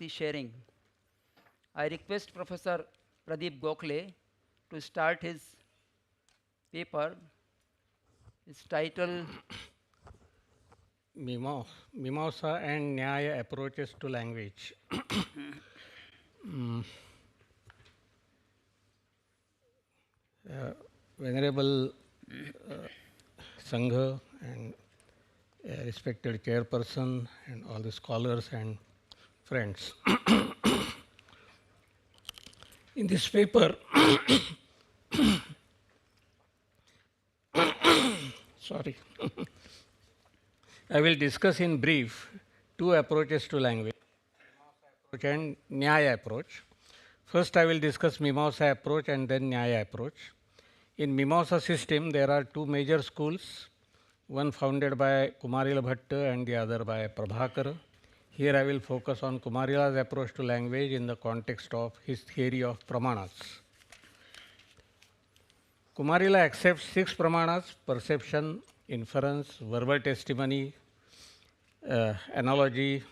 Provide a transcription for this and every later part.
the sharing. I request Professor Pradeep Gokhale to start his paper. Its title Mīmāmsā and Nyāya approaches to language. Venerable Sangha and respected Chairperson and all the scholars and friends. In this paper, sorry, I will discuss in brief two approaches to language, Mīmāmsā approach and Nyāya approach. First, I will discuss Mīmāmsā approach and then Nyāya approach. In Mīmāmsā system, there are two major schools, one founded by Kumarila Bhatta and the other by Prabhakara. Here I will focus on Kumarila's approach to language in the context of his theory of Pramāṇas. Kumarila accepts 6 Pramāṇas: perception, inference, verbal testimony, analogy,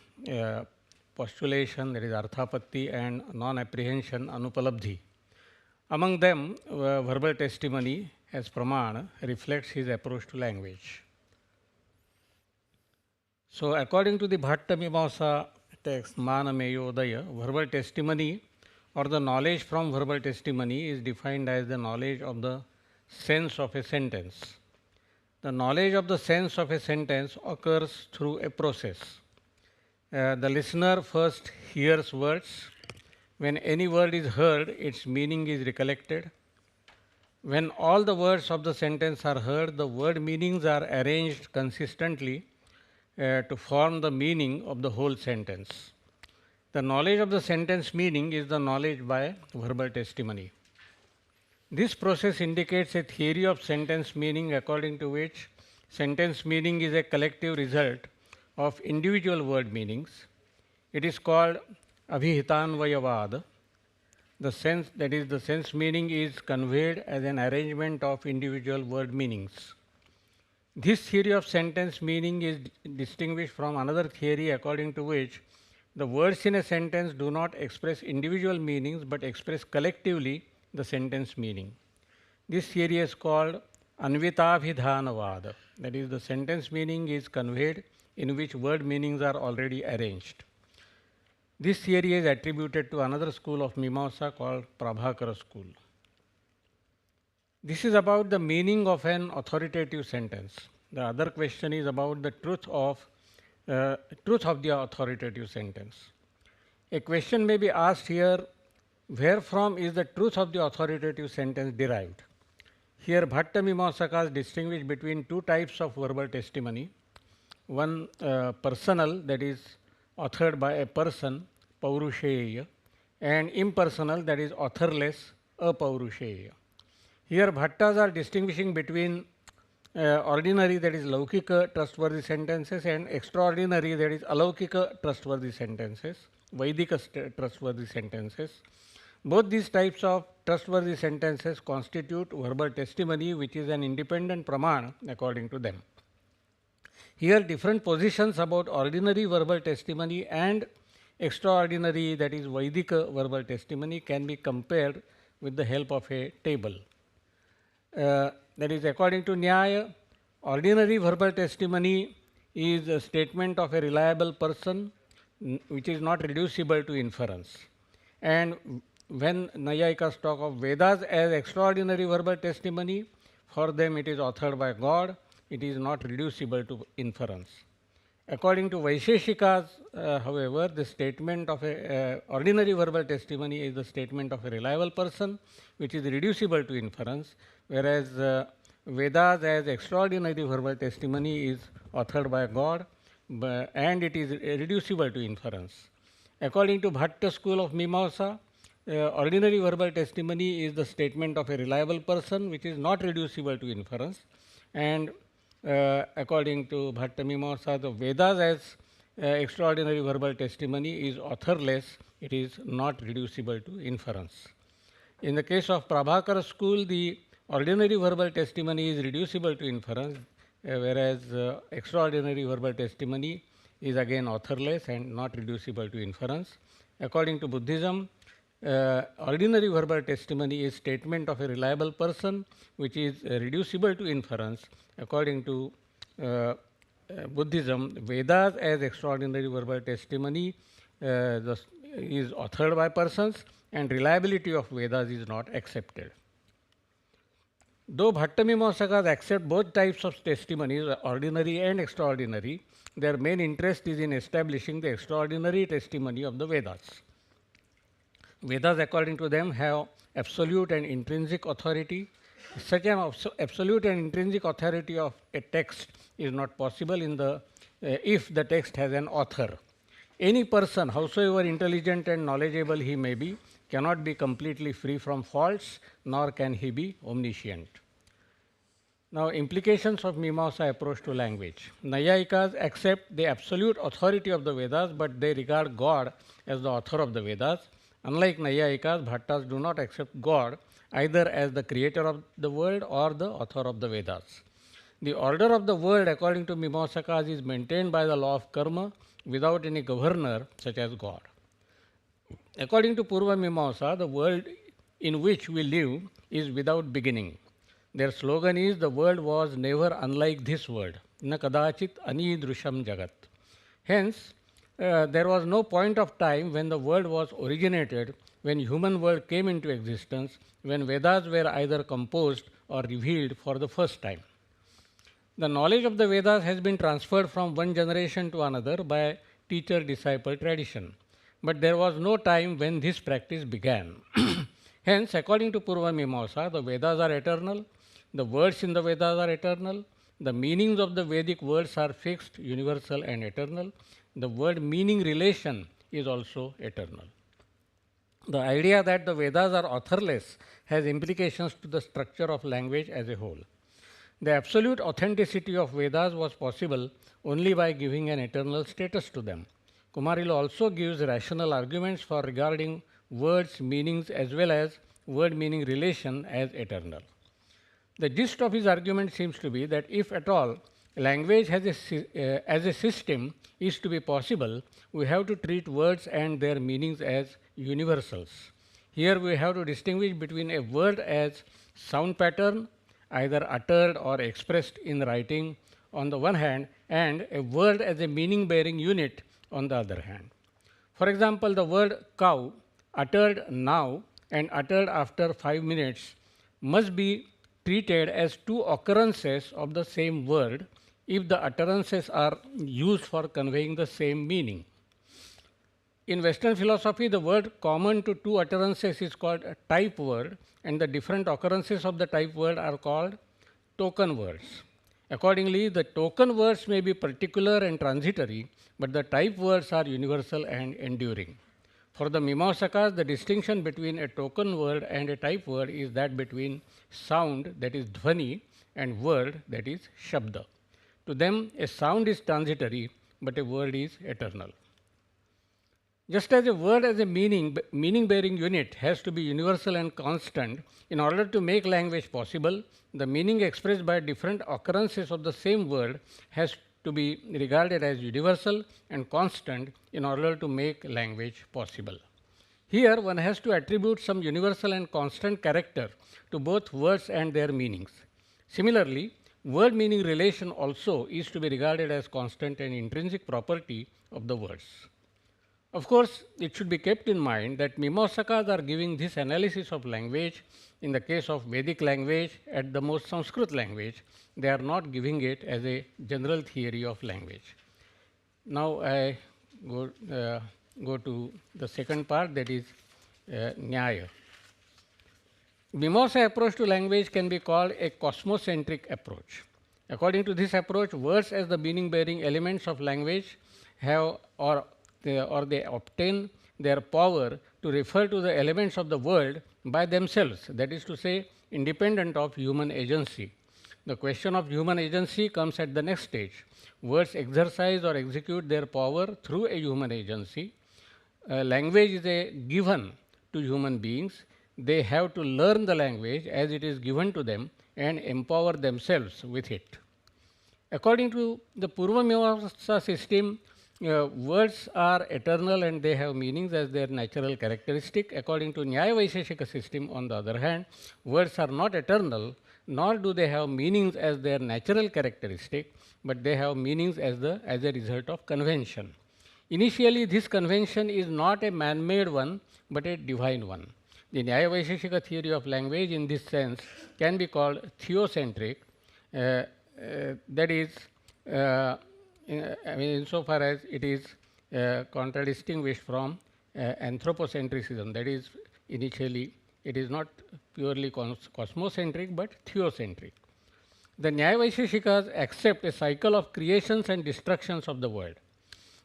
postulation, that is arthapatti, and non-apprehension, anupalabdhi. Among them, verbal testimony as Pramāṇa reflects his approach to language. So, according to the Bhatta Mīmāmsā text, Manameyodaya, verbal testimony or the knowledge from verbal testimony is defined as the knowledge of the sense of a sentence. The knowledge of the sense of a sentence occurs through a process. The listener first hears words. When any word is heard, its meaning is recollected. When all the words of the sentence are heard, the word meanings are arranged consistently to form the meaning of the whole sentence. The knowledge of the sentence meaning is the knowledge by verbal testimony. This process indicates a theory of sentence meaning according to which sentence meaning is a collective result of individual word meanings. It is called abhihitanvayavada. The sense, that is, the sense meaning is conveyed as an arrangement of individual word meanings. This theory of sentence meaning is distinguished from another theory according to which the words in a sentence do not express individual meanings but express collectively the sentence meaning. This theory is called anvitabhidhanavada. That is, the sentence meaning is conveyed in which word meanings are already arranged. This theory is attributed to another school of Mīmāmsā called Prabhakara school. This is about the meaning of an authoritative sentence. The other question is about the truth of the authoritative sentence. A question may be asked here, where from is the truth of the authoritative sentence derived? Here Bhatta Mīmāmsakas distinguish between two types of verbal testimony. One personal, that is authored by a person, paurusheya, and impersonal, that is authorless, apaurusheya. Here Bhattas are distinguishing between ordinary, that is laukika trustworthy sentences, and extraordinary, that is alaukika trustworthy sentences, Vaidika trustworthy sentences. Both these types of trustworthy sentences constitute verbal testimony, which is an independent Pramāṇa according to them. Here different positions about ordinary verbal testimony and extraordinary, that is Vaidika verbal testimony, can be compared with the help of a table. That is, according to Nyaya, ordinary verbal testimony is a statement of a reliable person which is not reducible to inference. And when Nayayikas talk of Vedas as extraordinary verbal testimony, for them it is authored by God, it is not reducible to inference. According to Vaisheshikas, however, the statement of a ordinary verbal testimony is the statement of a reliable person which is reducible to inference, whereas Vedas as extraordinary verbal testimony is authored by God and it is reducible to inference. According to Bhatta school of Mīmāmsā, ordinary verbal testimony is the statement of a reliable person which is not reducible to inference, and according to Bhatta Mīmāmsā, the Vedas as extraordinary verbal testimony is authorless, it is not reducible to inference. In the case of Prabhakara school, the ordinary verbal testimony is reducible to inference, whereas extraordinary verbal testimony is again authorless and not reducible to inference. According to Buddhism, ordinary verbal testimony is statement of a reliable person which is reducible to inference. According to Buddhism, Vedas as extraordinary verbal testimony is authored by persons, and reliability of Vedas is not accepted. Though Bhatta Mīmāmsakas accept both types of testimonies, ordinary and extraordinary, their main interest is in establishing the extraordinary testimony of the Vedas. Vedas, according to them, have absolute and intrinsic authority. Such an absolute and intrinsic authority of a text is not possible if the text has an author. Any person, howsoever intelligent and knowledgeable he may be, cannot be completely free from faults, nor can he be omniscient. Now, implications of Mīmāmsā approach to language. Naiyayikas accept the absolute authority of the Vedas, but they regard God as the author of the Vedas. Unlike Naiyayikas, Bhattas do not accept God either as the creator of the world or the author of the Vedas. The order of the world, according to Mīmāmsakas, is maintained by the law of karma without any governor such as God. According to Purva Mīmāmsā, the world in which we live is without beginning. Their slogan is, the world was never unlike this world. Na kadachit anidrusham jagat. Hence, there was no point of time when the world was originated, when human world came into existence, when Vedas were either composed or revealed for the first time. The knowledge of the Vedas has been transferred from one generation to another by teacher-disciple tradition. But there was no time when this practice began. Hence, according to Purva Mīmāmsā, the Vedas are eternal, the words in the Vedas are eternal, the meanings of the Vedic words are fixed, universal and eternal. The word meaning relation is also eternal. The idea that the Vedas are authorless has implications to the structure of language as a whole. The absolute authenticity of Vedas was possible only by giving an eternal status to them. Kumarila also gives rational arguments for regarding words' meanings as well as word-meaning relation as eternal. The gist of his argument seems to be that if at all language as a system is to be possible, we have to treat words and their meanings as universals. Here we have to distinguish between a word as sound pattern, either uttered or expressed in writing on the one hand, and a word as a meaning-bearing unit on the other hand. For example, the word cow, uttered now and uttered after 5 minutes, must be treated as two occurrences of the same word if the utterances are used for conveying the same meaning. In Western philosophy, the word common to two utterances is called a type word, and the different occurrences of the type word are called token words. Accordingly, the token words may be particular and transitory, but the type words are universal and enduring. For the Mīmāmsakas, the distinction between a token word and a type word is that between sound, that is dhvani, and word, that is shabda. To them, a sound is transitory, but a word is eternal. Just as a word as a meaning-bearing unit has to be universal and constant in order to make language possible, the meaning expressed by different occurrences of the same word has to be regarded as universal and constant in order to make language possible. Here, one has to attribute some universal and constant character to both words and their meanings. Similarly, word-meaning relation also is to be regarded as constant and intrinsic property of the words. Of course, it should be kept in mind that Mīmāmsakas are giving this analysis of language in the case of Vedic language at the most Sanskrit language. They are not giving it as a general theory of language. Now, I go to the second part, that is Nyaya. Mīmāmsā approach to language can be called a cosmocentric approach. According to this approach, words as the meaning-bearing elements of language have they obtain their power to refer to the elements of the world by themselves, that is to say, independent of human agency. The question of human agency comes at the next stage. Words exercise or execute their power through a human agency. Language is a given to human beings. They have to learn the language as it is given to them and empower themselves with it. According to the Purva Mīmāmsā system, words are eternal and they have meanings as their natural characteristic. According to Nyaya Vaisheshika system, on the other hand, words are not eternal, nor do they have meanings as their natural characteristic, but they have meanings as a result of convention. Initially, this convention is not a man-made one, but a divine one. The Nyaya Vaisheshika theory of language in this sense can be called theocentric, that is, insofar as it is contradistinguished from anthropocentrism, that is, initially it is not purely cosmocentric but theocentric. The Nyaya Vaisheshikas accept a cycle of creations and destructions of the world.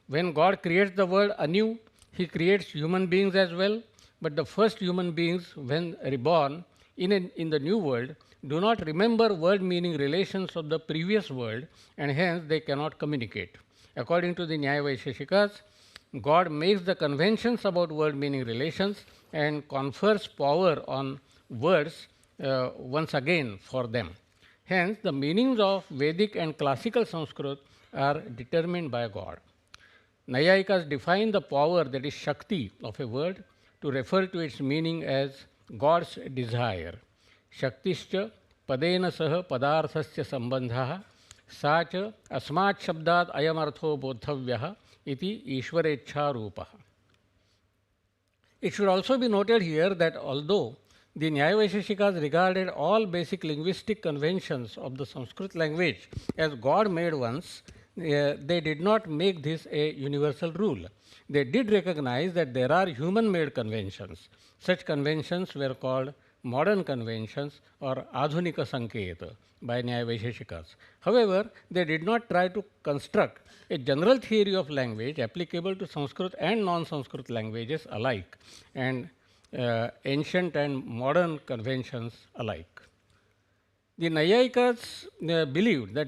When God creates the world anew, He creates human beings as well, but the first human beings, when reborn in the new world, do not remember word meaning relations of the previous world, and hence they cannot communicate. According to the Nyaya Vaisheshikas, God makes the conventions about word meaning relations and confers power on words once again for them. Hence, the meanings of Vedic and classical Sanskrit are determined by God. Naiyayikas define the power, that is Shakti, of a word to refer to its meaning as God's desire. Shaktischa padena saha padarthasya sambandhaha sa cha asmat shabdat ayam artho bodhavyaha iti ishwarecha rupaha. It should also be noted here that although the Nyaya Vaisheshikas regarded all basic linguistic conventions of the Sanskrit language as God-made ones, they did not make this a universal rule. They did recognize that there are human-made conventions. Such conventions were called modern conventions or Adhunika Sanketa by Nyaya Vaisheshikas. However, they did not try to construct a general theory of language applicable to Sanskrit and non-Sanskrit languages alike, and ancient and modern conventions alike. The Naiyayikas believed that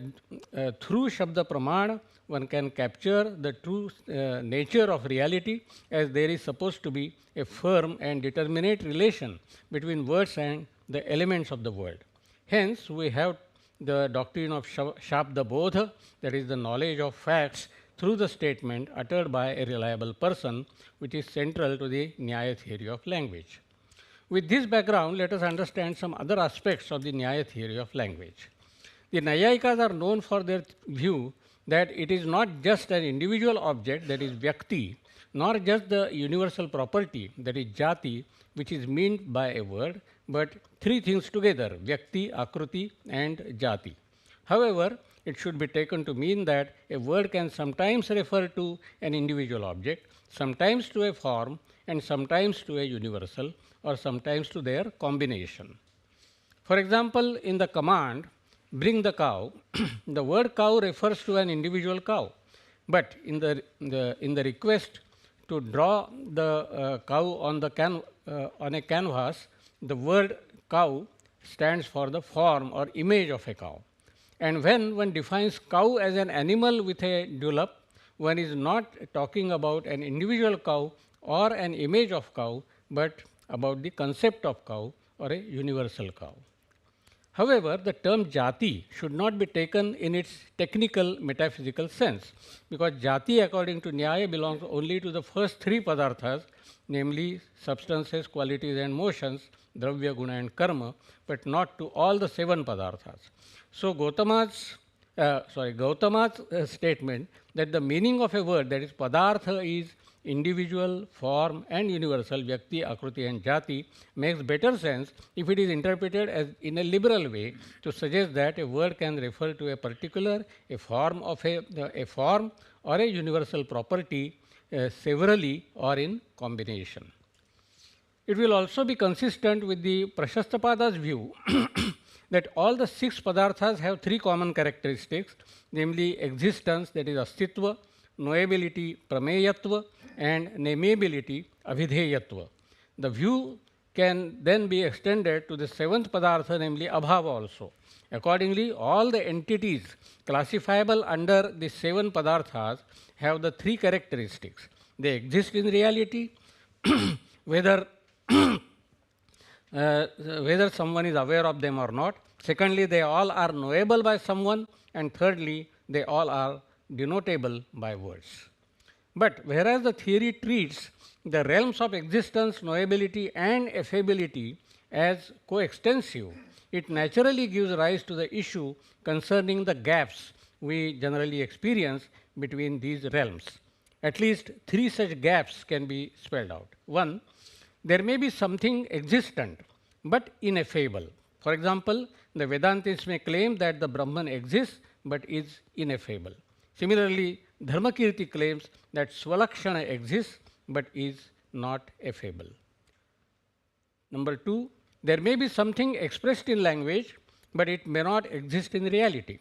through Shabda Pramāṇa one can capture the true nature of reality, as there is supposed to be a firm and determinate relation between words and the elements of the world. Hence, we have the doctrine of Śabda Bodha, that is the knowledge of facts through the statement uttered by a reliable person, which is central to the Nyaya theory of language. With this background, let us understand some other aspects of the Nyaya theory of language. The Naiyayikas are known for their view that it is not just an individual object, that is Vyakti, nor just the universal property, that is Jati, which is meant by a word, but three things together, Vyakti, Akruti and Jati. However, it should be taken to mean that a word can sometimes refer to an individual object, sometimes to a form, and sometimes to a universal, or sometimes to their combination. For example, in the command, bring the cow, the word cow refers to an individual cow, but in the request to draw the cow on a canvas, the word cow stands for the form or image of a cow. And when one defines cow as an animal with a dewlap, one is not talking about an individual cow or an image of cow, but about the concept of cow or a universal cow. However, the term Jati should not be taken in its technical metaphysical sense, because Jati, according to Nyaya, belongs only to the first three padarthas, namely substances, qualities and motions, dravya, guna and karma, but not to all the seven padarthas. So Gautama's statement that the meaning of a word, that is padartha, is individual, form and universal, Vyakti, Akruti and Jati, makes better sense if it is interpreted as in a liberal way to suggest that a word can refer to a particular, a form of a form or a universal property severally or in combination. It will also be consistent with the Prashastapada's view that all the six padarthas have three common characteristics, namely existence, that is astitva, knowability, prameyatva, and nameability, abhidheyatva. The view can then be extended to the seventh padartha, namely abhava also. Accordingly, all the entities classifiable under the seven padarthas have the three characteristics. They exist in reality, whether someone is aware of them or not. Secondly, they all are knowable by someone. And thirdly, they all are denotable by words. But whereas the theory treats the realms of existence, knowability, and affability as coextensive, it naturally gives rise to the issue concerning the gaps we generally experience between these realms. At least three such gaps can be spelled out. One, there may be something existent but ineffable. For example, the Vedantists may claim that the Brahman exists but is ineffable. Similarly, Dharmakīrti claims that Svalakshana exists but is not affable. Number two, there may be something expressed in language but it may not exist in reality.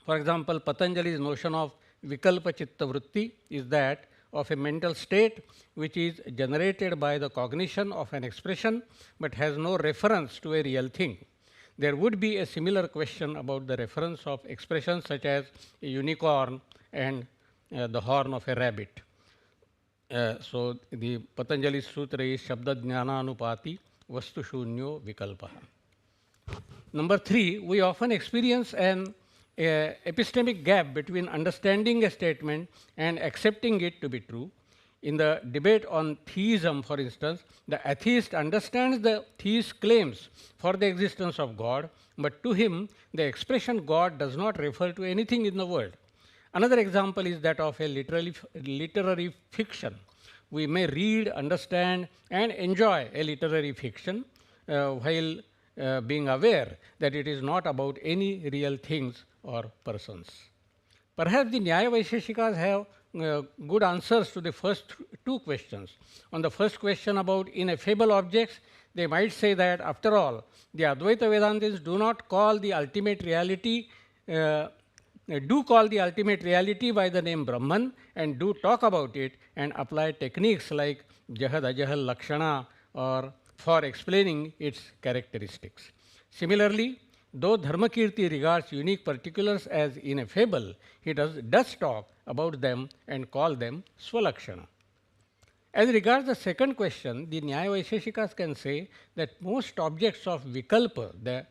For example, Patanjali's notion of Vikalpa Chitta Vritti is that of a mental state which is generated by the cognition of an expression but has no reference to a real thing. There would be a similar question about the reference of expressions such as a unicorn and the horn of a rabbit. So the Patanjali Sutra is Shabda Jnananupati Vastu Shunyo Vikalpaha. Number three, we often experience an epistemic gap between understanding a statement and accepting it to be true. In the debate on theism, for instance, the atheist understands the theist's claims for the existence of God, but to him, the expression God does not refer to anything in the world. Another example is that of a literary fiction. We may read, understand, and enjoy a literary fiction while being aware that it is not about any real things or persons. Perhaps the Nyaya Vaisheshikas have good answers to the first two questions. On the first question about ineffable objects, they might say that after all, the Advaita Vedantists do call the ultimate reality by the name Brahman and do talk about it and apply techniques like Jahad Ajahal Lakshana or for explaining its characteristics. Similarly, though Dharmakīrti regards unique particulars as ineffable, he does talk about them and call them Swalakshana. As regards the second question, the Nyaya Vaisheshikas can say that most objects of Vikalpa that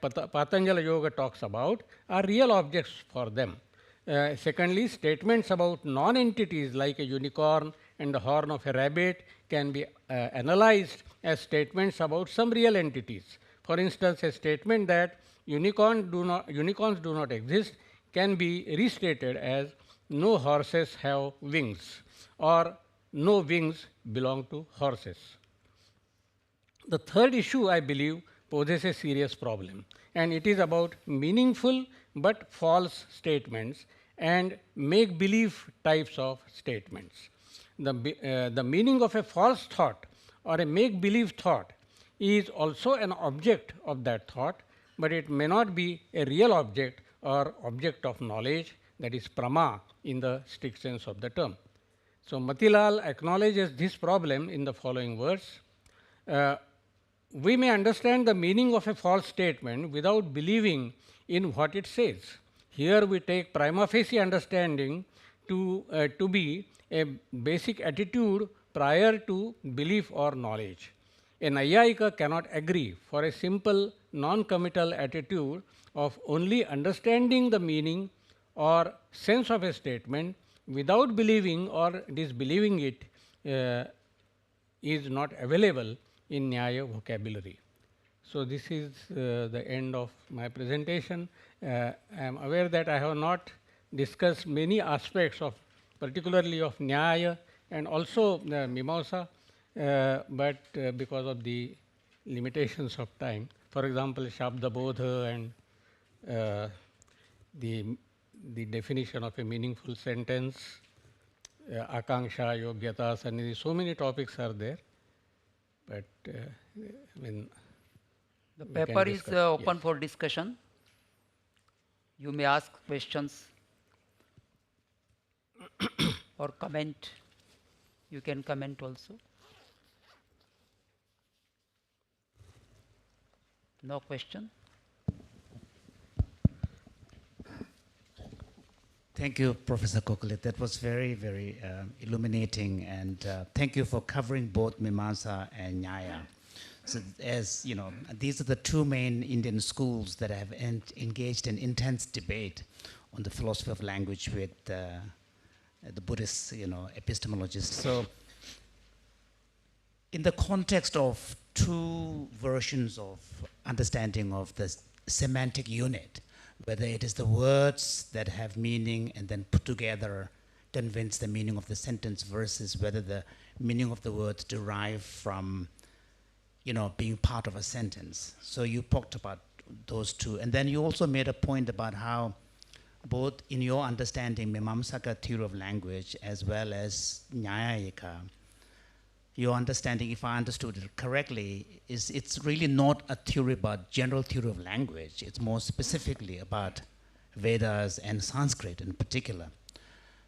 Patanjala Yoga talks about are real objects for them. Secondly, statements about non-entities like a unicorn and the horn of a rabbit can be analyzed as statements about some real entities. For instance, a statement that unicorns do not exist can be restated as no horses have wings or no wings belong to horses. The third issue, I believe, poses a serious problem, and it is about meaningful but false statements and make-believe types of statements. The meaning of a false thought or a make-believe thought is also an object of that thought, but it may not be a real object or object of knowledge, that is Pramāṇa in the strict sense of the term. So Matilal acknowledges this problem in the following words. We may understand the meaning of a false statement without believing in what it says. Here we take prima facie understanding to be a basic attitude prior to belief or knowledge. A Nyayika cannot agree for a simple non-committal attitude of only understanding the meaning or sense of a statement without believing or disbelieving it is not available in Nyaya vocabulary. So this is the end of my presentation. I am aware that I have not discussed many aspects of, particularly of Nyaya and also Mīmāmsā, but because of the limitations of time, for example, Śabdārtha and the definition of a meaningful sentence, Akanksha, Yogyata, Sannidhi, so many topics are there. But the paper is open for discussion. You may ask questions or comment. You can comment also. No question? Thank you, Professor Gokhale. That was very, very illuminating, and thank you for covering both Mīmāmsā and Nyāya. So, as you know, these are the two main Indian schools that have engaged in intense debate on the philosophy of language with the Buddhist, epistemologist. So, in the context of two versions of understanding of the semantic unit, whether it is the words that have meaning and then put together convince the meaning of the sentence versus whether the meaning of the words derive from, being part of a sentence. So you talked about those two. And then you also made a point about how both in your understanding Mīmāṃsāka theory of language as well as Nyāya, your understanding, if I understood it correctly, is it's really not a theory about general theory of language. It's more specifically about Vedas and Sanskrit in particular.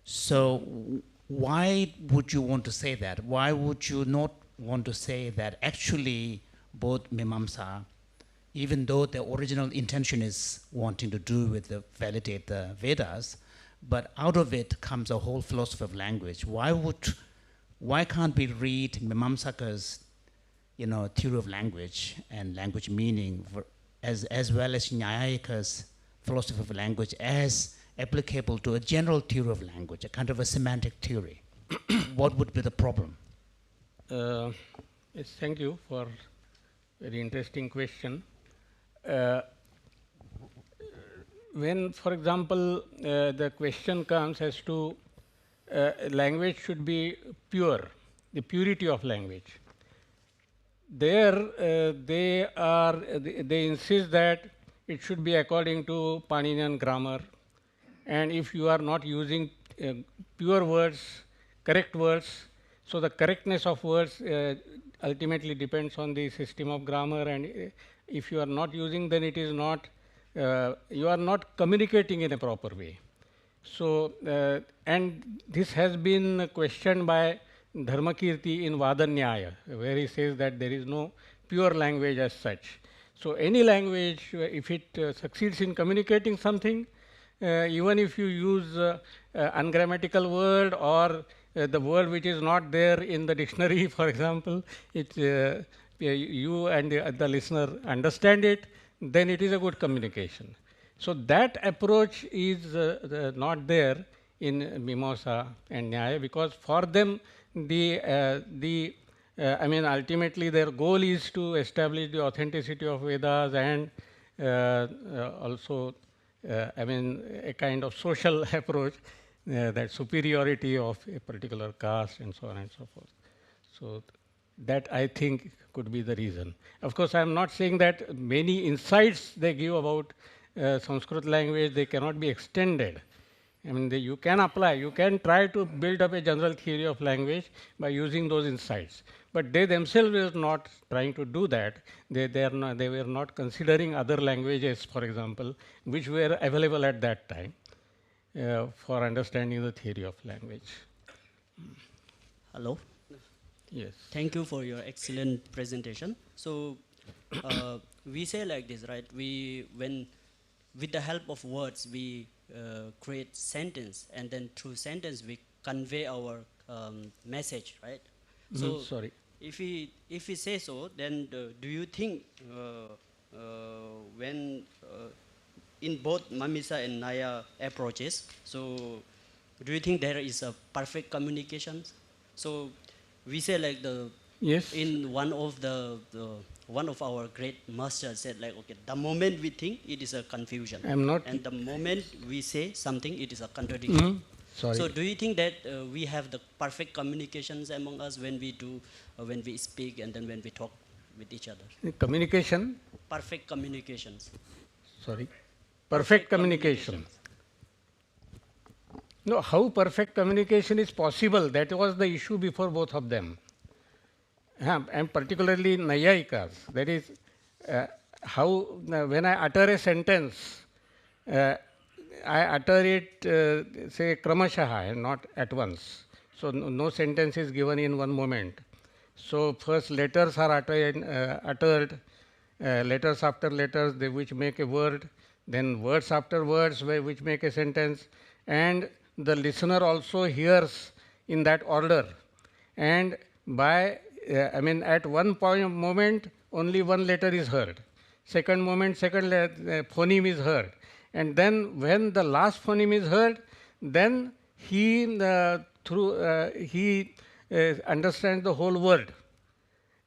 So why would you want to say that? Why would you not want to say that actually both Mīmāṃsā, even though the original intention is wanting to do with the validate the Vedas, but out of it comes a whole philosophy of language. Why can't we read Mīmāṃsāka's, theory of language and language meaning as well as Nyāyika's philosophy of language as applicable to a general theory of language, a kind of a semantic theory? What would be the problem? Yes, thank you for very interesting question. When, for example, the question comes as to language should be pure, the purity of language. There, they insist that it should be according to Paninian grammar, and if you are not using pure words, correct words, so the correctness of words ultimately depends on the system of grammar, and if you are not using, then it is not, you are not communicating in a proper way. So, and this has been questioned by Dharmakīrti in Vada Nyāya, where he says that there is no pure language as such. So, any language, if it succeeds in communicating something, even if you use ungrammatical word or the word which is not there in the dictionary, for example, you and the listener understand it, then it is a good communication. So that approach is not there in Mīmāṃsā and Nyāya, because for them ultimately their goal is to establish the authenticity of Vedas and also a kind of social approach, that superiority of a particular caste and so on and so forth. So that I think could be the reason. Of course, I am not saying that many insights they give about Sanskrit language, they cannot be extended. You can apply, you can try to build up a general theory of language by using those insights. But they themselves were not trying to do that. They were not considering other languages, for example, which were available at that time for understanding the theory of language. Hello. Yes. Thank you for your excellent presentation. So we say like this, right? With the help of words, we create sentence, and then through sentence we convey our message, right? So sorry. If we say so, then do you think when in both Mīmāṃsā and Nyāya approaches, so do you think there is a perfect communication? So we say like yes. In one of one of our great masters said like, okay, the moment we think, it is a confusion. And the moment we say something, it is a contradiction. Sorry. So do you think that we have the perfect communications among us when we speak and then when we talk with each other? Communication? Perfect communications. Sorry. Perfect communication. No, how perfect communication is possible? That was the issue before both of them. And particularly Nyāyikas. That is, when I utter a sentence, I utter it, say, kramashah, and not at once. So no sentence is given in one moment. So first letters are uttered, letters after letters, which make a word, then words after words, which make a sentence, and the listener also hears in that order. And by at one moment, only one letter is heard. Second moment, phoneme is heard. And then when the last phoneme is heard, then he understands the whole world.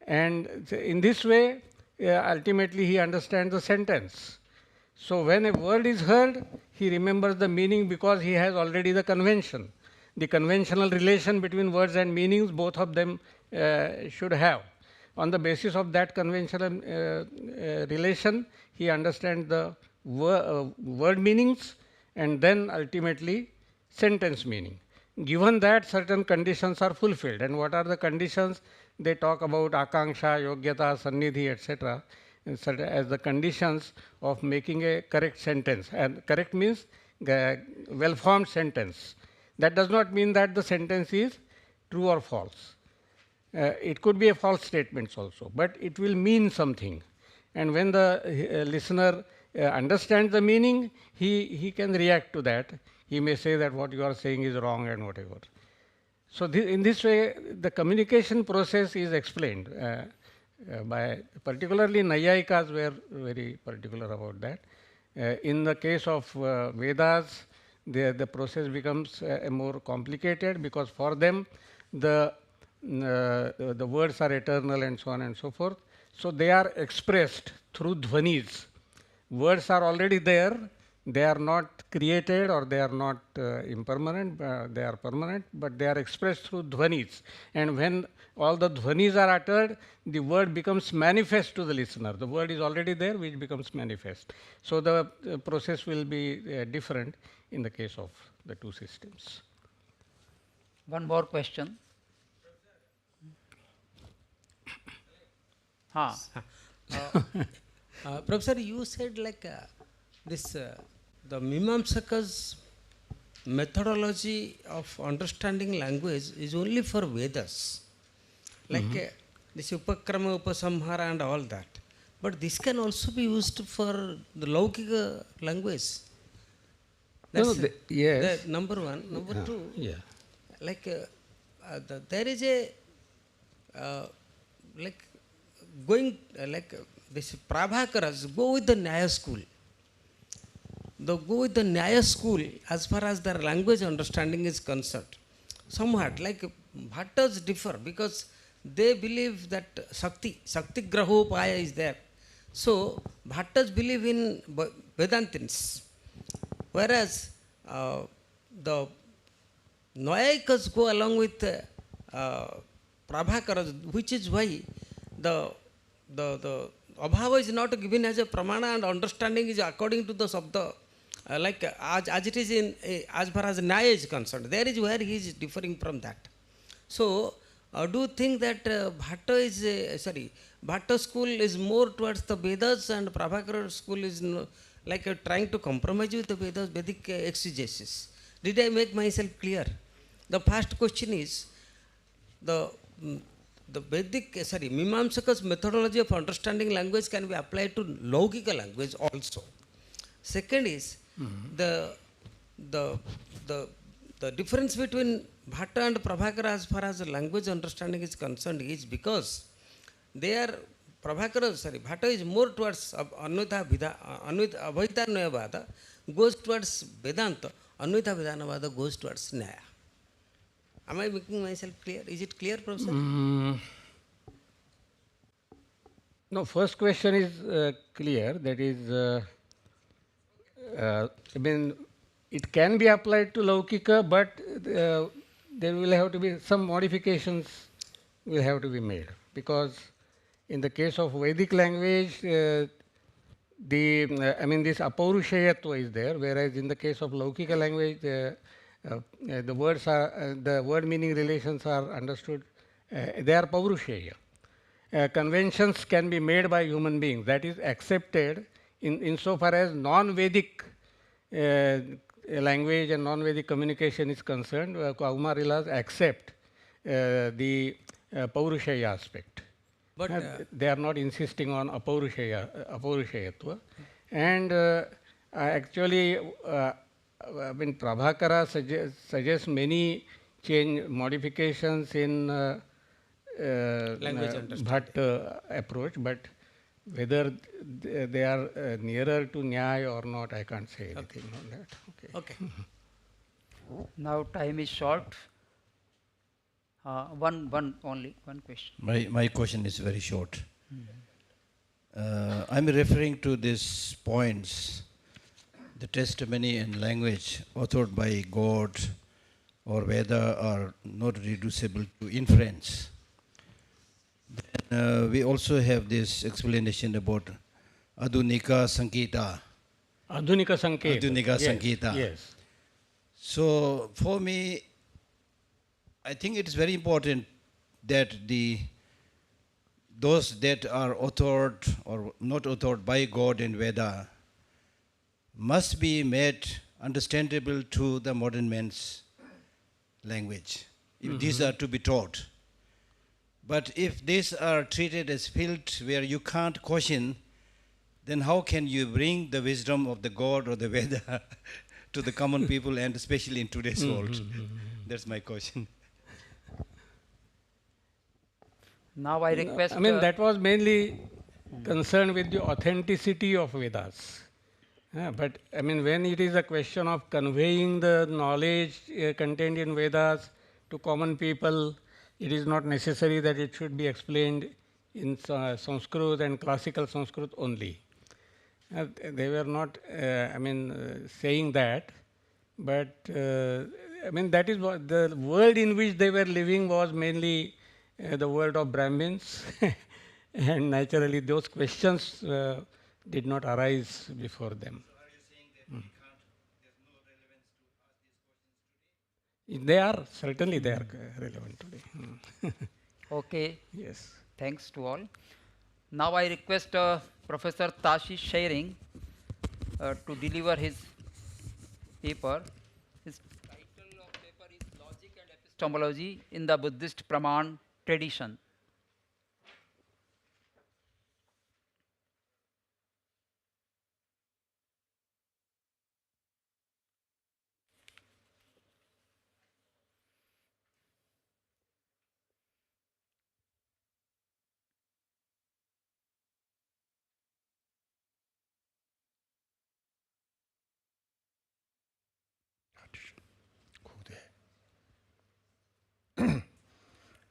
And in this way, ultimately he understands the sentence. So when a word is heard, he remembers the meaning because he has already the convention. The conventional relation between words and meanings, both of them should have. On the basis of that conventional relation, he understands the word meanings and then ultimately sentence meaning. Given that, certain conditions are fulfilled. And what are the conditions? They talk about akanksha, yogyata, sannidhi, etc. as the conditions of making a correct sentence. And correct means well-formed sentence. That does not mean that the sentence is true or false. It could be a false statement also, but it will mean something. And when the listener understands the meaning, he can react to that. He may say that what you are saying is wrong and whatever. So in this way, the communication process is explained by, particularly Naiyayikas were very particular about that. In the case of Vedas, the process becomes more complicated because for them the words are eternal and so on and so forth. So they are expressed through dhvanis. Words are already there. They are not created or they are not impermanent, they are permanent, but they are expressed through dhvanis. And when all the dhvanis are uttered, the word becomes manifest to the listener. The word is already there, which becomes manifest. So the process will be different in the case of the two systems. One more question. Professor, you said like the Mīmāṃsāka's methodology of understanding language is only for Vedas, like this Upakrama, Upasamhara and all that. But this can also be used for the Laukika language. That's yes. Number one. Number two, like there is a like going like this Prabhakaras go with the Nyaya school. They go with the Nyaya school as far as their language understanding is concerned. Somewhat like Bhattas differ because they believe that Shakti Grahopaya is there. So Bhattas believe in Vedantins. Whereas the Nyayikas go along with Prabhakaras, which is why the Abhava is not given as a Pramāṇa and understanding is according to the Sabda, like as it is in as far as Nyaya is concerned. There is where he is differing from that. So do you think that Bhatta school is more towards the Vedas and Prabhakara school is like trying to compromise with the Vedas, Vedic exegesis? Did I make myself clear? The first question is the Vedic, Mīmāṃsāka's methodology of understanding language can be applied to Laukika language also. Second is the difference between Bhatta and Prabhakara as far as language understanding is concerned is because they are Bhatta is more towards Anvita Abhayita Nyayavada goes towards Vedanta, Anvita Vedantavada goes towards Nyaya. Am I making myself clear? Is it clear, Professor? No, first question is clear. That is, I mean, it can be applied to Laukika, but there will have to be some modifications will have to be made. Because in the case of Vedic language, this Apaurushayatva is there, whereas in the case of Laukika language, the words are, the word meaning relations are understood, they are Paurusheya. Conventions can be made by human beings, that is accepted insofar as non-Vedic language and non-Vedic communication is concerned. Kaumarilas accept the Paurusheya aspect. But they are not insisting on Apaurushayatva. And actually, Prabhakara suggests many modifications in language Bhatta approach, but whether they are nearer to Nyaya or not, I can't say anything on that. Okay. Now time is short. One question. My question is very short. I'm referring to these points, the testimony and language authored by God or Veda are not reducible to inference. Then, we also have this explanation about Adhunika Sanketa. Adhunika Sanketa. Adhunika Sanketa. Yes. So for me, I think it is very important that those that are authored or not authored by God and Veda must be made understandable to the modern man's language, if these are to be taught. But if these are treated as filth where you can't question, then how can you bring the wisdom of the God or the Veda to the common people and especially in today's world? That's my question. Now I request. I mean, that was mainly concerned with the authenticity of Vedas. But I mean, when it is a question of conveying the knowledge contained in Vedas to common people, it is not necessary that it should be explained in Sanskrit and classical Sanskrit only. They were not, saying that, but I mean, that is what the world in which they were living was mainly the world of Brahmins, and naturally those questions did not arise before them. So are you saying that we can't, there's no relevance to ask these questions today? They are, certainly they are relevant today. Okay. Yes. Thanks to all. Now I request Professor Tashi Tsering to deliver his paper. His title of paper is Logic and Epistemology in the Buddhist Pramāṇa Tradition.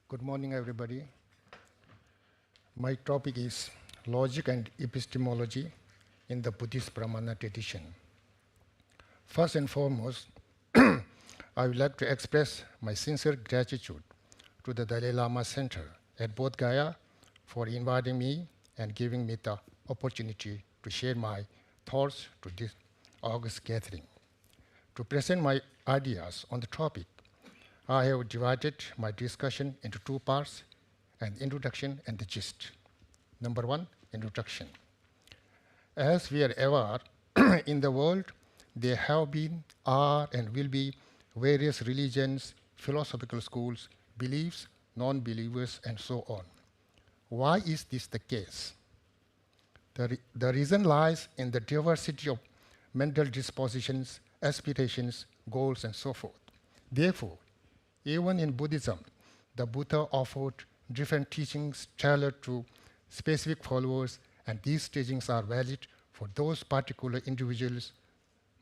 Good morning, everybody. My topic is Logic and Epistemology in the Buddhist Pramāṇa Tradition. First and foremost, I would like to express my sincere gratitude to the Dalai Lama Centre at Bodhgaya for inviting me and giving me the opportunity to share my thoughts to this august gathering. To present my ideas on the topic, I have divided my discussion into two parts, an introduction and the gist. Number one, introduction. As we are aware, in the world, there have been, are, and will be various religions, philosophical schools, beliefs, non-believers, and so on. Why is this the case? The reason lies in the diversity of mental dispositions, aspirations, goals, and so forth. Therefore, even in Buddhism, the Buddha offered different teachings tailored to specific followers, and these teachings are valid for those particular individuals,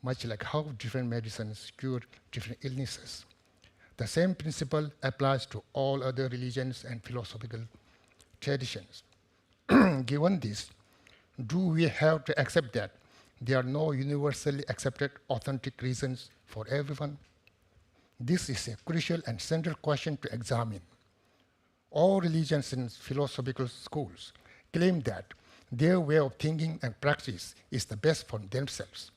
much like how different medicines cure different illnesses. The same principle applies to all other religions and philosophical traditions. Given this, do we have to accept that there are no universally accepted authentic reasons for everyone? This is a crucial and central question to examine. All religions and philosophical schools claim that their way of thinking and practice is the best for themselves.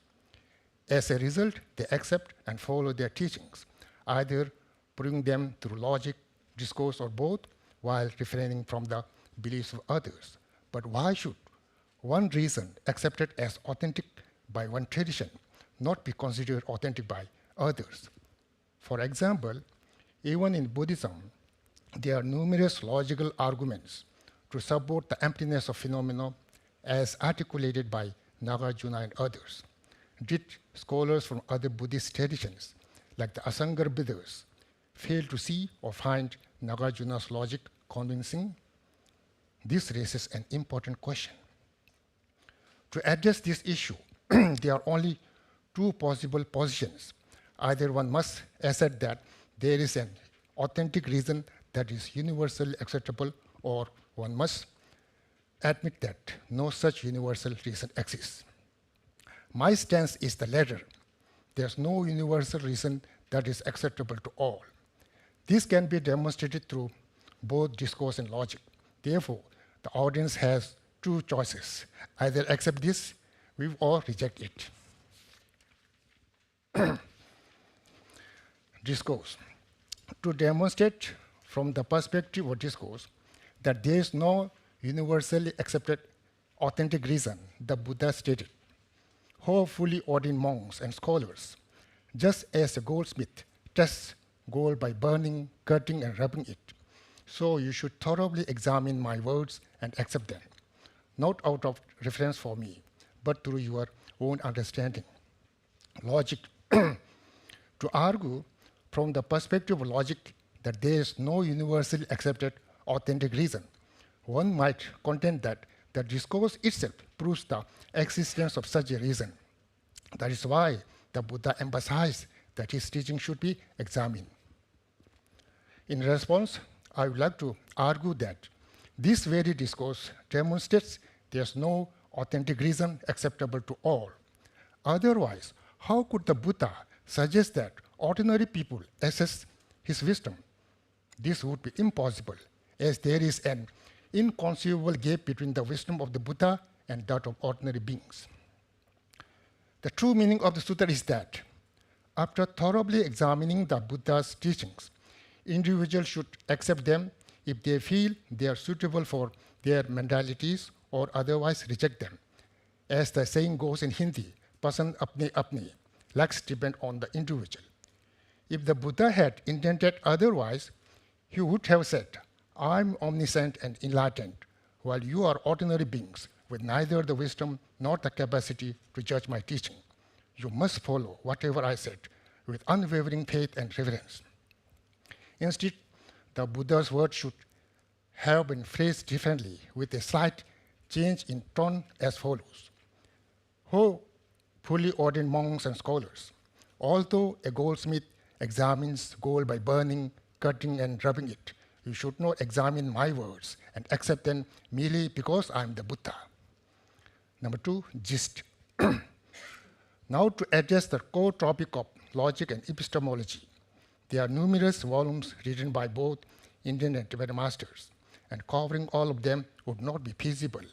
As a result, they accept and follow their teachings, either proving them through logic, discourse, or both, while refraining from the beliefs of others. But why should one reason accepted as authentic by one tradition not be considered authentic by others? For example, even in Buddhism, there are numerous logical arguments to support the emptiness of phenomena as articulated by Nagarjuna and others. Did scholars from other Buddhist traditions, like the Asanga Buddhas, fail to see or find Nagarjuna's logic convincing? This raises an important question. To address this issue, there are only two possible positions, either one must assert that there is an authentic reason that is universally acceptable, or one must admit that no such universal reason exists. My stance is the latter. There's no universal reason that is acceptable to all. This can be demonstrated through both discourse and logic. Therefore, the audience has two choices: either accept this or reject it. Discourse. To demonstrate from the perspective of discourse that there is no universally accepted authentic reason, the Buddha stated, "Ho fully ordained monks and scholars, just as a goldsmith tests gold by burning, cutting, and rubbing it, so you should thoroughly examine my words and accept them, not out of reference for me, but through your own understanding." Logic. To argue from the perspective of logic that there is no universally accepted authentic reason, one might contend that the discourse itself proves the existence of such a reason. That is why the Buddha emphasized that his teaching should be examined. In response, I would like to argue that this very discourse demonstrates there is no authentic reason acceptable to all. Otherwise, how could the Buddha suggest that ordinary people assess his wisdom? This would be impossible, as there is an inconceivable gap between the wisdom of the Buddha and that of ordinary beings. The true meaning of the sutta is that, after thoroughly examining the Buddha's teachings, individuals should accept them if they feel they are suitable for their mentalities, or otherwise reject them. As the saying goes in Hindi, "Pasand apne apne," likes depend on the individual. If the Buddha had intended otherwise, he would have said, "I'm omniscient and enlightened, while you are ordinary beings with neither the wisdom nor the capacity to judge my teaching. You must follow whatever I said with unwavering faith and reverence." Instead, the Buddha's words should have been phrased differently, with a slight change in tone, as follows: "Ho fully ordained monks and scholars, although a goldsmith examines gold by burning, cutting, and rubbing it, you should not examine my words and accept them merely because I am the Buddha." Number 2, gist. Now, to address the core topic of logic and epistemology, there are numerous volumes written by both Indian and Tibetan masters, and covering all of them would not be feasible.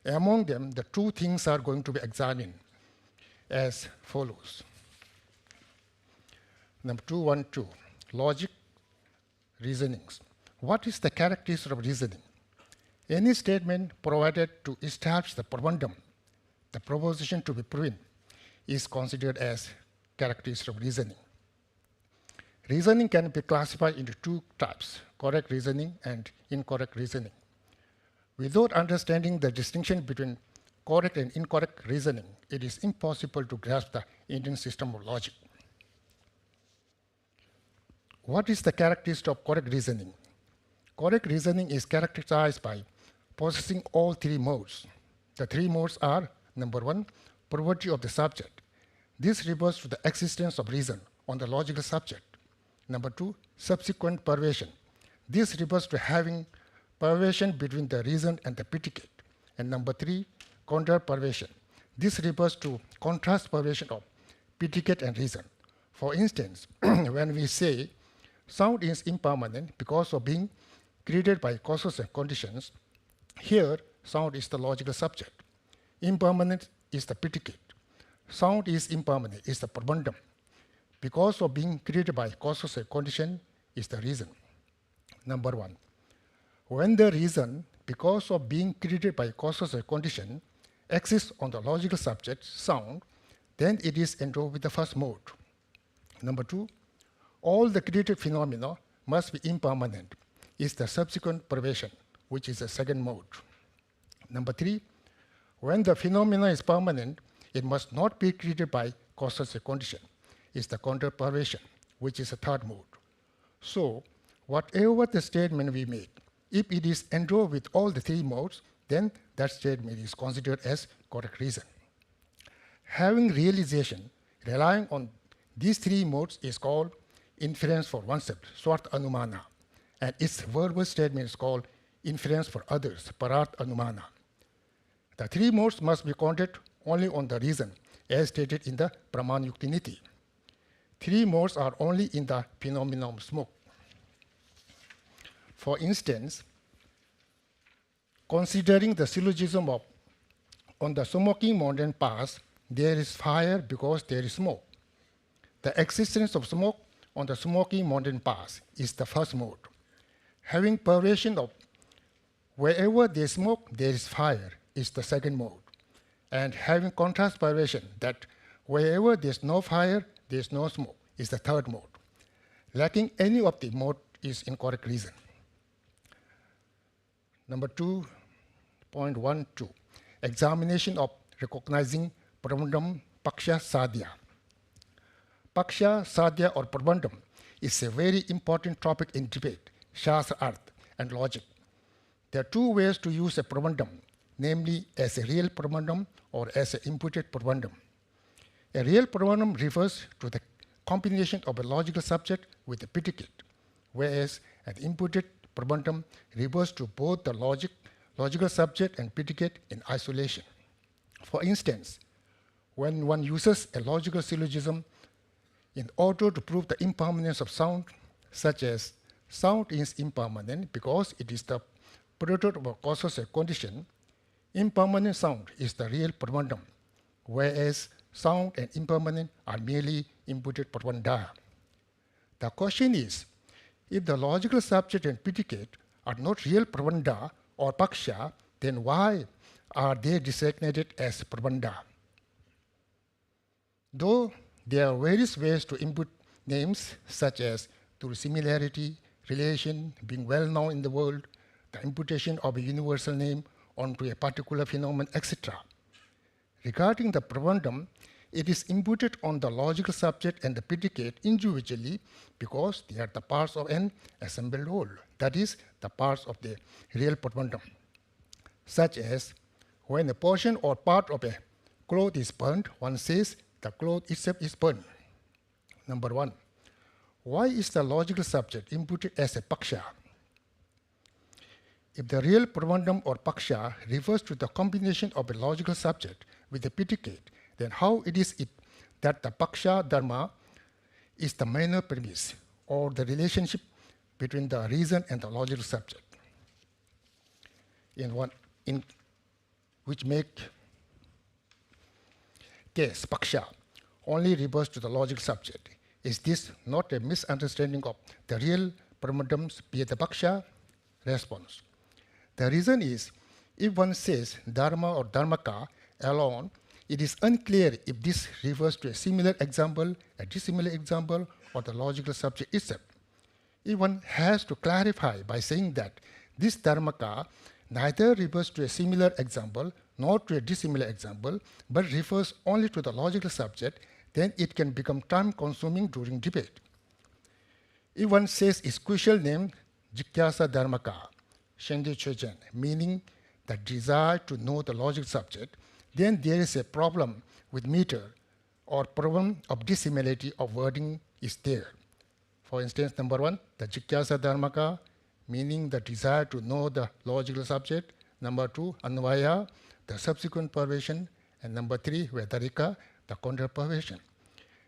Among them, the two things are going to be examined as follows. Number 212, logic, reasonings. What is the characteristic of reasoning? Any statement provided to establish the pramāṇam, the proposition to be proven, is considered as characteristic of reasoning. Reasoning can be classified into two types: correct reasoning and incorrect reasoning. Without understanding the distinction between correct and incorrect reasoning, it is impossible to grasp the Indian system of logic. What is the characteristic of correct reasoning? Correct reasoning is characterized by possessing all three modes. The three modes are: number 1, probity of the subject. This refers to the existence of reason on the logical subject. Number 2, subsequent perversion. This refers to having perversion between the reason and the predicate. And number 3, counter perversion. This refers to contrast perversion of predicate and reason. For instance, when we say sound is impermanent because of being created by causes and conditions, here sound is the logical subject. Impermanent is the predicate. Sound is impermanent is the pramāṇam. Because of being created by causes and condition is the reason. Number 1, when the reason, because of being created by causes and condition, exists on the logical subject, sound, then it is endowed with the first mode. Number 2, all the created phenomena must be impermanent, is the subsequent perversion, which is the second mode. Number 3, when the phenomena is permanent, it must not be created by causes and condition, is the counter perversion, which is the third mode. So, whatever the statement we make, if it is endowed with all the three modes, then that statement is considered as correct reason. Having realization, relying on These three modes is called inference for oneself, Swart Anumana, and its verbal statement is called inference for others, Parat Anumana. The three modes must be counted only on the reason, as stated in the Pramāṇa Yukti Niti. Three modes are only in the phenomenon of smoke. For instance, considering the syllogism of on the smoking mountain pass, there is fire because there is smoke. The existence of smoke on the smoking mountain pass is the first mode. Having pervation of wherever there is smoke, there is fire is the second mode. And having contrast pervation that wherever there is no fire, there is no smoke is the third mode. Lacking any of the mode is incorrect reason. Number 2.12, examination of recognizing Prabandham Paksha Sadhya. Paksha, Sadhya or Prabandham is a very important topic in debate, Śabdārtha and logic. There are two ways to use a Prabandham, namely as a real Prabandham or as an imputed Prabandham. A real Prabandham refers to the combination of a logical subject with a predicate, whereas an imputed Prabandham refers to both the logical subject and predicate in isolation. For instance, when one uses a logical syllogism in order to prove the impermanence of sound, such as sound is impermanent because it is the product of a causal condition, impermanent sound is the real Prabandham, whereas sound and impermanent are merely imputed Prabandha. The question is, if the logical subject and predicate are not real Prabandha or Paksha, then why are they designated as Prabandha? Though there are various ways to input names, such as through similarity, relation, being well known in the world, the imputation of a universal name onto a particular phenomenon, etc. Regarding the Prabandham, it is imputed on the logical subject and the predicate individually because they are the parts of an assembled whole, that is, the parts of the real Prabandham. Such as, when a portion or part of a cloth is burnt, one says the cloth itself is burnt. Number one, why is the logical subject imputed as a Paksha? If the real Prabandham or Paksha refers to the combination of a logical subject with a predicate, then how it is that the Paksha Dharma is the minor premise or the relationship between the reason and the logical subject, in which make case Paksha only refers to the logical subject. Is this not a misunderstanding of the real Prabandhams, be it the Paksha? Response. The reason is, if one says Dharma or Dharmaka alone, it is unclear if this refers to a similar example, a dissimilar example, or the logical subject itself. If one has to clarify by saying that this Dharmaka neither refers to a similar example nor to a dissimilar example, but refers only to the logical subject, then it can become time-consuming during debate. If one says its crucial name, Jikyasa Dharmaka, Shendi Chojen, meaning the desire to know the logical subject, then there is a problem with meter or problem of dissimilarity of wording is there. For instance, number one, the Jikyasa Dharmaka, meaning the desire to know the logical subject. Number two, Anvaya, the subsequent perversion. And number three, Vedarika, the counter perversion.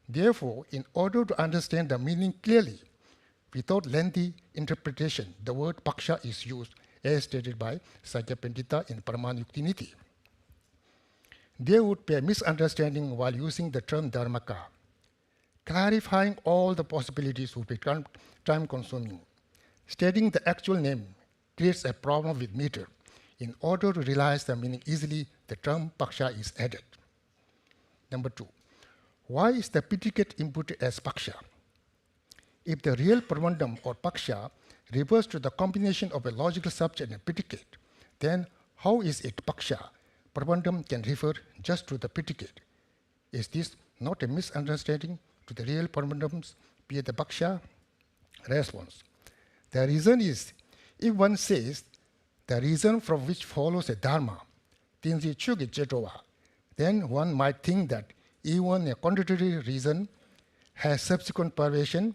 Therefore, in order to understand the meaning clearly, without lengthy interpretation, the word Paksha is used as stated by Sakya Pandita in Pramāṇa Yukti Niti. There would be a misunderstanding while using the term Dharmaka. Clarifying all the possibilities would be time-consuming. Stating the actual name creates a problem with meter. In order to realize the meaning easily, the term Paksha is added. Number two, why is the predicate inputted as Paksha? If the real Prabandham or Paksha refers to the combination of a logical subject and predicate, then how is it Paksha? Prabandham can refer just to the predicate. Is this not a misunderstanding to the real Prabandhams, be it the Paksha? Response. The reason is, if one says the reason from which follows a Dharma, Tinzi Chugi Chetova, then one might think that even a contradictory reason has subsequent pervasion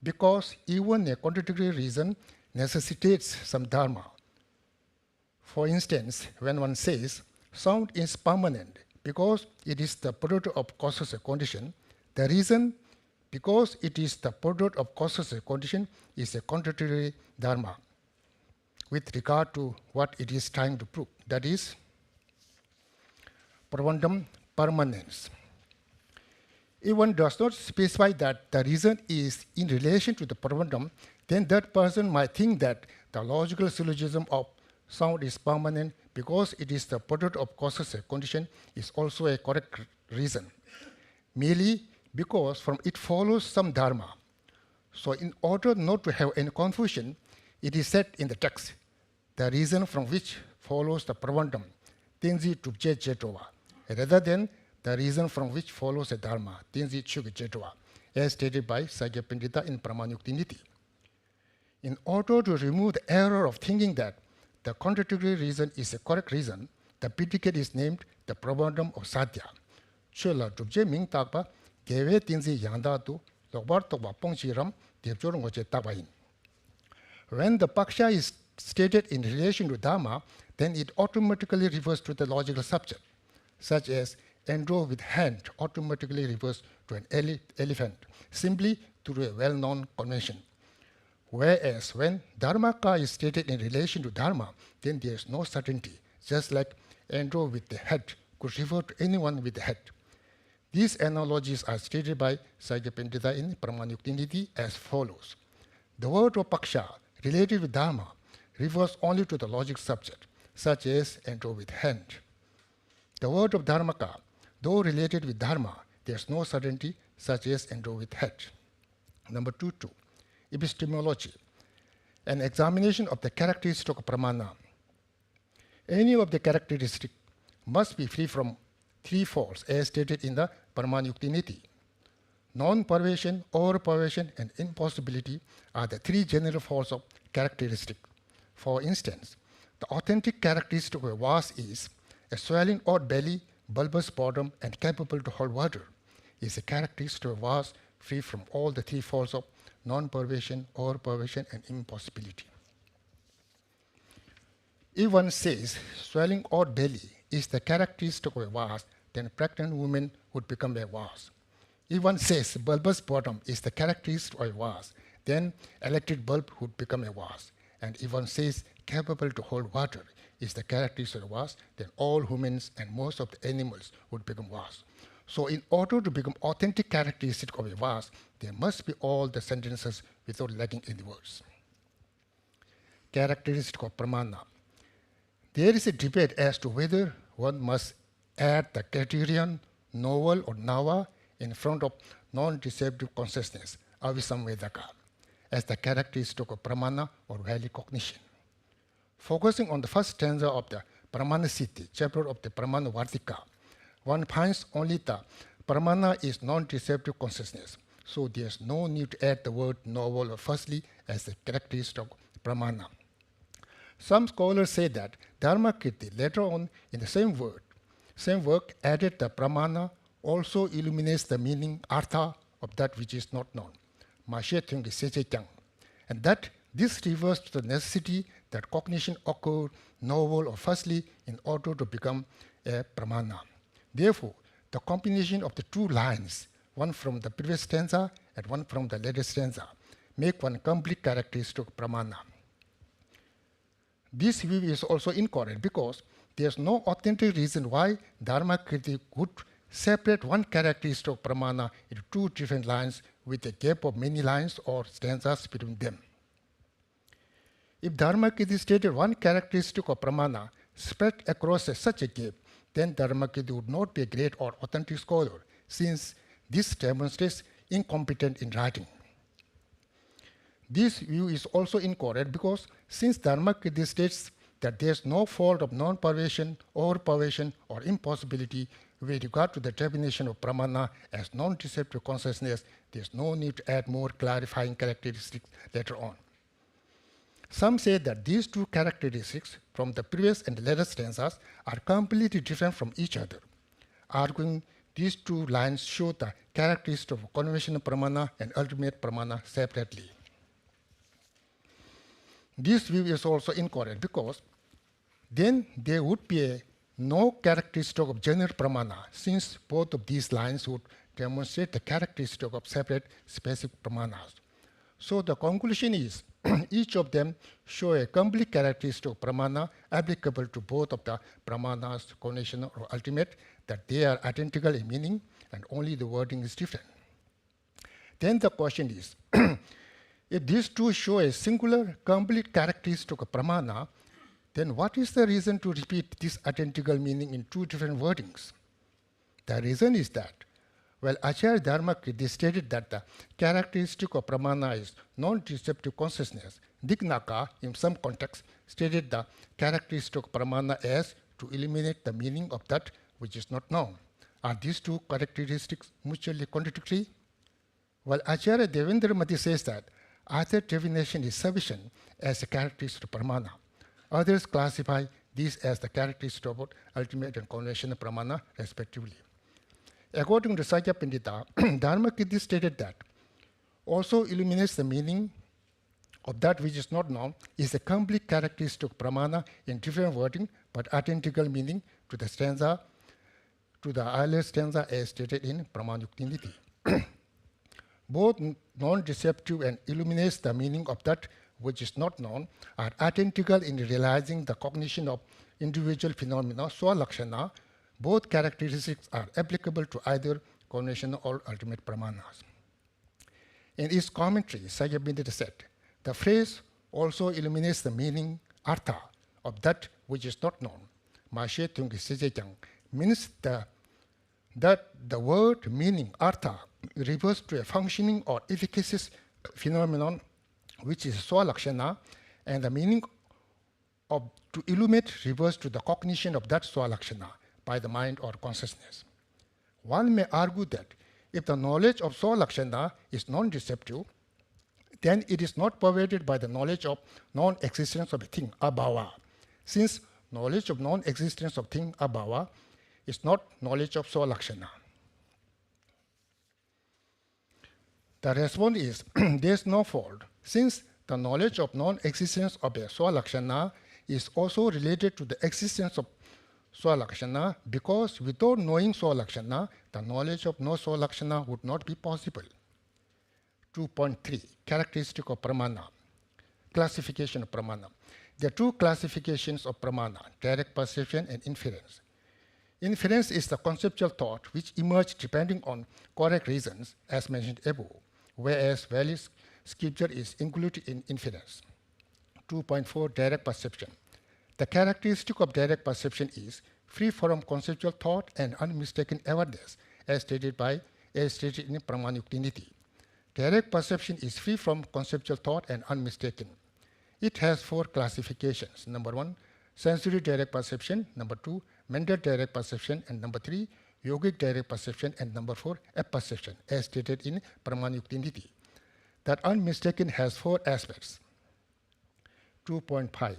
because even a contradictory reason necessitates some dharma. For instance, when one says sound is permanent because it is the product of causes and condition, the reason because it is the product of causes and condition is a contradictory dharma with regard to what it is trying to prove, that is, pravandam permanence. If one does not specify that the reason is in relation to the pravandam, then that person might think that the logical syllogism of sound is permanent because it is the product of causes and condition is also a correct reason, merely because from it follows some dharma. So in order not to have any confusion, it is said in the text, the reason from which follows the pravandam, tenzi tupje jetova, rather than the reason from which follows a dharma, tenzi chuga jetova, as stated by Sajya Pandita in Pramāṇa Niti. In order to remove the error of thinking that the contradictory reason is a correct reason, the predicate is named the pravandam of sadhya. Chula tupje ming takpa, gewe tenzi yanda tu, lokbar tokwa pongchiram, debjor ngoche tabain. When the paksha is stated in relation to dharma, then it automatically refers to the logical subject, such as enroll with hand automatically refers to an elephant, simply through a well-known convention. Whereas when dharmaka is stated in relation to dharma, then there is no certainty, just like enroll with the head could refer to anyone with the head. These analogies are stated by Sajya Pandita in Pramāṇa Niti as follows. The word of paksha related with dharma refers only to the logic subject, such as enroll with hand. The word of dharmaka, though related with dharma, there is no certainty, such as enroll with head. Number 2.2. Epistemology, an examination of the characteristic of pramāṇa. Any of the characteristics must be free from three faults, as stated in the Pramāṇa Niti. Non-pervasion, over-pervasion, and impossibility are the three general faults of characteristic. For instance, the authentic characteristic of a vase is a swelling odd belly, bulbous bottom, and capable to hold water. Is a characteristic of a vase free from all the three faults of non-pervasion, over-pervasion, and impossibility. If one says swelling odd belly is the characteristic of a vase, then pregnant woman would become a vase. If one says bulbous bottom is the characteristic of a vase, then electric bulb would become a vase. And if one says capable to hold water is the characteristic of a vase, then all humans and most of the animals would become vase. So in order to become authentic characteristic of a vase, there must be all the sentences without lacking any words. Characteristic of pramāṇa. There is a debate as to whether one must add the criterion novel or nava in front of non-deceptive consciousness, avisamvedaka, as the characteristic of pramāṇa or valid cognition. Focusing on the first stanza of the Pramāṇa Siddhi, chapter of the Pramāṇa Vartika, one finds only the pramāṇa is non-deceptive consciousness, so there is no need to add the word novel or firstly as the characteristic of pramāṇa. Some scholars say that Dharmakīrti later on in the same work added the pramāṇa also illuminates the meaning artha of that which is not known, and that this refers to the necessity that cognition occur novel or firstly in order to become a pramāṇa. Therefore, the combination of the two lines, one from the previous stanza and one from the later stanza, make one complete characteristic of pramāṇa. This view is also incorrect because there is no authentic reason why Dharmakīrti would separate one characteristic of pramāṇa into two different lines with a gap of many lines or stanzas between them. If Dharmakīrti stated one characteristic of pramāṇa spread across such a gap, then Dharmakīrti would not be a great or authentic scholar, since this demonstrates incompetence in writing. This view is also incorrect because since Dharmakīrti states that there is no fault of non-pervasion, over-pervasion, or impossibility with regard to the definition of pramāṇa as non-deceptive consciousness, there is no need to add more clarifying characteristics later on. Some say that these two characteristics from the previous and later stanzas are completely different from each other, arguing these two lines show the characteristics of conventional pramāṇa and ultimate pramāṇa separately. This view is also incorrect because then there would be no characteristic of general pramāṇa, since both of these lines would demonstrate the characteristic of separate specific pramāṇas. So the conclusion is each of them show a complete characteristic of pramāṇa applicable to both of the pramāṇas, conventional or ultimate, that they are identical in meaning and only the wording is different. Then the question is, if these two show a singular complete characteristic of pramāṇa, then what is the reason to repeat this identical meaning in two different wordings? The reason is that, well, Acharya Dharmakīrti stated that the characteristic of pramāṇa is non-deceptive consciousness. Dignāga, in some context, stated the characteristic of pramāṇa as to eliminate the meaning of that which is not known. Are these two characteristics mutually contradictory? Well, Acharya Devendra Mati says that either definition is sufficient as a characteristic of pramāṇa. Others classify these as the characteristic of ultimate and conventional pramāṇa, respectively. According to Sakya Pandita, Dharmakīrti stated that also illuminates the meaning of that which is not known is a complete characteristic of pramāṇa in different wording, but identical meaning to the stanza, to the earlier stanza as stated in Pramāṇa. Both non-deceptive and illuminates the meaning of that which is not known are identical in realizing the cognition of individual phenomena, swalakshana. Both characteristics are applicable to either conventional or ultimate pramāṇas. In his commentary, Sakya Pandita said, the phrase also illuminates the meaning, artha, of that which is not known. Mashe Tungi Sejechang means that the word meaning, artha, refers to a functioning or efficacious phenomenon which is swalakshana, and the meaning of to illuminate refers to the cognition of that swalakshana by the mind or consciousness. One may argue that if the knowledge of swalakshana is non-deceptive, then it is not pervaded by the knowledge of non-existence of a thing, abhava, since knowledge of non-existence of thing, abhava, is not knowledge of swalakshana. The response is, there is no fault, since the knowledge of non-existence of a swalakshana is also related to the existence of swalakshana, because without knowing swalakshana, the knowledge of no swalakshana would not be possible. 2.3, characteristic of pramāṇa, classification of pramāṇa. There are two classifications of pramāṇa, direct perception and inference. Inference is the conceptual thought which emerges depending on correct reasons, as mentioned above, whereas valid scripture is included in inference. 2.4, direct perception. The characteristic of direct perception is free from conceptual thought and unmistaken awareness, as stated in Pramāṇa. Direct perception is free from conceptual thought and unmistaken. It has four classifications. Number 1, sensory direct perception. Number 2, mental direct perception. And number 3, yogic direct perception. And number 4, apperception, as stated in Pramāṇa. That unmistaken has four aspects. 2.5,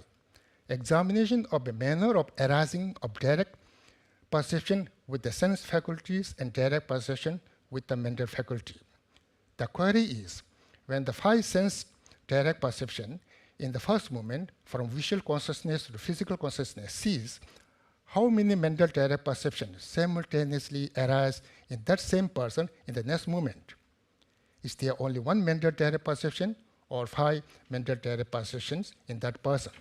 examination of the manner of arising of direct perception with the sense faculties and direct perception with the mental faculty. The query is, when the 5 sense direct perception in the first moment from visual consciousness to physical consciousness cease, how many mental direct perceptions simultaneously arise in that same person in the next moment? Is there only one mental direct perception or 5 mental direct perceptions in that person?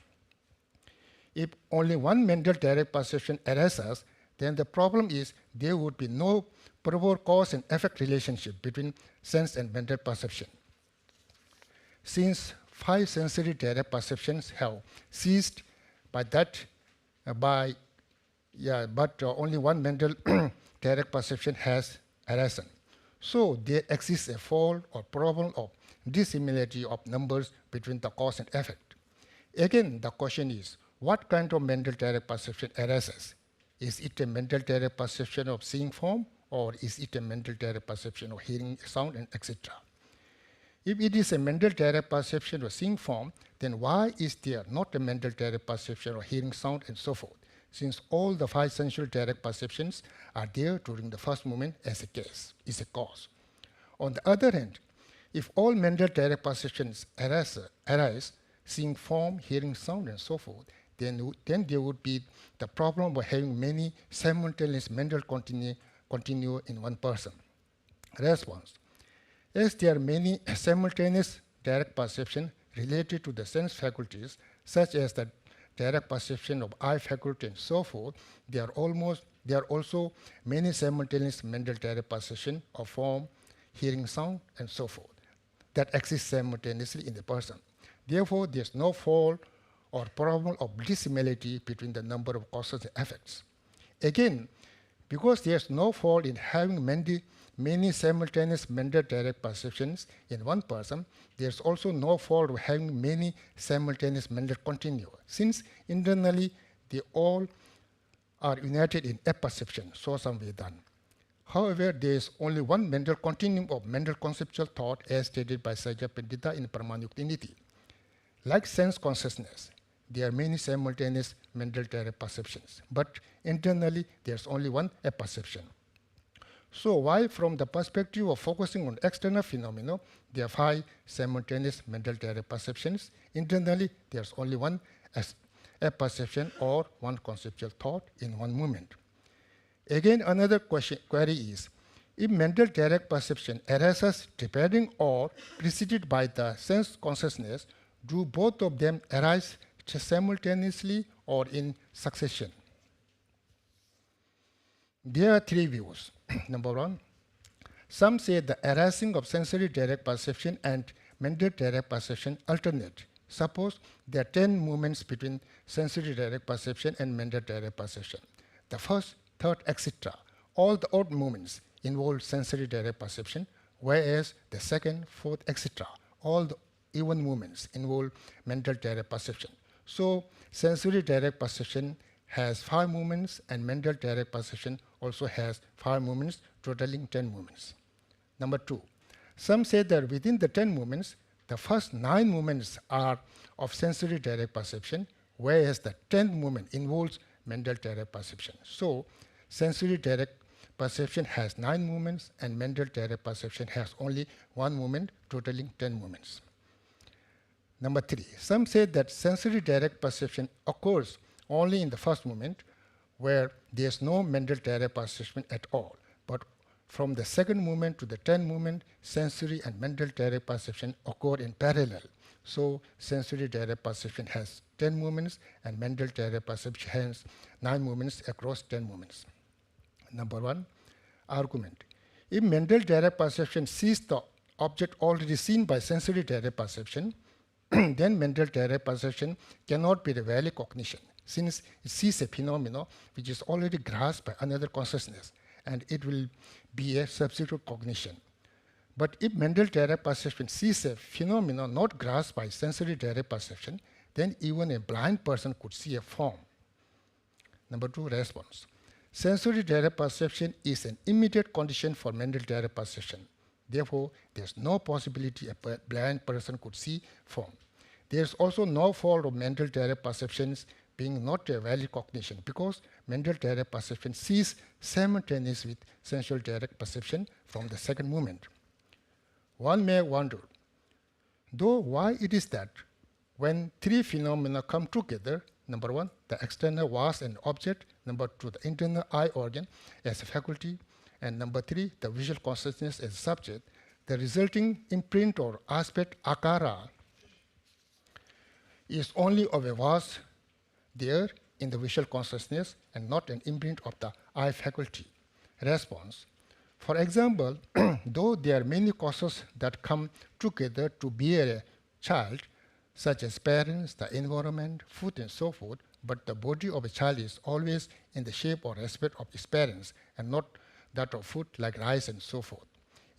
If only one mental direct perception arises, then the problem is there would be no proper cause and effect relationship between sense and mental perception. Since 5 sensory direct perceptions have ceased but only one mental direct perception has arisen. So there exists a fault or problem of dissimilarity of numbers between the cause and effect. Again, the question is, what kind of mental direct perception arises? Is it a mental direct perception of seeing form, or is it a mental direct perception of hearing sound, and etc.? If it is a mental direct perception of seeing form, then why is there not a mental direct perception of hearing sound and so forth? since all the 5 sensual direct perceptions are there during the first moment as a cause. On the other hand, if all mental direct perceptions arise, seeing form, hearing sound, and so forth, then there would be the problem of having many simultaneous mental continue in one person. Response. As there are many simultaneous direct perceptions related to the sense faculties, such as the direct perception of eye faculty and so forth, there are also many simultaneous mental direct perception of form, hearing sound, and so forth that exist simultaneously in the person. Therefore, there is no fault or problem of dissimilarity between the number of causes and effects. Again, because there is no fault in having many simultaneous mental direct perceptions in one person, there is also no fault of having many simultaneous mental continua, since internally they all are united in apperception, so some way done. However, there is only one mental continuum of mental conceptual thought as stated by Sajja Pandita in Pramāṇa. Like sense consciousness, there are many simultaneous mental direct perceptions, but internally there is only one apperception. So while from the perspective of focusing on external phenomena, there are 5 simultaneous mental direct perceptions, internally there is only one apperception or one conceptual thought in one moment. Again, another query is, if mental direct perception arises depending or preceded by the sense consciousness, do both of them arise simultaneously or in succession? There are 3 views. Number 1, some say the arising of sensory direct perception and mental direct perception alternate. Suppose there are 10 movements between sensory direct perception and mental direct perception. The first, third, etc. All the odd movements involve sensory direct perception, whereas the second, fourth, etc. all the even movements involve mental direct perception. So sensory direct perception has 5 movements and mental direct perception also has 5 movements, totaling 10 movements. Number 2, some say that within the 10 movements, the first 9 movements are of sensory direct perception, whereas the 10th movement involves mental direct perception. So sensory direct perception has 9 movements and mental direct perception has only 1 movement, totaling 10 movements. Number 3, some say that sensory direct perception occurs only in the first moment, where there is no mental direct perception at all. But from the second movement to the 10th movement, sensory and mental direct perception occur in parallel. So sensory direct perception has 10 movements and mental direct perception has 9 movements across 10 movements. Number 1, argument. If mental direct perception sees the object already seen by sensory direct perception, then mental direct perception cannot be the valid cognition, since it sees a phenomenon which is already grasped by another consciousness, and it will be a substitute cognition. But if mental direct perception sees a phenomenon not grasped by sensory direct perception, then even a blind person could see a form. Number 2, response. Sensory direct perception is an immediate condition for mental direct perception. Therefore, there is no possibility a blind person could see form. There is also no fault of mental direct perceptions being not a valid cognition, because mental direct perception sees simultaneous with sensual direct perception from the second moment. One may wonder, though, why it is that when 3 phenomena come together, number 1, the external was an object, number 2, the internal eye organ as a faculty, and number 3, the visual consciousness as a subject, the resulting imprint or aspect akara is only of a was there in the visual consciousness and not an imprint of the eye faculty. Response. For example, though there are many causes that come together to bear a child, such as parents, the environment, food, and so forth, but the body of a child is always in the shape or aspect of its parents and not that of food like rice and so forth.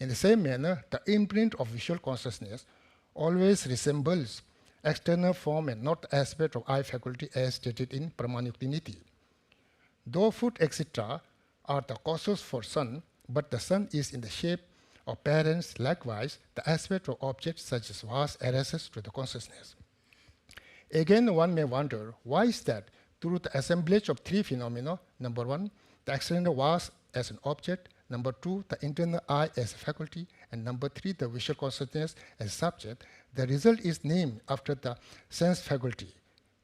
In the same manner, the imprint of visual consciousness always resembles external form and not the aspect of eye faculty as stated in Pramāṇa. Though food, etc. are the causes for sun, but the sun is in the shape of parents, likewise, the aspect of objects such as was arises to the consciousness. Again, one may wonder, why is that through the assemblage of three phenomena. Number one, the external vast as an object. Number two, the internal eye as a faculty. And number three, the visual consciousness as a subject. The result is named after the sense faculty,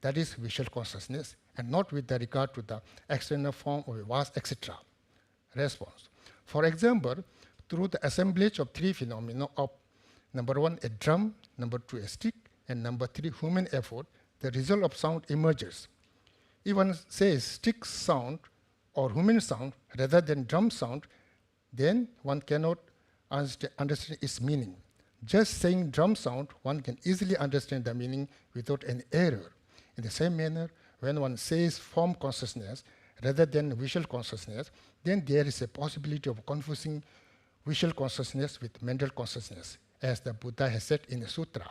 that is visual consciousness, and not with the regard to the external form of a vast, etc. Response. For example, through the assemblage of three phenomena of number one, a drum, number two, a stick, and number three, human effort, the result of sound emerges. If one says stick sound or human sound rather than drum sound, then one cannot understand its meaning. Just saying drum sound, one can easily understand the meaning without any error. In the same manner, when one says form consciousness rather than visual consciousness, then there is a possibility of confusing visual consciousness with mental consciousness, as the Buddha has said in the sutra.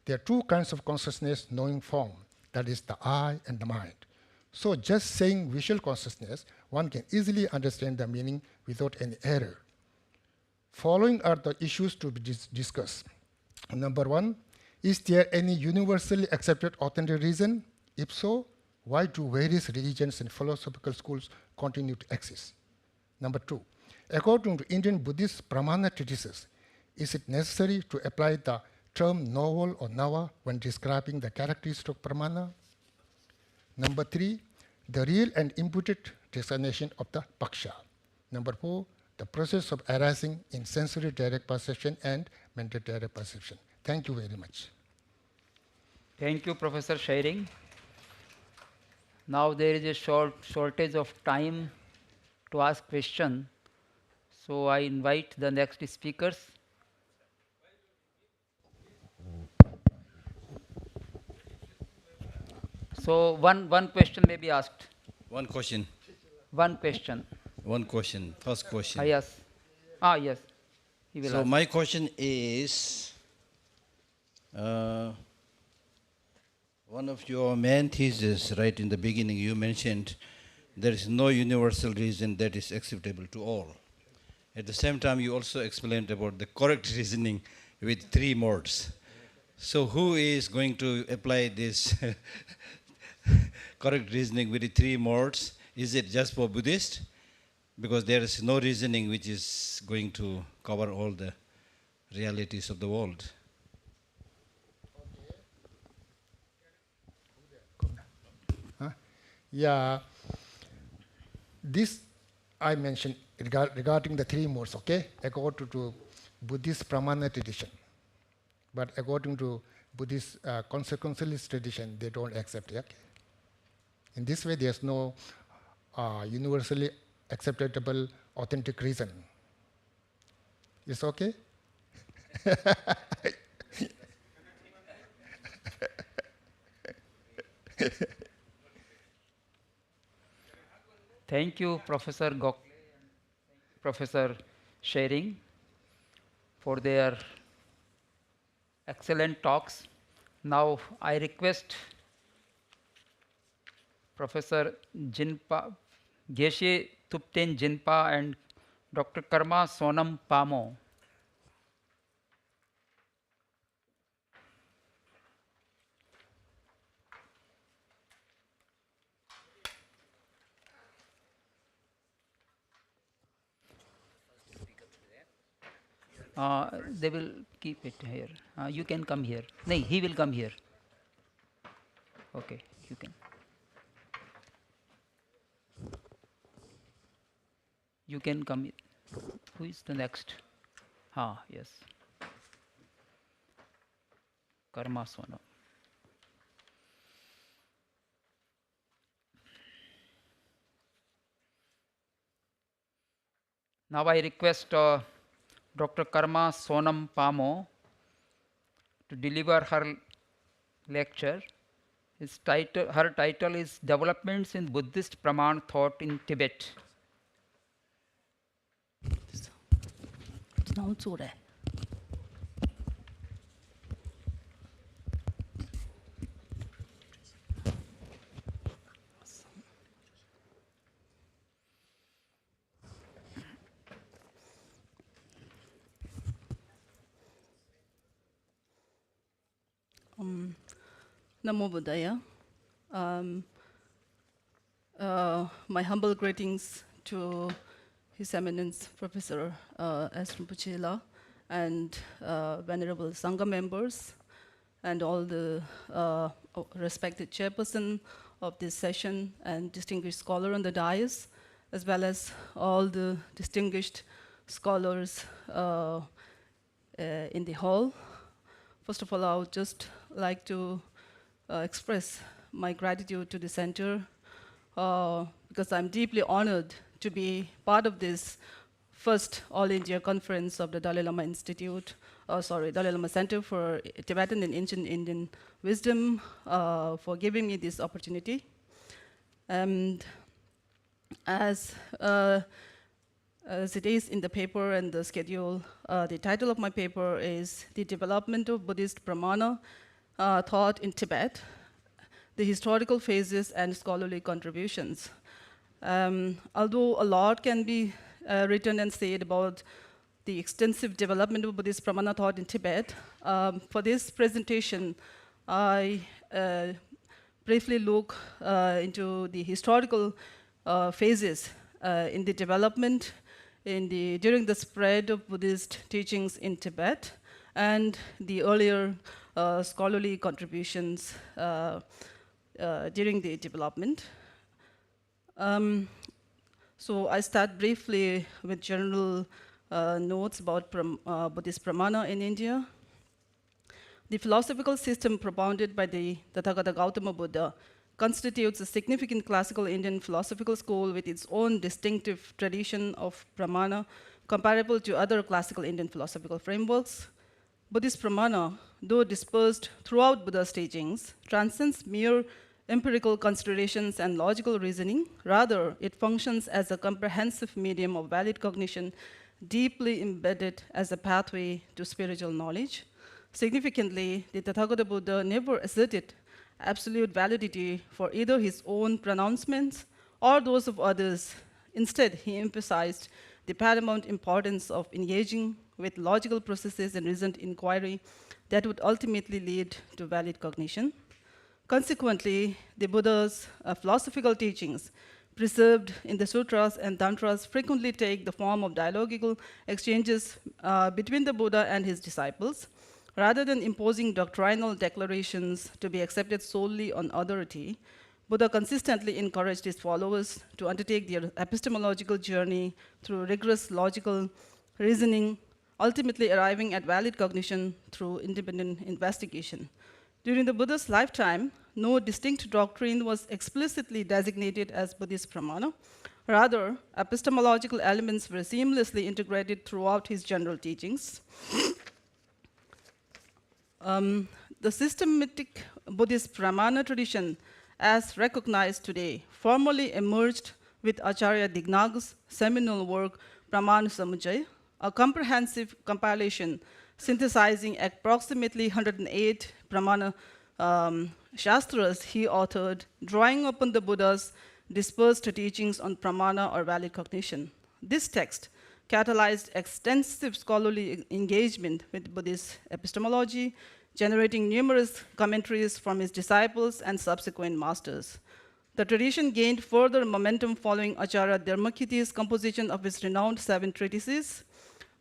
There are two kinds of consciousness knowing form, that is the eye and the mind. So just saying visual consciousness, one can easily understand the meaning without any error. Following are the issues to be discussed. Number one, is there any universally accepted authentic reason? If so, why do various religions and philosophical schools continue to exist? Number two, according to Indian Buddhist Pramāṇa treatises, is it necessary to apply the term novel or nava when describing the characteristics of pramāṇa? Number three, the real and imputed designation of the paksha. Number four, the process of arising in sensory direct perception and mental direct perception. Thank you very much. Thank you, Professor Śabdārtha. Now there is a shortage of time to ask question, so I invite the next speakers. So one question may be asked. One question. One question. One question. First question. Yes. Yes. He will So ask. my question is, one of your main theses right in the beginning, you mentioned there is no universal reason that is acceptable to all. At the same time, you also explained about the correct reasoning with three modes. So who is going to apply this correct reasoning with the three modes? Is it just for Buddhists? Because there is no reasoning which is going to cover all the realities of the world. Yeah, this I mentioned regarding the three modes, okay, according to Buddhist Pramāṇa tradition. But according to Buddhist consequentialist tradition, they don't accept it. Okay? In this way, there's no universally acceptable authentic reason. It's okay? Thank you, Professor Gokhale and Professor Śabdārtha, for their excellent talks. Now I request Professor Jinpa, Geshe Thupten Jinpa and Dr. Karma Sonam Palmo. They will keep it here. You can come here. No, he will come here. Okay, you can. You can come. Who is the next? Yes. Karma Sonam. Now I request Dr. Karma Sonam Palmo to deliver her lecture. Her title is Developments in Buddhist Pramāṇa Thought in Tibet. Namo Buddhaya. My humble greetings to His Eminence Professor S. Rinpoche and Venerable Sangha members and all the respected chairperson of this session and distinguished scholar on the dais, as well as all the distinguished scholars in the hall. First of all, I would just like to express my gratitude to the center because I'm deeply honored to be part of this first All India conference of the Dalai Lama Institute, Dalai Lama Centre for Tibetan and Ancient Indian Wisdom, for giving me this opportunity. And as it is in the paper and the schedule, the title of my paper is The Development of Buddhist Pramāṇa Thought in Tibet, the Historical Phases and Scholarly Contributions. Although a lot can be written and said about the extensive development of Buddhist Pramāṇa thought in Tibet, for this presentation, I briefly look into the historical phases in the development during the spread of Buddhist teachings in Tibet and the earlier scholarly contributions during the development. So I start briefly with general notes about Buddhist Pramāṇa in India. The philosophical system propounded by the Tathagata Gautama Buddha constitutes a significant classical Indian philosophical school with its own distinctive tradition of pramāṇa comparable to other classical Indian philosophical frameworks. Buddhist Pramāṇa, though dispersed throughout Buddha's teachings, transcends mere empirical considerations and logical reasoning. Rather, it functions as a comprehensive medium of valid cognition, deeply embedded as a pathway to spiritual knowledge. Significantly, the Tathagata Buddha never asserted absolute validity for either his own pronouncements or those of others. Instead, he emphasized the paramount importance of engaging with logical processes and reasoned inquiry that would ultimately lead to valid cognition. Consequently, the Buddha's philosophical teachings preserved in the sutras and tantras frequently take the form of dialogical exchanges between the Buddha and his disciples. Rather than imposing doctrinal declarations to be accepted solely on authority, Buddha consistently encouraged his followers to undertake their epistemological journey through rigorous logical reasoning, ultimately arriving at valid cognition through independent investigation. During the Buddha's lifetime, no distinct doctrine was explicitly designated as Buddhist Pramāṇa. Rather, epistemological elements were seamlessly integrated throughout his general teachings. The systematic Buddhist Pramāṇa tradition, as recognized today, formally emerged with Acharya Dignāga's seminal work, Pramāṇa Samujaya, a comprehensive compilation synthesizing approximately 108 Pramāṇa Shastras he authored, drawing upon the Buddha's dispersed teachings on Pramāṇa or valid cognition. This text catalyzed extensive scholarly engagement with Buddhist epistemology, generating numerous commentaries from his disciples and subsequent masters. The tradition gained further momentum following Acharya Dharmakīrti's composition of his renowned 7 treatises,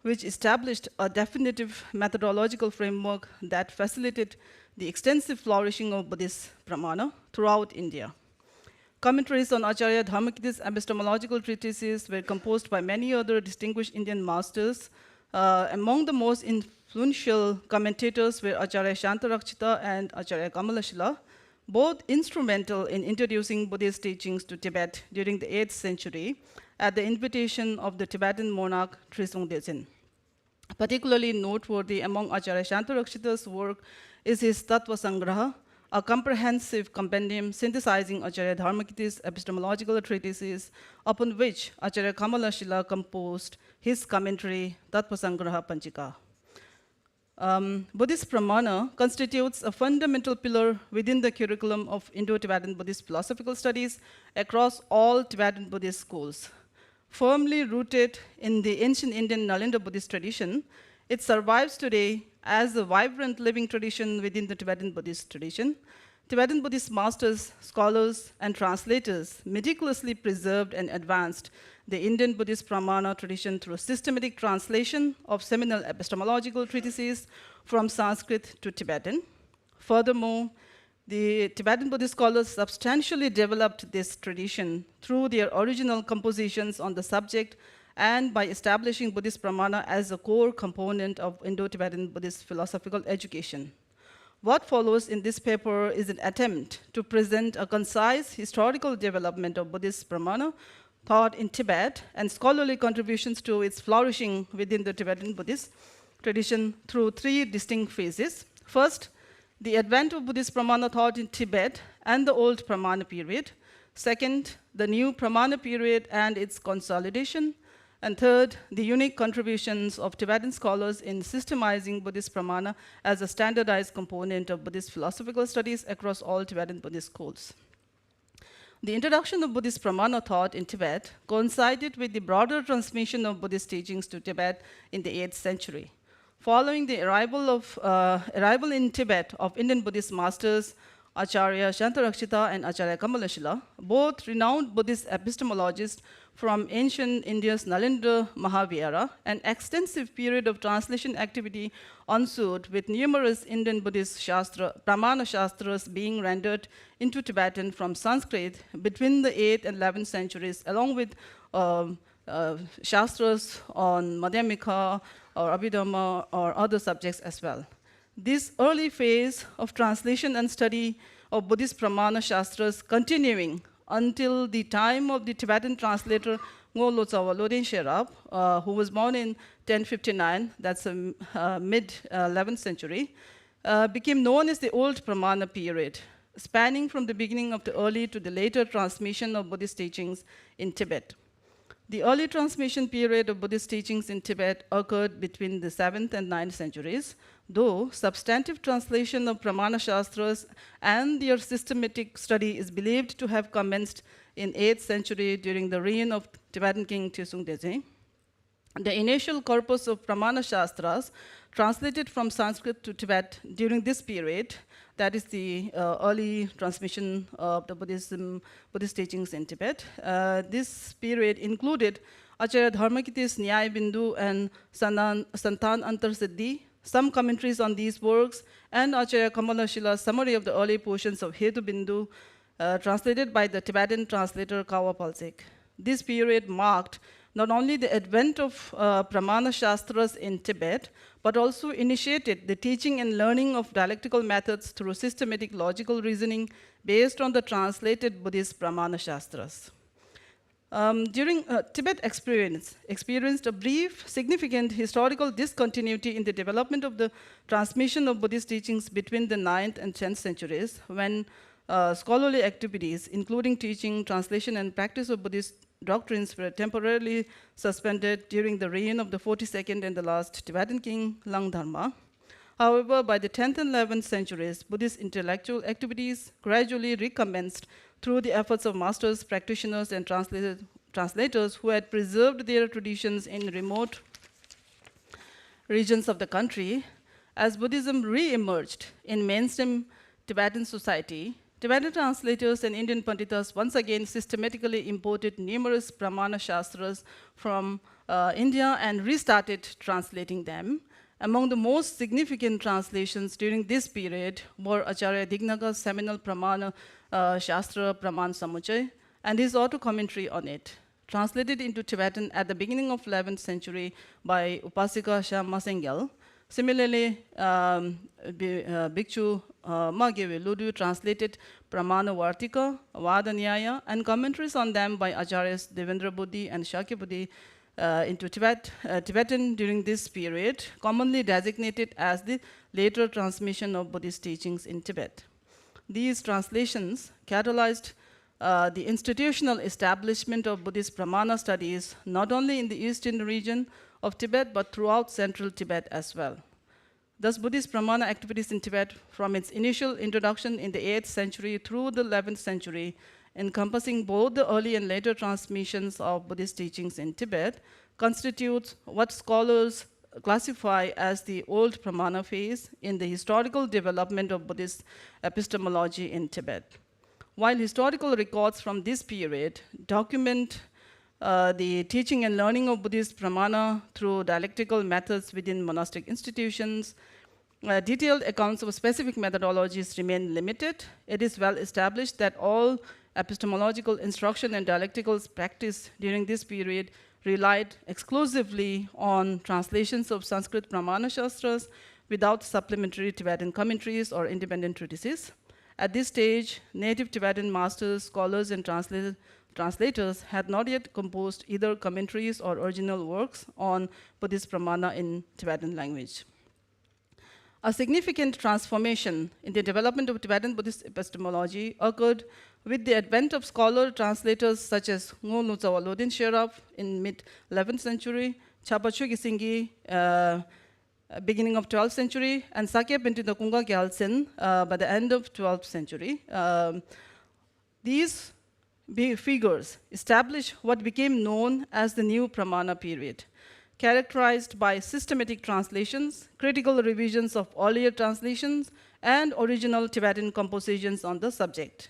which established a definitive methodological framework that facilitated the extensive flourishing of Buddhist Pramāṇa throughout India. Commentaries on Acharya Dharmakīrti's epistemological treatises were composed by many other distinguished Indian masters. Among the most influential commentators were Acharya Shantarakshita and Acharya Kamalashila, both instrumental in introducing Buddhist teachings to Tibet during the 8th century at the invitation of the Tibetan monarch Trisong Detsen. Particularly noteworthy among Acharya Shantarakshita's work is his Tattva Sangraha, a comprehensive compendium synthesizing Acharya Dharmakīrti's epistemological treatises, upon which Acharya Kamalashila composed his commentary, Tattva Sangraha Panchika. Buddhist Pramāṇa constitutes a fundamental pillar within the curriculum of Indo-Tibetan Buddhist philosophical studies across all Tibetan Buddhist schools. Firmly rooted in the ancient Indian Nalanda Buddhist tradition, it survives today as a vibrant living tradition within the Tibetan Buddhist tradition. Tibetan Buddhist masters, scholars, and translators meticulously preserved and advanced the Indian Buddhist Pramāṇa tradition through systematic translation of seminal epistemological treatises from Sanskrit to Tibetan. Furthermore, the Tibetan Buddhist scholars substantially developed this tradition through their original compositions on the subject and by establishing Buddhist Pramāṇa as a core component of Indo-Tibetan Buddhist philosophical education. What follows in this paper is an attempt to present a concise historical development of Buddhist Pramāṇa thought in Tibet and scholarly contributions to its flourishing within the Tibetan Buddhist tradition through three distinct phases. First, the advent of Buddhist Pramāṇa thought in Tibet and the old Pramāṇa period. Second, the new Pramāṇa period and its consolidation. And third, the unique contributions of Tibetan scholars in systemizing Buddhist Pramāṇa as a standardized component of Buddhist philosophical studies across all Tibetan Buddhist schools. The introduction of Buddhist Pramāṇa thought in Tibet coincided with the broader transmission of Buddhist teachings to Tibet in the 8th century. Following the arrival in Tibet of Indian Buddhist masters, Acharya Shantarakshita and Acharya Kamalashila, both renowned Buddhist epistemologists from ancient India's Nalindra Mahavihara, an extensive period of translation activity ensued with numerous Indian Buddhist Pramāṇa Shastras being rendered into Tibetan from Sanskrit between the 8th and 11th centuries, along with Shastras on Madhyamika or Abhidhamma or other subjects as well. This early phase of translation and study of Buddhist Pramāṇa Shastras continuing until the time of the Tibetan translator Ngolo Tsawa Loden Sherab, who was born in 1059, that's mid-11th century, became known as the Old Pramāṇa period, spanning from the beginning of the early to the later transmission of Buddhist teachings in Tibet. The early transmission period of Buddhist teachings in Tibet occurred between the 7th and 9th centuries, though substantive translation of Pramāṇa Shastras and their systematic study is believed to have commenced in 8th century during the reign of Tibetan king Tshesung Dezhe. The initial corpus of Pramāṇa Shastras translated from Sanskrit to Tibet during this period, that is the early transmission of the Buddhist teachings in Tibet. This period included Acharya Dharmakīrti's Nyaya Bindu and Santan Antar Siddhi, some commentaries on these works, and Acharya Kamalashila's summary of the early portions of Hetu Bindu, translated by the Tibetan translator Kawa Palsek. This period marked not only the advent of Pramāṇa Shastras in Tibet, but also initiated the teaching and learning of dialectical methods through systematic logical reasoning based on the translated Buddhist Pramāṇa Shastras. During Tibet experienced a brief, significant historical discontinuity in the development of the transmission of Buddhist teachings between the 9th and 10th centuries, when scholarly activities, including teaching, translation, and practice of Buddhist doctrines were temporarily suspended during the reign of the 42nd and the last Tibetan king, Langdharma. However, by the 10th and 11th centuries, Buddhist intellectual activities gradually recommenced through the efforts of masters, practitioners, and translators who had preserved their traditions in remote regions of the country. As Buddhism re-emerged in mainstream Tibetan society, Tibetan translators and Indian Panditas once again systematically imported numerous Pramāṇa Shastras from India and restarted translating them. Among the most significant translations during this period were Acharya Dignāga's seminal Pramāṇa Shastra Pramāṇ Samuchay and his auto-commentary on it, translated into Tibetan at the beginning of 11th century by Upasika Shyama Sengyal. Similarly, Bhikshu Magyewe Ludu translated Pramāṇa Vartika, Vada Nyaya, and commentaries on them by Acharyas Devendra Buddhi and Shakya Buddhi into Tibetan during this period, commonly designated as the later transmission of Buddhist teachings in Tibet. These translations catalyzed the institutional establishment of Buddhist Pramāṇa studies, not only in the eastern region of Tibet, but throughout central Tibet as well. Thus, Buddhist Pramāṇa activities in Tibet, from its initial introduction in the 8th century through the 11th century, encompassing both the early and later transmissions of Buddhist teachings in Tibet, constitutes what scholars classify as the old Pramāṇa phase in the historical development of Buddhist epistemology in Tibet. While historical records from this period document the teaching and learning of Buddhist Pramāṇa through dialectical methods within monastic institutions, detailed accounts of specific methodologies remain limited. It is well established that all epistemological instruction and dialectical practice during this period relied exclusively on translations of Sanskrit Pramāṇa Shastras without supplementary Tibetan commentaries or independent treatises. At this stage, native Tibetan masters, scholars, and translators had not yet composed either commentaries or original works on Buddhist Pramāṇa in Tibetan language. A significant transformation in the development of Tibetan Buddhist epistemology occurred with the advent of scholar translators such as Ngo Lodzawa Lodin Sherab in mid-11th century, Chapa Chogyal beginning of 12th century, and Sakya Pentita Kunga Gyaltsen by the end of 12th century. These figures establish what became known as the new Pramāṇa period, characterized by systematic translations, critical revisions of earlier translations, and original Tibetan compositions on the subject.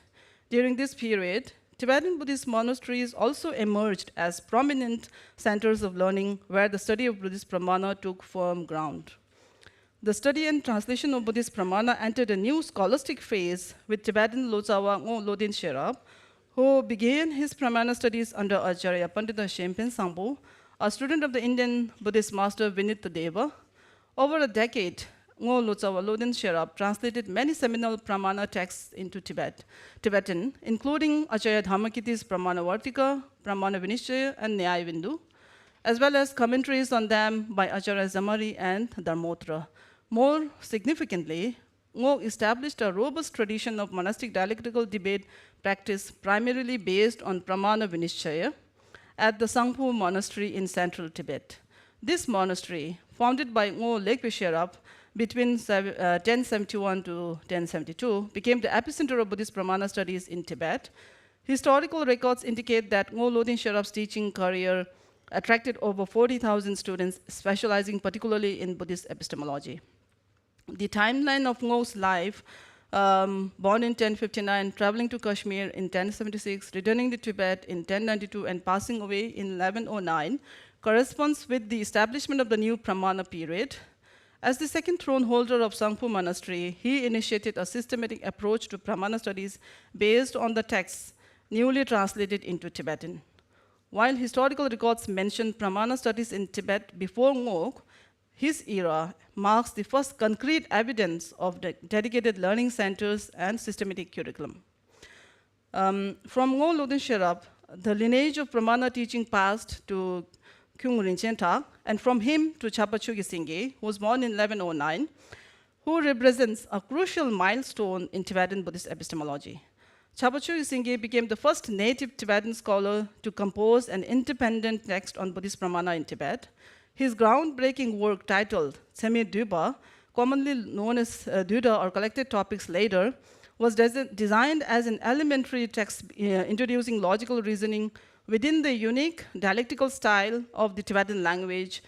During this period, Tibetan Buddhist monasteries also emerged as prominent centers of learning where the study of Buddhist Pramāṇa took firm ground. The study and translation of Buddhist Pramāṇa entered a new scholastic phase with Tibetan Lodzawa Ngo Lodin Sherab, who began his Pramāṇa studies under Acharya Pandita Shempen Sampo, a student of the Indian Buddhist master Vinita Deva. Over a decade, Ngo Lodzawa Lodin Sherab translated many seminal Pramāṇa texts into Tibetan, including Acharya Dharmakīrti's Pramāṇa Vartika, Pramāṇa Vinishchaya, and Nyaya Vindu, as well as commentaries on them by Acharya Zamari and Dharmotra. More significantly, Ngo established a robust tradition of monastic dialectical debate practice primarily based on Pramāṇa Vinishchaya at the Sangpo Monastery in central Tibet. This monastery, founded by Ngo Lekpe Sherab between 1071 to 1072, became the epicenter of Buddhist Pramāṇa studies in Tibet. Historical records indicate that Ngo Lodin Sherab's teaching career attracted over 40,000 students, specializing particularly in Buddhist epistemology. The timeline of Ngo's life, born in 1059, traveling to Kashmir in 1076, returning to Tibet in 1092, and passing away in 1109, corresponds with the establishment of the new Pramāṇa period. As the second throne holder of Sangpo Monastery, he initiated a systematic approach to Pramāṇa studies based on the texts newly translated into Tibetan. While historical records mention Pramāṇa studies in Tibet before Ngo, his era marks the first concrete evidence of the dedicated learning centers and systematic curriculum. From Ngo Lodin Sherab, the lineage of Pramāṇa teaching passed to Kyung Rinchen Thak, and from him to Chapa Chogyal, who was born in 1109, who represents a crucial milestone in Tibetan Buddhist epistemology. Chapa Chogyal became the first native Tibetan scholar to compose an independent text on Buddhist Pramāṇa in Tibet. His groundbreaking work titled Tseme Duba, commonly known as Duda or Collected Topics later, was designed as an elementary text introducing logical reasoning within the unique dialectical style of the Tibetan language,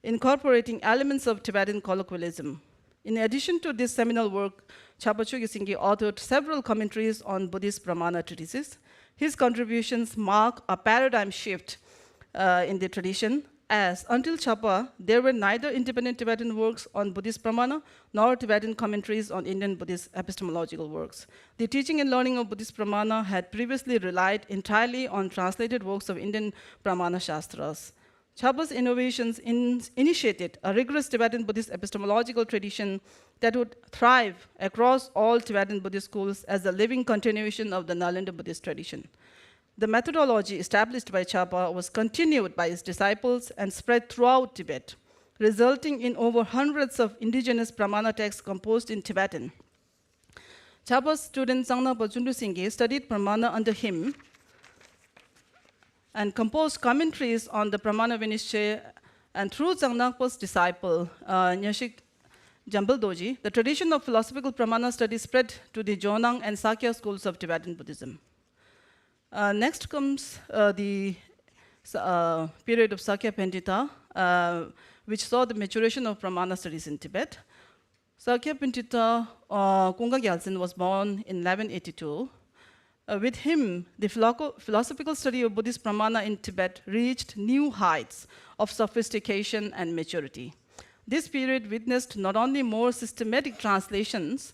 incorporating elements of Tibetan colloquialism. In addition to this seminal work, Chapa Chogyal authored several commentaries on Buddhist Pramāṇa treatises. His contributions mark a paradigm shift in the tradition, as until Chapa, there were neither independent Tibetan works on Buddhist Pramāṇa nor Tibetan commentaries on Indian Buddhist epistemological works. The teaching and learning of Buddhist Pramāṇa had previously relied entirely on translated works of Indian Pramāṇa Shastras. Chapa's innovations initiated a rigorous Tibetan Buddhist epistemological tradition that would thrive across all Tibetan Buddhist schools as a living continuation of the Nalanda Buddhist tradition. The methodology established by Chapa was continued by his disciples and spread throughout Tibet, resulting in over hundreds of indigenous Pramāṇa texts composed in Tibetan. Chapa's student Zangnakpa Chundu Singye studied Pramāṇa under him and composed commentaries on the Pramāṇa Vinishchaya, and through Zangnakpa's disciple, Nyashik Jambal Doji, the tradition of philosophical Pramāṇa studies spread to the Jonang and Sakya schools of Tibetan Buddhism. Next comes the period of Sakya Pendita, which saw the maturation of Pramāṇa studies in Tibet. Sakya Pintita Kunga Gyaltsen was born in 1182. With him, the philosophical study of Buddhist Pramāṇa in Tibet reached new heights of sophistication and maturity. This period witnessed not only more systematic translations,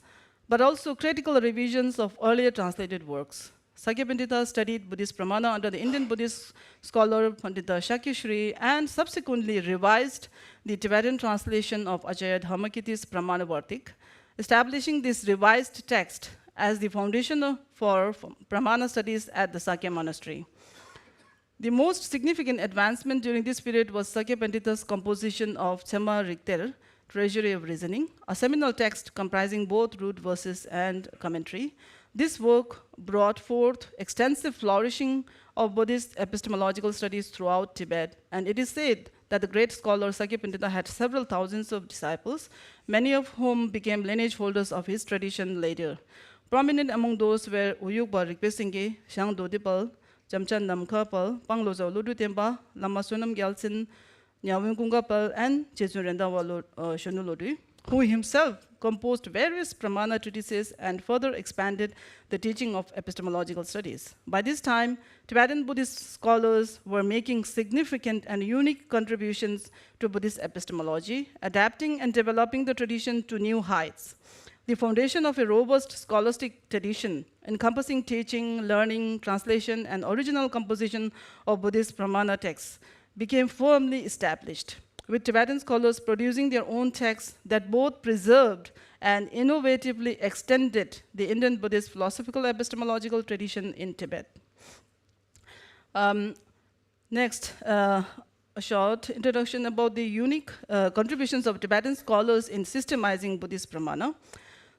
but also critical revisions of earlier translated works. Sakya Pintita studied Buddhist Pramāṇa under the Indian Buddhist scholar Pandita Shakyashri and subsequently revised the Tibetan translation of Acharya Dharmakīrti's Pramāṇa Vartik, establishing this revised text as the foundation for Pramāṇa studies at the Sakya monastery. The most significant advancement during this period was Sakya Pandita's composition of Tsema Rigter, Treasury of Reasoning, a seminal text comprising both root verses and commentary. This work brought forth extensive flourishing of Buddhist epistemological studies throughout Tibet, and it is said that the great scholar Sakya Pintita had several thousands of disciples, many of whom became lineage holders of his tradition later. Prominent among those were Uyukpa Rigpe Singye, Shang Dodipal, Dharmchand Namkhapal, Panglozo Ludu Tempa, Lama Sonam Gyaltsen, Nyawin Kungapal, and Jesu Rendawa Shonulodu, who himself composed various Pramāṇa treatises and further expanded the teaching of epistemological studies. By this time, Tibetan Buddhist scholars were making significant and unique contributions to Buddhist epistemology, adapting and developing the tradition to new heights. The foundation of a robust scholastic tradition encompassing teaching, learning, translation, and original composition of Buddhist Pramāṇa texts became firmly established, with Tibetan scholars producing their own texts that both preserved and innovatively extended the Indian Buddhist philosophical epistemological tradition in Tibet. Next, a short introduction about the unique contributions of Tibetan scholars in systemizing Buddhist Pramāṇa.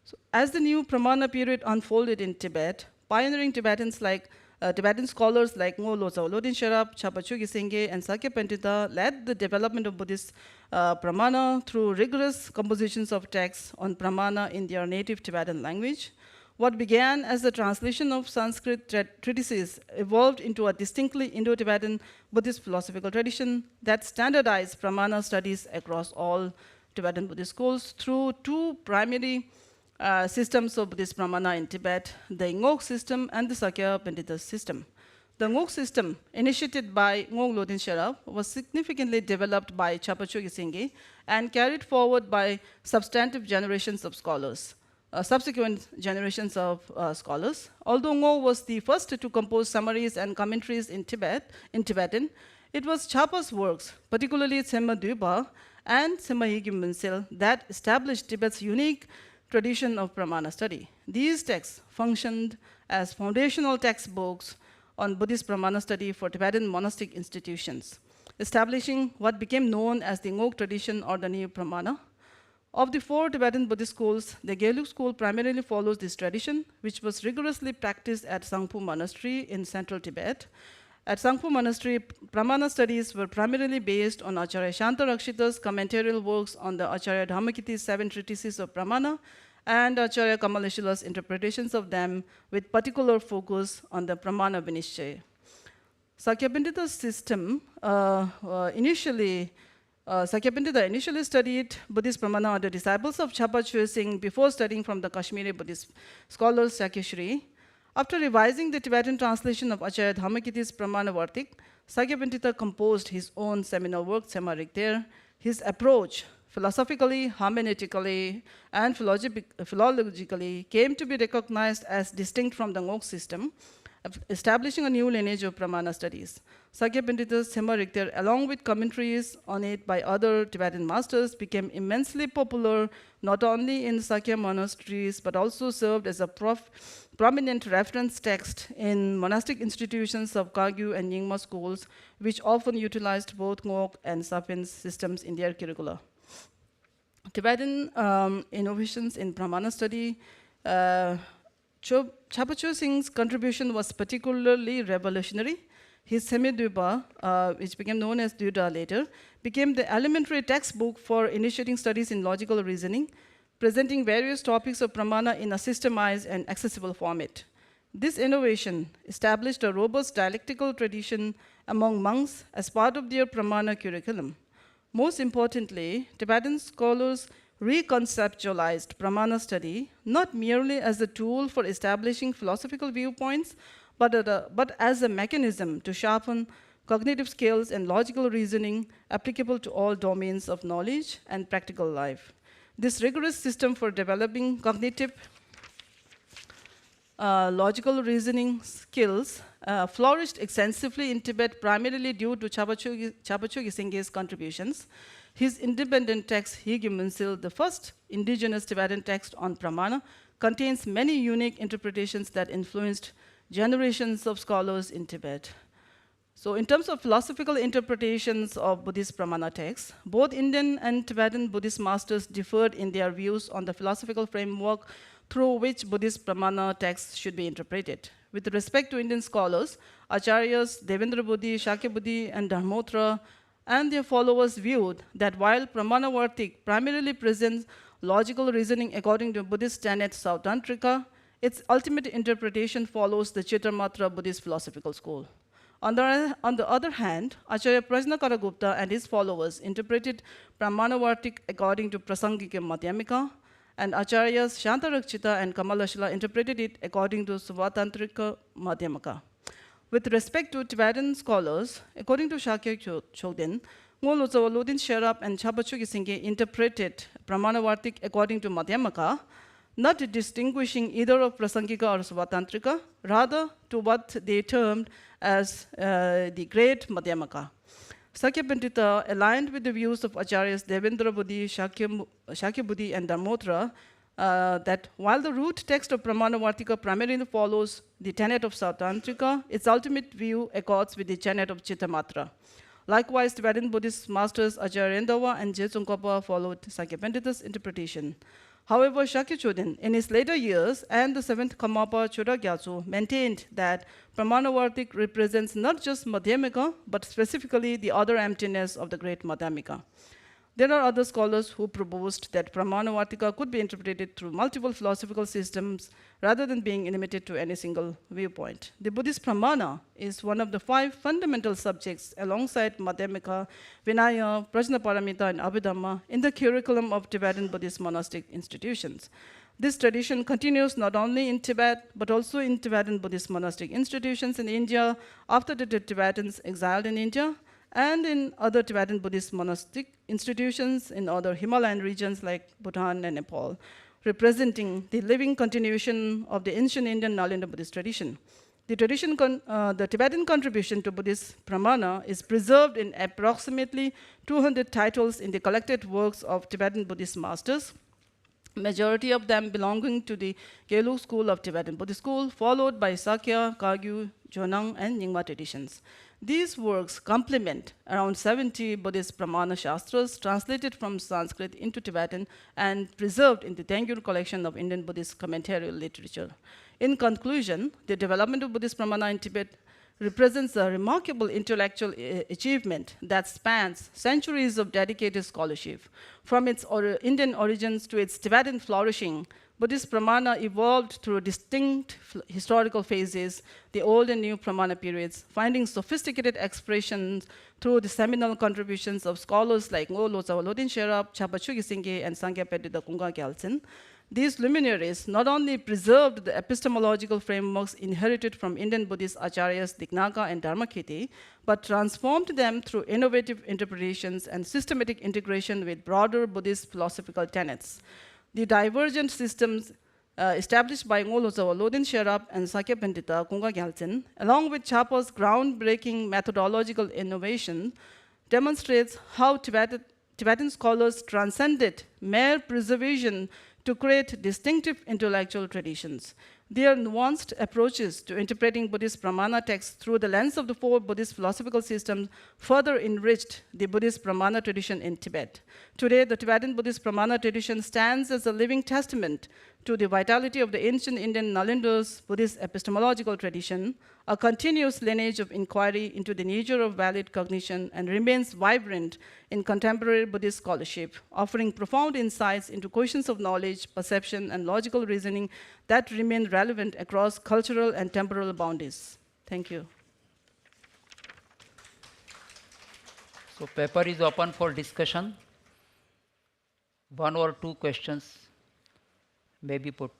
So, as the new Pramāṇa period unfolded in Tibet, pioneering Tibetan scholars like Ngo Losao Lodin Sherab, Chapachu Gisenge, and Sakya Pintita led the development of Buddhist Pramāṇa through rigorous compositions of texts on Pramāṇa in their native Tibetan language. What began as the translation of Sanskrit treatises evolved into a distinctly Indo-Tibetan Buddhist philosophical tradition that standardized Pramāṇa studies across all Tibetan Buddhist schools through two primary systems of Buddhist Pramāṇa in Tibet, the Ngok system and the Sakya Pintita system. The Ngok system, initiated by Ngok Lodin Sherab, was significantly developed by Chapachu Gisenge and carried forward by substantive generations of scholars, subsequent generations of scholars. Although Ngok was the first to compose summaries and commentaries in Tibetan, it was Chapa's works, particularly Tsema Duypa and Tsema Yigim Munsil, that established Tibet's unique tradition of Pramāṇa study. These texts functioned as foundational textbooks on Buddhist Pramāṇa study for Tibetan monastic institutions, establishing what became known as the Ngok tradition or the New Pramāṇa. Of the four Tibetan Buddhist schools, the Gelug school primarily follows this tradition, which was rigorously practiced at Sangpo Monastery in central Tibet. At Sangpo Monastery, Pramāṇa studies were primarily based on Acharya Shantarakshita's commentarial works on the Acharya Dharmakīrti's 7 treatises of Pramāṇa and Acharya Kamaleshula's interpretations of them, with particular focus on the Pramāṇa Vinishchay. Sakya Pintita's system Sakya Pintita initially studied Buddhist Pramāṇa under disciples of Chapa Chue Singh before studying from the Kashmiri Buddhist scholars Shakyashri. After revising the Tibetan translation of Acharya Dharmakīrti's Pramāṇa Vartik, Sakya Pintita composed his own seminal work, Tsema Rigter. His approach, philosophically, hermeneutically, and philologically, came to be recognized as distinct from the Ngok system, establishing a new lineage of Pramāṇa studies. Sakya Pintita's Tsema Rigter, along with commentaries on it by other Tibetan masters, became immensely popular not only in Sakya monasteries, but also served as a prominent reference text in monastic institutions of Kagyu and Nyingma schools, which often utilized both Ngok and Sapin systems in their curricula. Tibetan innovations in Pramāṇa study, Chapa Chue Singh's contribution was particularly revolutionary. His Semidvipa, which became known as Duda later, became the elementary textbook for initiating studies in logical reasoning, presenting various topics of Pramāṇa in a systemized and accessible format. This innovation established a robust dialectical tradition among monks as part of their Pramāṇa curriculum. Most importantly, Tibetan scholars reconceptualized Pramāṇa study not merely as a tool for establishing philosophical viewpoints, but as a mechanism to sharpen cognitive skills and logical reasoning applicable to all domains of knowledge and practical life. This rigorous system for developing cognitive logical reasoning skills flourished extensively in Tibet, primarily due to Chapachu Gysinge's contributions. His independent text, Higyu Munsil, the first indigenous Tibetan text on Pramāṇa, contains many unique interpretations that influenced generations of scholars in Tibet. So in terms of philosophical interpretations of Buddhist Pramāṇa texts, both Indian and Tibetan Buddhist masters differed in their views on the philosophical framework through which Buddhist Pramāṇa texts should be interpreted. With respect to Indian scholars, Acharyas Devendra Buddhi, Shakya Buddhi, and Dharmotra and their followers viewed that while Pramāṇa Vartik primarily presents logical reasoning according to Buddhist tenet Śabdārtha, its ultimate interpretation follows the Chairperson Buddhist philosophical school. On the other hand, Acharya Prajnakaragupta and his followers interpreted Pramāṇa Vartik according to Prasangika Madhyamika, and Acharyas Shantarakshita and Kamalashila interpreted it according to Svatantrika Madhyamaka. With respect to Tibetan scholars, according to Shakya Chodin, Ngolo Lodin Sherab and Chapachu Gysinge interpreted Pramāṇa Vartik according to Madhyamaka, not distinguishing either of Prasangika or Svatantrika, rather to what they termed as the Great Madhyamaka. Sakya Pandita aligned with the views of Acharyas Devendra Buddhi, Shakya Buddhi, and Dharmotra that while the root text of Pramāṇa Vartika primarily follows the tenet of Śabdārtha, its ultimate view accords with the tenet of Chittamatra. Likewise, Tibetan Buddhist masters Acharya Rendava and Je Tsongkhapa followed Sakya Pandita's interpretation. However, Shakya Chodin, in his later years, and the seventh Karmapa Choda Gyatso maintained that Pramāṇa Vartik represents not just Madhyamika, but specifically the other emptiness of the great Madhyamika. There are other scholars who proposed that Pramāṇa Vartika could be interpreted through multiple philosophical systems rather than being limited to any single viewpoint. The Buddhist Pramāṇa is one of the 5 fundamental subjects alongside Madhyamika, Vinaya, Prajnaparamita, and Abhidhamma in the curriculum of Tibetan Buddhist monastic institutions. This tradition continues not only in Tibet, but also in Tibetan Buddhist monastic institutions in India after the Tibetans exiled in India, and in other Tibetan Buddhist monastic institutions in other Himalayan regions like Bhutan and Nepal, representing the living continuation of the ancient Indian Nalanda Buddhist tradition. The Tibetan contribution to Buddhist Pramāṇa is preserved in approximately 200 titles in the collected works of Tibetan Buddhist masters, majority of them belonging to the Gelug school of Tibetan Buddhist school, followed by Sakya, Kagyu, Jonang, and Nyingma traditions. These works complement around 70 Buddhist Pramāṇa Shastras translated from Sanskrit into Tibetan and preserved in the Tengyur collection of Indian Buddhist commentarial literature. In conclusion, the development of Buddhist Pramāṇa in Tibet represents a remarkable intellectual achievement that spans centuries of dedicated scholarship. From its Indian origins to its Tibetan flourishing, Buddhist Pramāṇa evolved through distinct historical phases, the old and new Pramāṇa periods, finding sophisticated expressions through the seminal contributions of scholars like Ngolo Lodin Sherab, Chapachu Gysinge, and Sangya Pedida Kunga Gyaltsen. These luminaries not only preserved the epistemological frameworks inherited from Indian Buddhist acharyas Dignāga and Dharmakīrti, but transformed them through innovative interpretations and systematic integration with broader Buddhist philosophical tenets. The divergent systems established by Ngolo Lodin Sherab and Sakya Pandita Kunga Gyaltsen, along with Chapa's groundbreaking methodological innovation, demonstrates how Tibetan scholars transcended mere preservation to create distinctive intellectual traditions. Their nuanced approaches to interpreting Buddhist Pramāṇa texts through the lens of the 4 Buddhist philosophical systems further enriched the Buddhist Pramāṇa tradition in Tibet. Today, the Tibetan Buddhist Pramāṇa tradition stands as a living testament to the vitality of the ancient Indian Nalanda's Buddhist epistemological tradition, a continuous lineage of inquiry into the nature of valid cognition, and remains vibrant in contemporary Buddhist scholarship, offering profound insights into questions of knowledge, perception, and logical reasoning that remain relevant across cultural and temporal boundaries. Thank you. So paper is open for discussion. One or two questions may be put.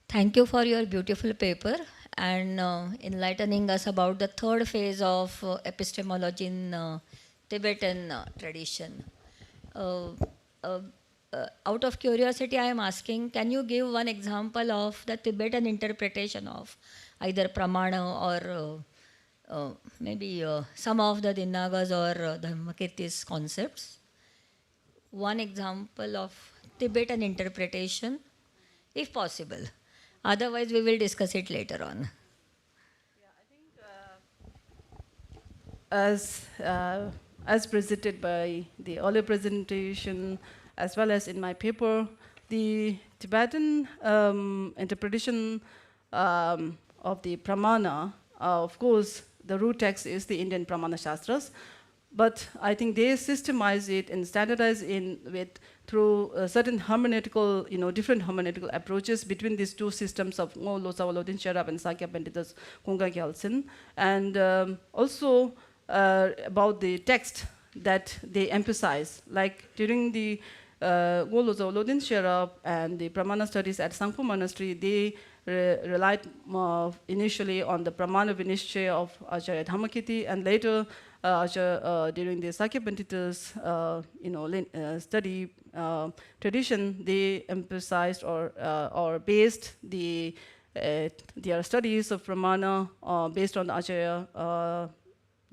Thank you for your beautiful paper and enlightening us about the third phase of epistemology in Tibetan tradition. Out of curiosity, I am asking, can you give one example of the Tibetan interpretation of either Pramāṇa or maybe some of the Dignāgas or Dharmakīrti's concepts? One example of Tibetan interpretation, if possible. Otherwise, we will discuss it later on. Yeah, I think as presented by the earlier presentation, as well as in my paper, the Tibetan interpretation of the Pramāṇa, of course, the root text is the Indian Pramāṇa Shastras, but I think they systemize it and standardize through certain hermeneutical, different hermeneutical approaches between these two systems of Losavalodin Sherab and Sakya Pandita's Kunga Gyaltsen, and also about the text that they emphasize, like during the Losavalodin Sherab and the Pramāṇa studies at Sangpo Monastery, they relied initially on the Pramāṇa Vinishchaya of Acharya Dharmakīrti, and later during the Sakya Pandita's study tradition, they emphasized or based their studies of Pramāṇa based on Acharya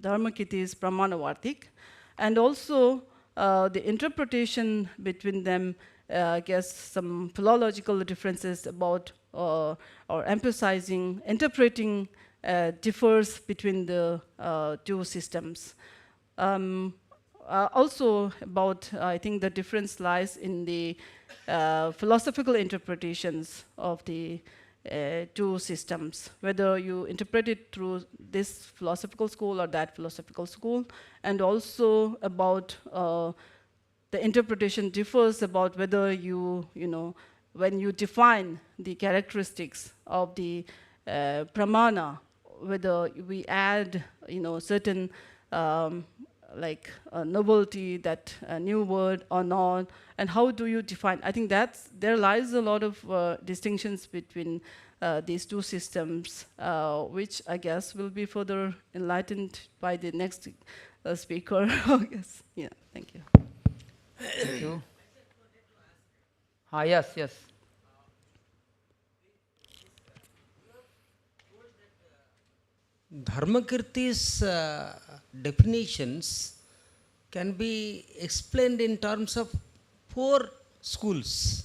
Dharmakīrti's Pramāṇa Vartik, and also the interpretation between them, I guess some philological differences about or interpreting differs between the two systems. Also about, I think the difference lies in the philosophical interpretations of the two systems, whether you interpret it through this philosophical school or that philosophical school, and also about the interpretation differs about whether when you define the characteristics of the Pramāṇa, whether we add, certain like novelty, that new word or not, and how do you define? I think there lies a lot of distinctions between these two systems, which I guess will be further enlightened by the next speaker. Yes. Yeah. Thank you. Thank you. Yes. Dharmakīrti's definitions can be explained in terms of 4 schools,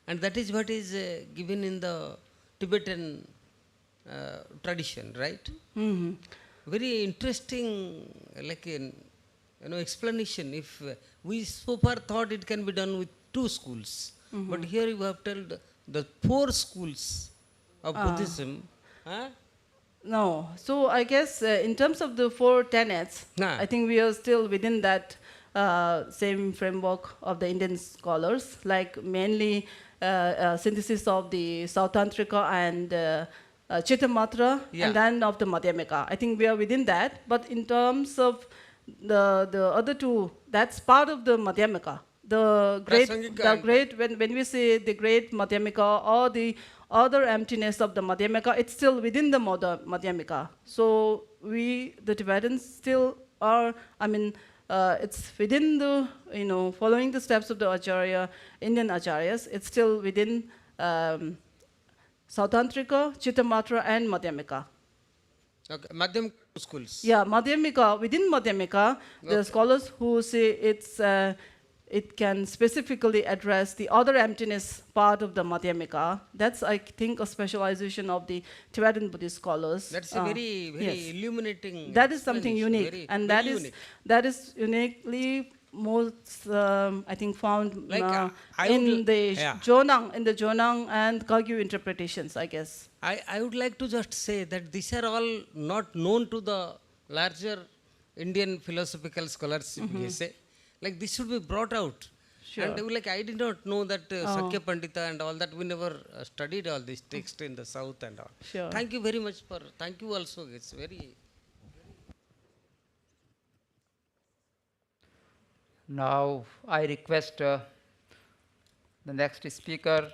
and that is what is given in the Tibetan tradition, right? Mm-hmm. Very interesting, like explanation. If we so far thought it can be done with 2 schools, but here you have told the 4 schools of Buddhism. No. So I guess in terms of the 4 tenets, I think we are still within that same framework of the Indian scholars, like mainly synthesis of the Śabdārtha and Chittamatra, and then of the Madhyamika. I think we are within that. But in terms of the other 2, that's part of the Madhyamika. The great, when we say the great Madhyamika or the other emptiness of the Madhyamika, it's still within the Madhyamika. So we, the Tibetans, still are, it's within the, following the steps of the Acharya, Indian Acharyas, it's still within Śabdārtha, Chittamatra, and Madhyamika. Okay, Madhyamika schools. Yeah, Madhyamika, within Madhyamika, there are scholars who say it can specifically address the other emptiness part of the Madhyamika. That's, I think, a specialization of the Tibetan Buddhist scholars. That's a very illuminating. That is something unique, and that is uniquely most, I think, found in the Jonang and Kagyu interpretations, I guess. I would like to just say that these are all not known to the larger Indian philosophical scholars, you say. Like this should be brought out. Sure. And like I did not know that Sakya Pandita and all that. We never studied all these texts in the south and all. Sure. Thank you very much for. Thank you also. It's very. Now I request the next speaker,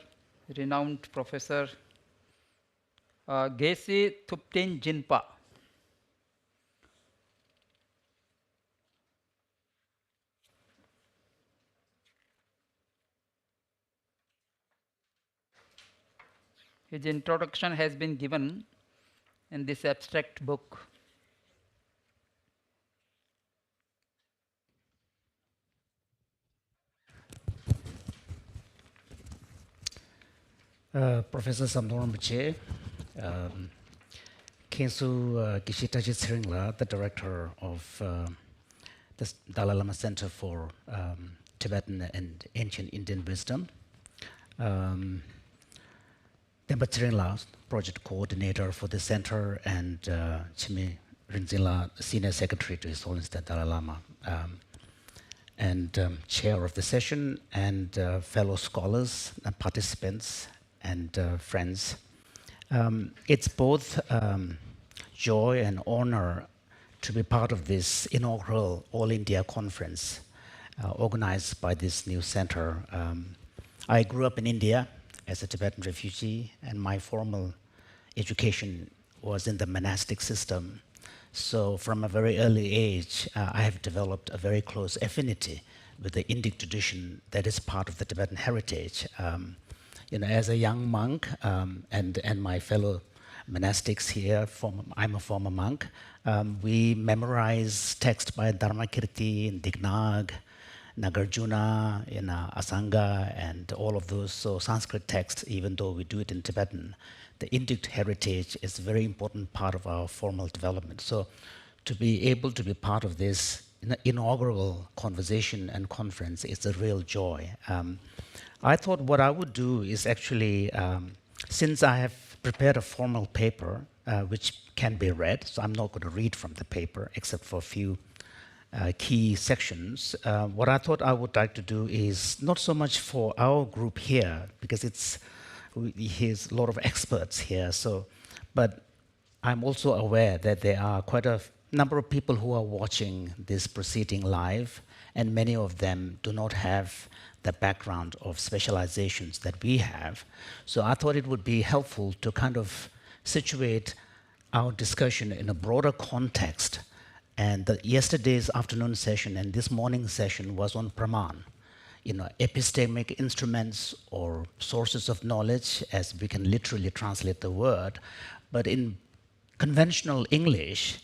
renowned Professor Geshe Thupten Jinpa. His introduction has been given in this abstract book. Professor Sonam, Kensu Geshe Tashi Tsering, the director of the Dalai Lama Centre for Tibetan and Ancient Indian Wisdom. Denpa Tsering, project coordinator for the center, and Chimi Rinzila, senior secretary to His Holiness the Dalai Lama, and chair of the session, and fellow scholars and participants and friends. It's both joy and honor to be part of this inaugural All India conference organized by this new center. I grew up in India as a Tibetan refugee, and my formal education was in the monastic system. So from a very early age, I have developed a very close affinity with the Indic tradition that is part of the Tibetan heritage. As a young monk, and my fellow monastics here, I'm a former monk, we memorize texts by Dharmakīrti, Dignāga, Nagarjuna, Asanga, and all of those Sanskrit texts, even though we do it in Tibetan. The Indic heritage is a very important part of our formal development. So to be able to be part of this inaugural conversation and conference is a real joy. I thought what I would do is actually, since I have prepared a formal paper, which can be read, so I'm not going to read from the paper except for a few key sections. What I thought I would like to do is not so much for our group here, because here's a lot of experts here, but I'm also aware that there are quite a number of people who are watching this proceeding live, and many of them do not have the background of specializations that we have. So I thought it would be helpful to kind of situate our discussion in a broader context. And yesterday's afternoon session and this morning's session was on Pramāṇa, epistemic instruments or sources of knowledge, as we can literally translate the word. But in conventional English,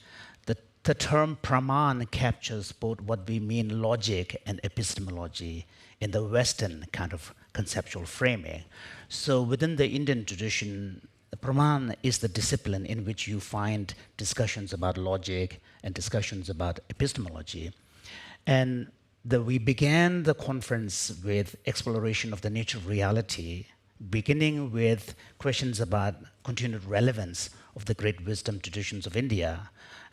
the term Pramāṇa captures both what we mean logic and epistemology in the Western kind of conceptual framing. So within the Indian tradition, Pramāṇa is the discipline in which you find discussions about logic and discussions about epistemology. And we began the conference with exploration of the nature of reality, beginning with questions about continued relevance of the great wisdom traditions of India.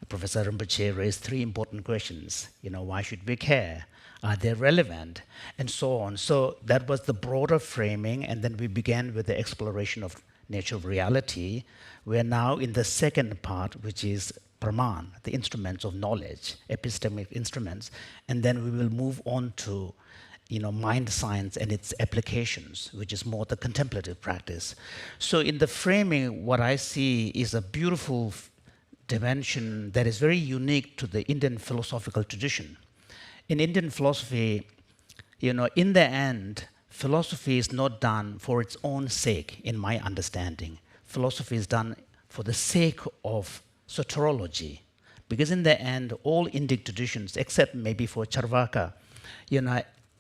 Professor Rinpoche raised three important questions. Why should we care? Are they relevant? And so on. So that was the broader framing, and then we began with the exploration of nature of reality. We are now in the second part, which is Pramāṇa, the instruments of knowledge, epistemic instruments, and then we will move on to mind science and its applications, which is more the contemplative practice. So in the framing, what I see is a beautiful dimension that is very unique to the Indian philosophical tradition. In Indian philosophy, in the end, philosophy is not done for its own sake, in my understanding. Philosophy is done for the sake of soteriology. Because in the end, all Indic traditions, except maybe for Charvaka,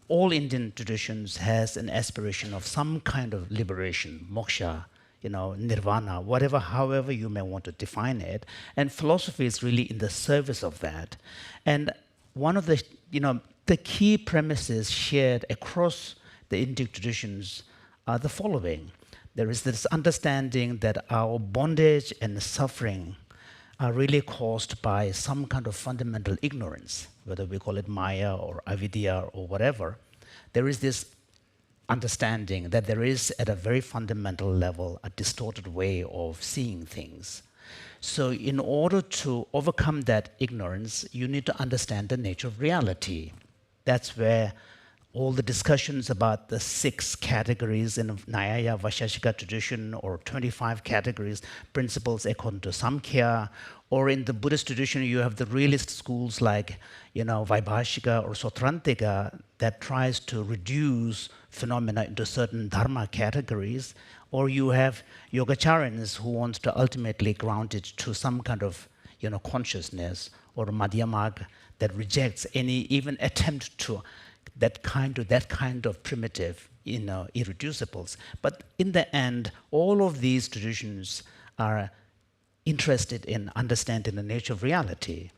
all Indian traditions has an aspiration of some kind of liberation, moksha, nirvana, however you may want to define it. And philosophy is really in the service of that. And one of the, the key premises shared across the Indic traditions are the following. There is this understanding that our bondage and suffering are really caused by some kind of fundamental ignorance, whether we call it Maya or Avidya or whatever. there is this understanding that there is, at a very fundamental level, a distorted way of seeing things. So in order to overcome that ignorance, you need to understand the nature of reality. That's where all the discussions about the 6 categories in Nyaya Vaisheshika tradition, or 25 categories, principles according to Samkhya, or in the Buddhist tradition, you have the realist schools like, Vaibhashika or Sautrantika that tries to reduce phenomena into certain dharma categories, or you have Yogacharyans who wants to ultimately ground it to some kind of, consciousness, or Madhyamaka that rejects any even attempt to that kind of primitive, irreducibles. But in the end, all of these traditions are interested in understanding the nature of reality.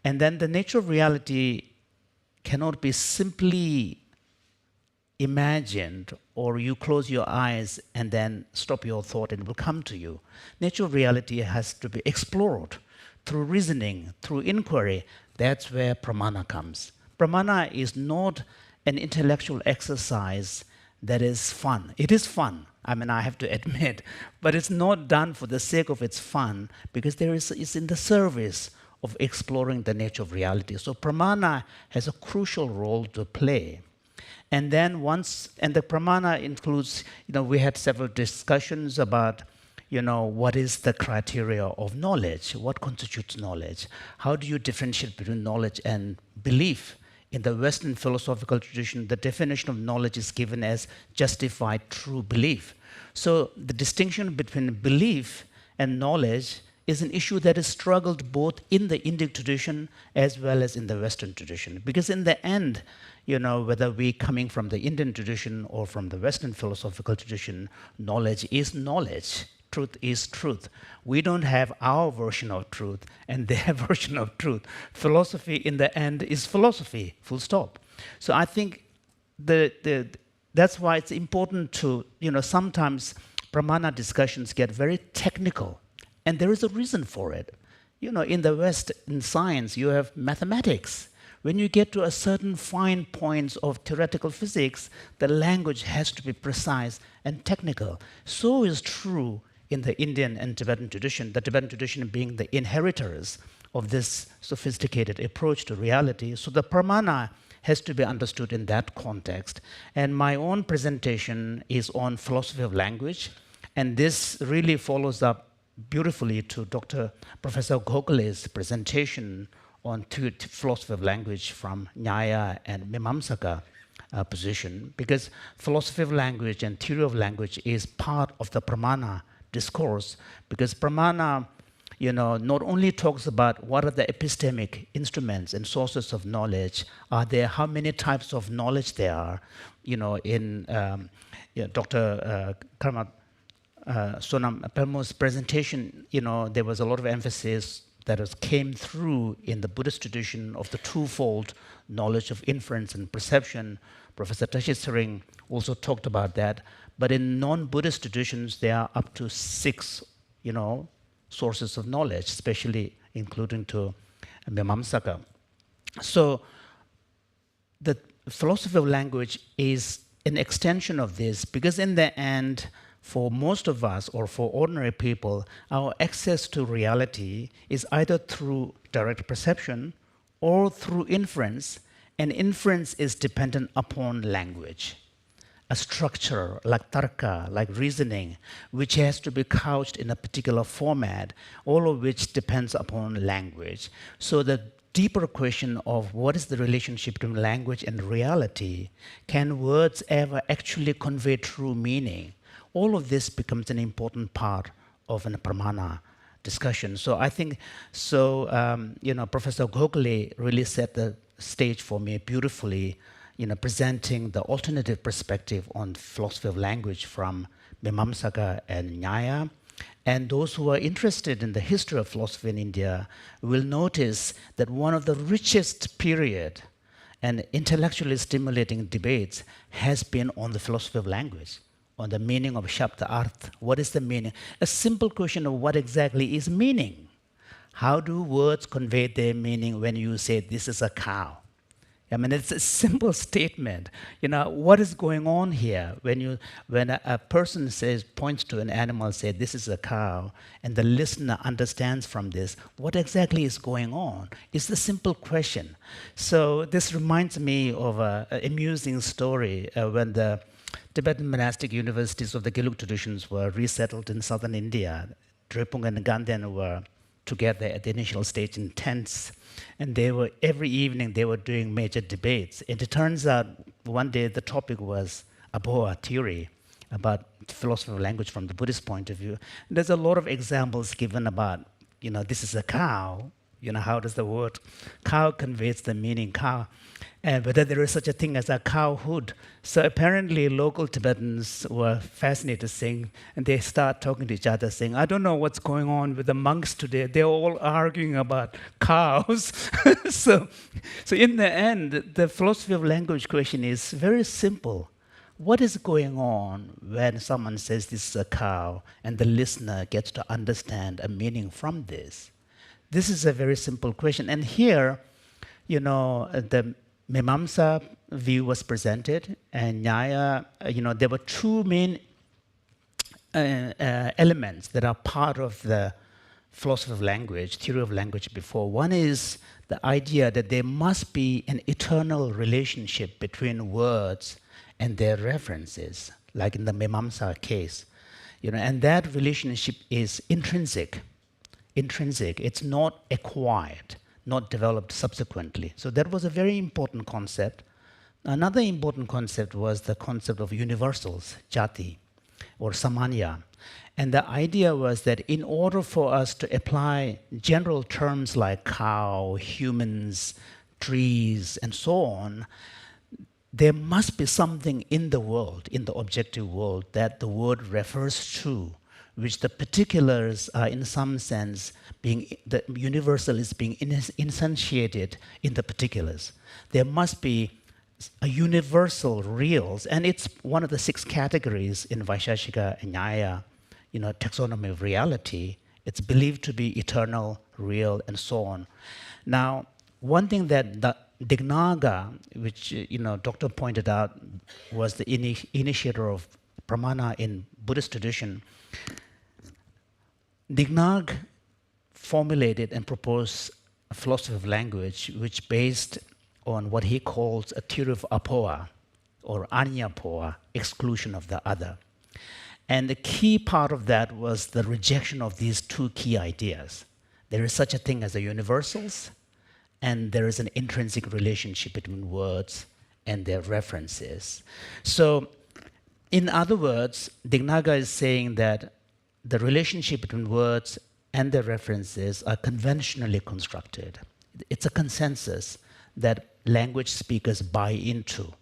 And then the nature of reality cannot be simply imagined, or you close your eyes and then stop your thought and it will come to you. Nature of reality has to be explored through reasoning, through inquiry. That's where Pramāṇa comes. Pramāṇa is not an intellectual exercise that is fun. It is fun, I have to admit, but it's not done for the sake of its fun, because it's in the service of exploring the nature of reality. So Pramāṇa has a crucial role to play. And then the Pramāṇa includes, we had several discussions about, what is the criteria of knowledge? What constitutes knowledge? How do you differentiate between knowledge and belief? In the Western philosophical tradition, the definition of knowledge is given as justified true belief. So the distinction between belief and knowledge is an issue that is struggled both in the Indic tradition as well as in the Western tradition. Because in the end, whether we're coming from the Indian tradition or from the Western philosophical tradition, knowledge is knowledge. Truth is truth. We don't have our version of truth and their version of truth. Philosophy in the end is philosophy, full stop. So I think that's why it's important to, sometimes Pramāṇa discussions get very technical, and there is a reason for it. In the West, in science, you have mathematics. When you get to a certain fine points of theoretical physics, the language has to be precise and technical. So is true in the Indian and Tibetan tradition, the Tibetan tradition being the inheritors of this sophisticated approach to reality. So the Pramāṇa has to be understood in that context. And my own presentation is on philosophy of language, and this really follows up beautifully to Professor Gokhale's presentation on philosophy of language from Nyaya and Mīmāṃsāka position, because philosophy of language and theory of language is part of the Pramāṇa discourse, because Pramāṇa, not only talks about what are the epistemic instruments and sources of knowledge, how many types of knowledge there are. In Dr. Sonam Palmo's presentation, there was a lot of emphasis that came through in the Buddhist tradition of the twofold knowledge of inference and perception. Professor Tashi Tsering also talked about that. But in non-Buddhist traditions, there are up to 6, sources of knowledge, especially including to Mīmāṃsāka. So the philosophy of language is an extension of this, because in the end, for most of us, or for ordinary people, our access to reality is either through direct perception or through inference, and inference is dependent upon language. A structure like tarka, like reasoning, which has to be couched in a particular format, all of which depends upon language. So the deeper question of what is the relationship between language and reality, can words ever actually convey true meaning? All of this becomes an important part of a Pramāṇa discussion. So I think, Professor Gokhale really set the stage for me beautifully, presenting the alternative perspective on philosophy of language from Mīmāṃsāka and Nyāya. And those who are interested in the history of philosophy in India will notice that one of the richest period and intellectually stimulating debates has been on the philosophy of language, on the meaning of Śabdārtha. What is the meaning? A simple question of what exactly is meaning. How do words convey their meaning when you say this is a cow? I mean, it's a simple statement. You know, what is going on here? When a person points to an animal, say, this is a cow, and the listener understands from this, what exactly is going on? It's a simple question. So this reminds me of an amusing story when the Tibetan monastic universities of the Gelug traditions were resettled in southern India. Drepung and Ganden were together at the initial stage in tents, and every evening they were doing major debates. And it turns out one day the topic was Apoha theory, about philosophy of language from the Buddhist point of view. And there's a lot of examples given about, this is a cow. How does the word cow conveys the meaning cow, and whether there is such a thing as a cowhood. So apparently local Tibetans were fascinated, saying, and they start talking to each other, saying, I don't know what's going on with the monks today. They're all arguing about cows. So in the end, the philosophy of language question is very simple. What is going on when someone says this is a cow and the listener gets to understand a meaning from this? This is a very simple question. And here, the Mīmāmsā view was presented, and Nyaya, there were two main elements that are part of the philosophy of language, theory of language before. One is the idea that there must be an eternal relationship between words and their references, like in the Mīmāmsā case. And that relationship is intrinsic. It's not acquired, not developed subsequently. So that was a very important concept. Another important concept was the concept of universals, jati, or samanya. And the idea was that in order for us to apply general terms like cow, humans, trees, and so on, there must be something in the world, in the objective world, that the word refers to, which the particulars are in some sense the universal is being instantiated in the particulars. There must be a universal reals, and it's one of the 6 categories in Vaisheshika and Nyaya, taxonomy of reality. It's believed to be eternal, real, and so on. Now, one thing that the Dignāga, which Doctor pointed out, was the initiator of Pramāṇa in Buddhist tradition. Dignāga formulated and proposed a philosophy of language which based on what he calls a theory of apoha, or anyapoha, exclusion of the other. And the key part of that was the rejection of these 2 key ideas. There is such a thing as the universals, and there is an intrinsic relationship between words and their references. So, in other words, Dignāga is saying that the relationship between words and their references are conventionally constructed. It's a consensus that language speakers buy into.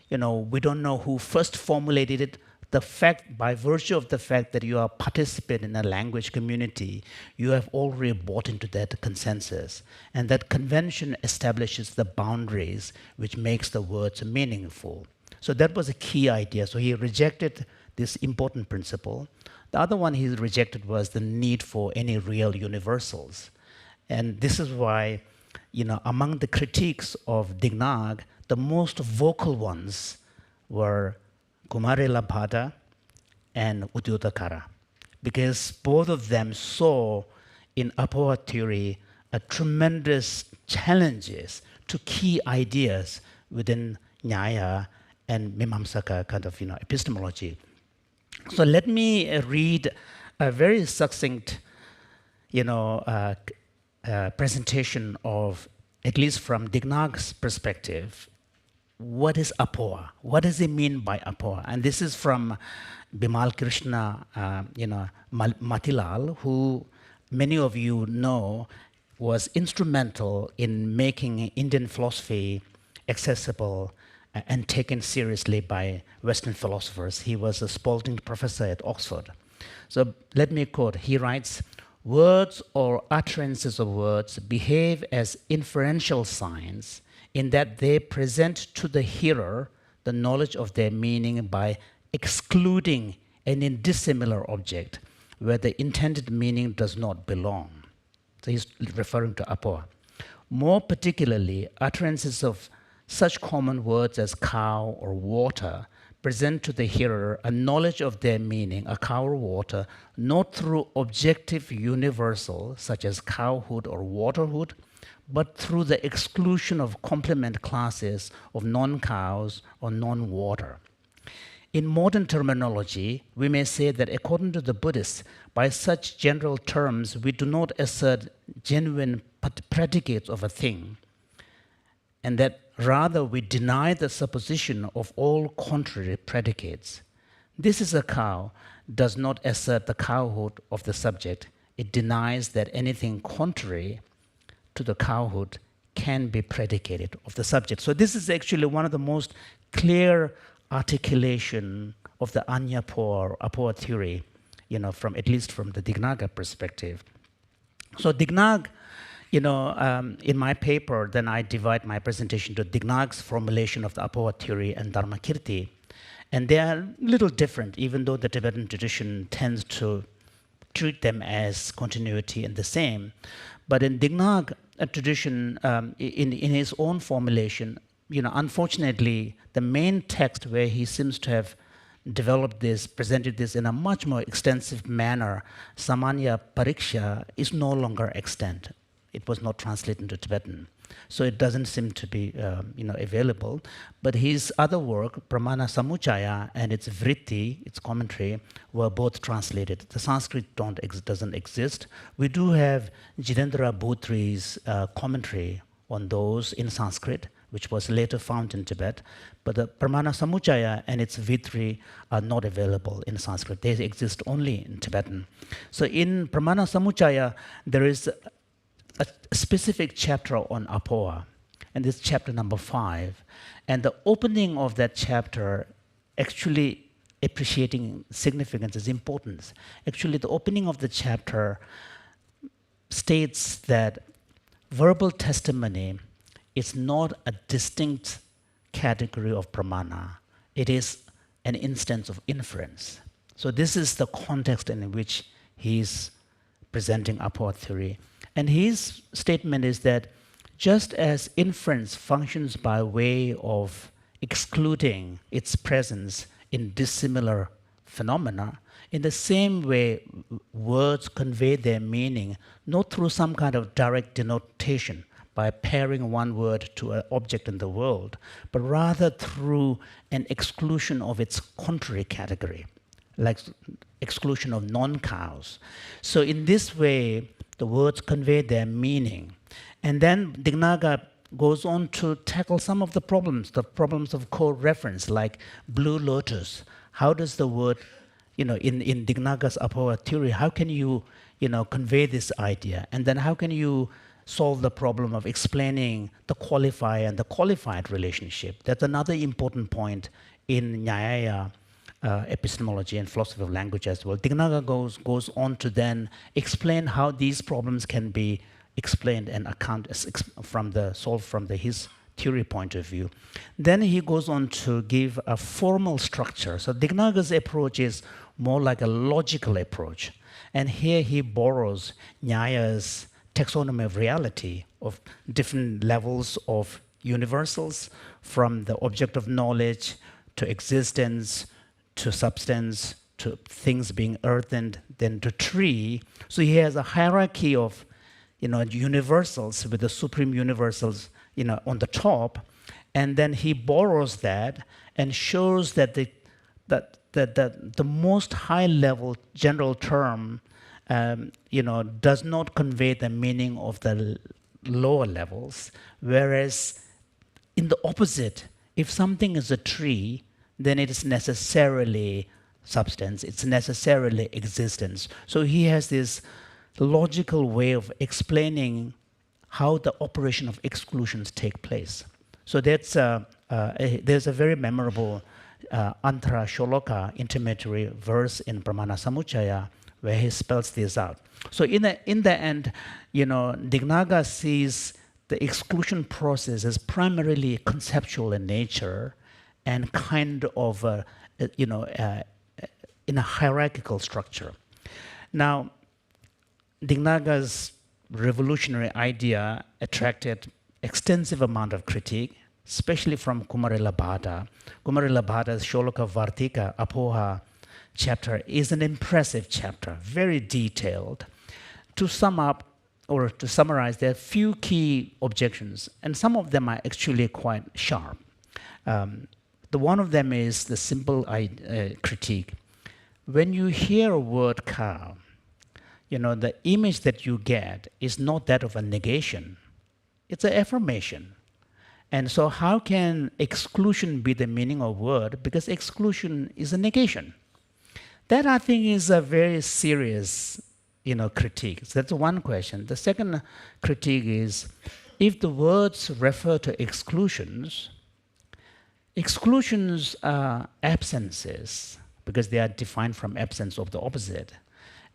We don't know who first formulated it. The fact, by virtue of the fact that you are participating in a language community, you have already bought into that consensus. And that convention establishes the boundaries which makes the words meaningful. So that was a key idea. So he rejected this important principle. The other one he rejected was the need for any real universals. And this is why, among the critiques of Dignāga, the most vocal ones were Kumare Lampada and Uddiyodhakara, because both of them saw in Apoha theory a tremendous challenges to key ideas within Nyaya and Mīmāmsāka kind of epistemology. So let me read a very succinct presentation of, at least from Dignāga's perspective, what is Apoha? What does he mean by Apoha? And this is from Bimal Krishna Matilal, who many of you know was instrumental in making Indian philosophy accessible and taken seriously by Western philosophers. He was a Spalding professor at Oxford. So let me quote. He writes, "Words or utterances of words behave as inferential signs in that they present to the hearer the knowledge of their meaning by excluding an indissimilar object where the intended meaning does not belong." So he's referring to Apoha. "More particularly, utterances of such common words as cow or water present to the hearer a knowledge of their meaning, a cow or water, not through objective universal, such as cowhood or waterhood, but through the exclusion of complement classes of non-cows or non-water. In modern terminology, we may say that according to the Buddhists, by such general terms, we do not assert genuine predicates of a thing, and that rather we deny the supposition of all contrary predicates. This is a cow does not assert the cowhood of the subject. It denies that anything contrary to the cowhood can be predicated of the subject. So this is actually one of the most clear articulation of the Apoha theory, from at least from the Dignāga perspective. So Dignāga, in my paper, then I divide my presentation to Dignāga's formulation of the Apoha theory and Dharmakīrti. And they are a little different, even though the Tibetan tradition tends to treat them as continuity and the same. But in Dignāga tradition, in his own formulation, unfortunately, the main text where he seems to have developed this, presented this in a much more extensive manner, Samanya Pariksha, is no longer extant. It was not translated into Tibetan. So it doesn't seem to be available. But his other work, Pramāṇa Samuccaya and its Vritti, its commentary, were both translated. The Sanskrit doesn't exist. We do have Jitendra Bhutri's commentary on those in Sanskrit, which was later found in Tibet. But the Pramāṇa Samuccaya and its Vritti are not available in Sanskrit. They exist only in Tibetan. So in Pramāṇa Samuccaya, there is a specific chapter on Apoha, and this is chapter number 5. And the opening of that chapter, actually appreciating significance is importance. Actually, the opening of the chapter states that verbal testimony is not a distinct category of pramana. It is an instance of inference. So this is the context in which he's presenting Apoha theory. And his statement is that just as inference functions by way of excluding its presence in dissimilar phenomena, in the same way words convey their meaning not through some kind of direct denotation by pairing one word to an object in the world, but rather through an exclusion of its contrary category, like exclusion of non-cows. So in this way, the words convey their meaning. And then Dignāga goes on to tackle some of the problems of co-reference, like blue lotus. How does the word, in Dignāga's Apoha theory, how can you, convey this idea? And then how can you solve the problem of explaining the qualifier and the qualified relationship? That's another important point in Nyaya epistemology and philosophy of language as well. Dignāga goes on to then explain how these problems can be explained and solved from his theory point of view. Then he goes on to give a formal structure. So Dignāga's approach is more like a logical approach. And here he borrows Nyaya's taxonomy of reality, of different levels of universals, from the object of knowledge to existence, to substance, to things being earthened, then to tree. So he has a hierarchy of, universals with the supreme universals, on the top, and then he borrows that and shows that the most high-level general term, does not convey the meaning of the lower levels, whereas in the opposite, if something is a tree, then it is necessarily substance, it's necessarily existence. So he has this logical way of explaining how the operation of exclusions take place. So there's a very memorable Antara Sholoka intermediary verse in Pramāṇa Samuccaya where he spells this out. So in the end, Dignāga sees the exclusion process as primarily conceptual in nature and kind of, in a hierarchical structure. Now, Dignāga's revolutionary idea attracted extensive amount of critique especially from Kumarila Bhatta. Kumarila Bhatta's Sholoka Vartika Apoha chapter is an impressive chapter, very detailed. To sum up or to summarize, there are few key objections, and some of them are actually quite sharp. The one of them is the simple critique. When you hear a word cow, the image that you get is not that of a negation. It's an affirmation. And so how can exclusion be the meaning of word? Because exclusion is a negation. That, I think, is a very serious critique. So that's one question. The second critique is, if the words refer to exclusions are absences, because they are defined from absence of the opposite.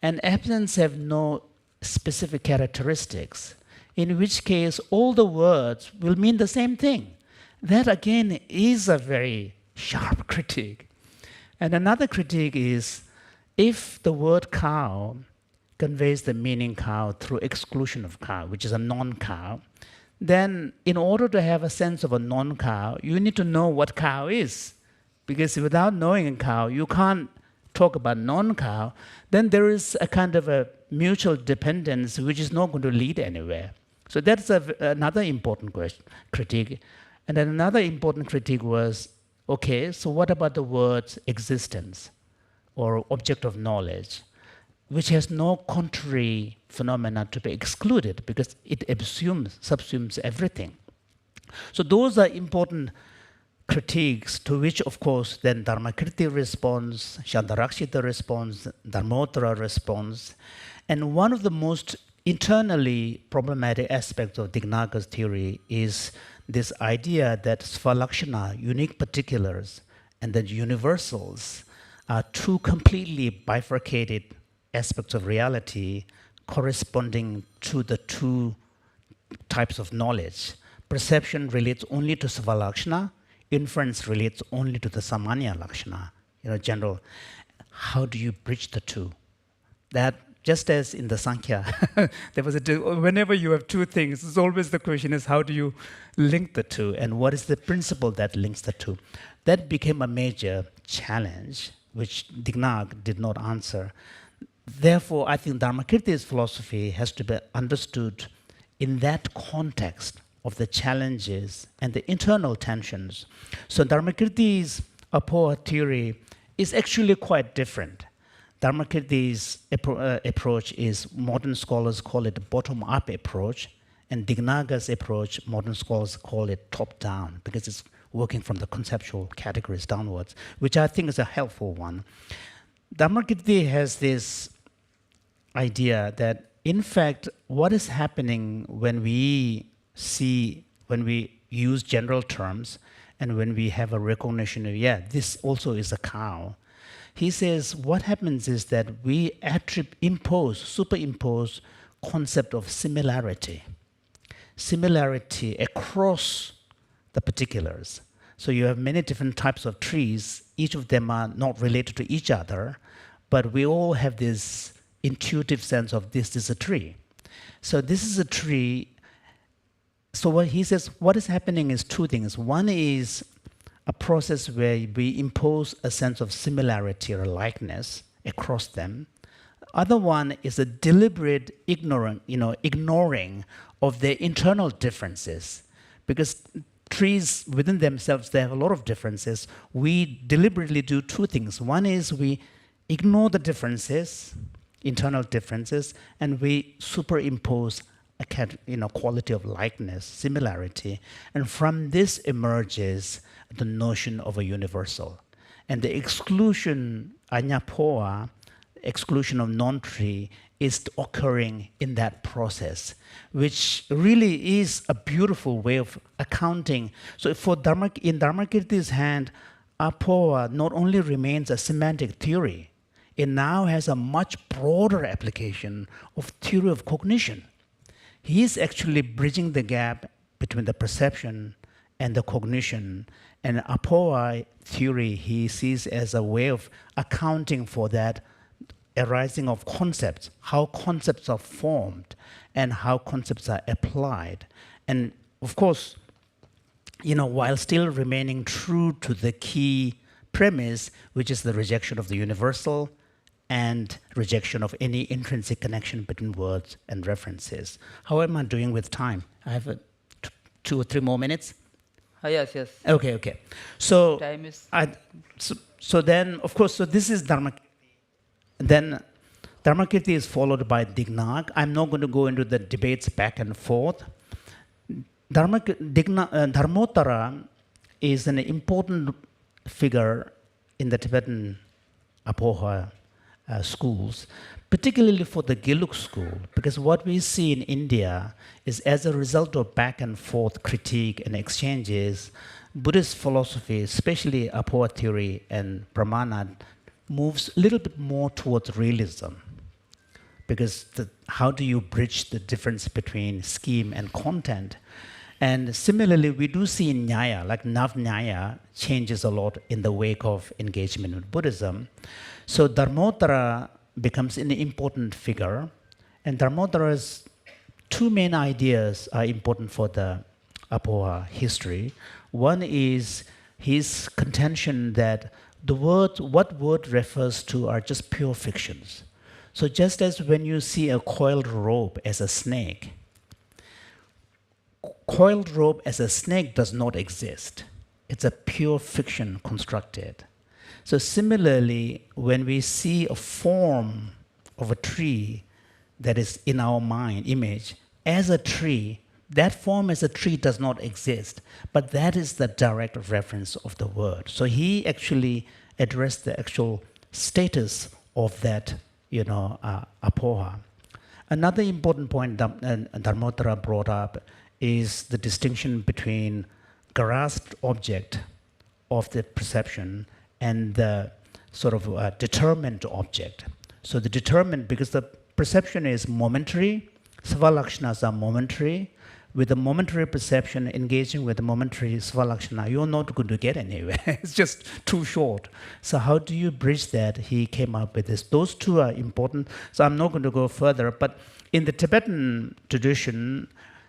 And absence have no specific characteristics, in which case all the words will mean the same thing. That, again, is a very sharp critique. And another critique is, if the word cow conveys the meaning cow through exclusion of cow, which is a non-cow, then in order to have a sense of a non-cow, you need to know what cow is. Because without knowing a cow, you can't talk about non-cow. Then there is a kind of a mutual dependence which is not going to lead anywhere. So that's another important critique. And then another important critique was, okay, so what about the words existence or object of knowledge, which has no contrary phenomena to be excluded because it subsumes everything. So those are important critiques to which, of course, then Dharmakīrti responds, Śabdārtha responds, Dharmottara responds. And one of the most internally problematic aspects of Dignāga's theory is this idea that Svalakshana, unique particulars, and the universals are two completely bifurcated aspects of reality corresponding to the two types of knowledge. Perception relates only to Svalakshana, inference relates only to the Samanya Lakshana, general. How do you bridge the two? That, just as in the Sankhya, there was whenever you have two things, it's always the question is how do you link the two, and what is the principle that links the two? That became a major challenge, which Dignāga did not answer. Therefore, I think Dharmakīrti's philosophy has to be understood in that context of the challenges and the internal tensions. So Dharmakīrti's Apoha theory is actually quite different. Dharmakīrti's approach is, modern scholars call it a bottom-up approach, and Dignāga's approach, modern scholars call it top-down, because it's working from the conceptual categories downwards, which I think is a helpful one. Dharmakīrti has this idea that, in fact, what is happening when we use general terms and when we have a recognition of, this also is a cow. He says what happens is that we superimpose concept of similarity across the particulars. So you have many different types of trees. Each of them are not related to each other, but we all have this intuitive sense of this is a tree. So this is a tree. So what he says, what is happening is two things. One is a process where we impose a sense of similarity or likeness across them. Other one is a deliberate ignoring of their internal differences. Because trees within themselves, they have a lot of differences. We deliberately do two things. One is we ignore the differences, internal differences, and we superimpose a quality of likeness, similarity. And from this emerges the notion of a universal. And the exclusion, Añapoa, exclusion of non-tree, is occurring in that process, which really is a beautiful way of accounting. So in Dharmakīrti's hand, Apoha not only remains a semantic theory, it now has a much broader application of theory of cognition. He is actually bridging the gap between the perception and the cognition. And Apoha theory he sees as a way of accounting for that arising of concepts, how concepts are formed and how concepts are applied. And of course, while still remaining true to the key premise, which is the rejection of the universal and rejection of any intrinsic connection between words and references. How am I doing with time? I have 2 or 3 more minutes? Yes, yes. Okay. So, Time is... so then, of course, so this is Dharmakīrti. Then Dharmakīrti is followed by Dignāga. I'm not going to go into the debates back and forth. Dharmottara is an important figure in the Tibetan Apoha schools, particularly for the Gelug school, because what we see in India is, as a result of back and forth critique and exchanges, Buddhist philosophy, especially Apoha theory and Pramāṇa, moves a little bit more towards realism. Because how do you bridge the difference between scheme and content? And similarly, we do see in Nyaya, like Nyaya changes a lot in the wake of engagement with Buddhism. So Dharmottara becomes an important figure, and Dharmottara's 2 main ideas are important for the Apoha history. One is his contention that what word refers to are just pure fictions. So just as when you see a coiled rope as a snake, coiled rope as a snake does not exist. It's a pure fiction constructed. So similarly, when we see a form of a tree that is in our mind, image, as a tree, that form as a tree does not exist, but that is the direct reference of the word. So he actually addressed the actual status of that, Apoha. Another important point Dharmottara brought up is the distinction between grasped object of the perception and the sort of determined object. So the determined, because the perception is momentary, svalakshanas are momentary. With the momentary perception, engaging with the momentary svalakshana, you're not going to get anywhere. It's just too short. So how do you bridge that? He came up with this. Those 2 are important. So I'm not going to go further. But in the Tibetan tradition,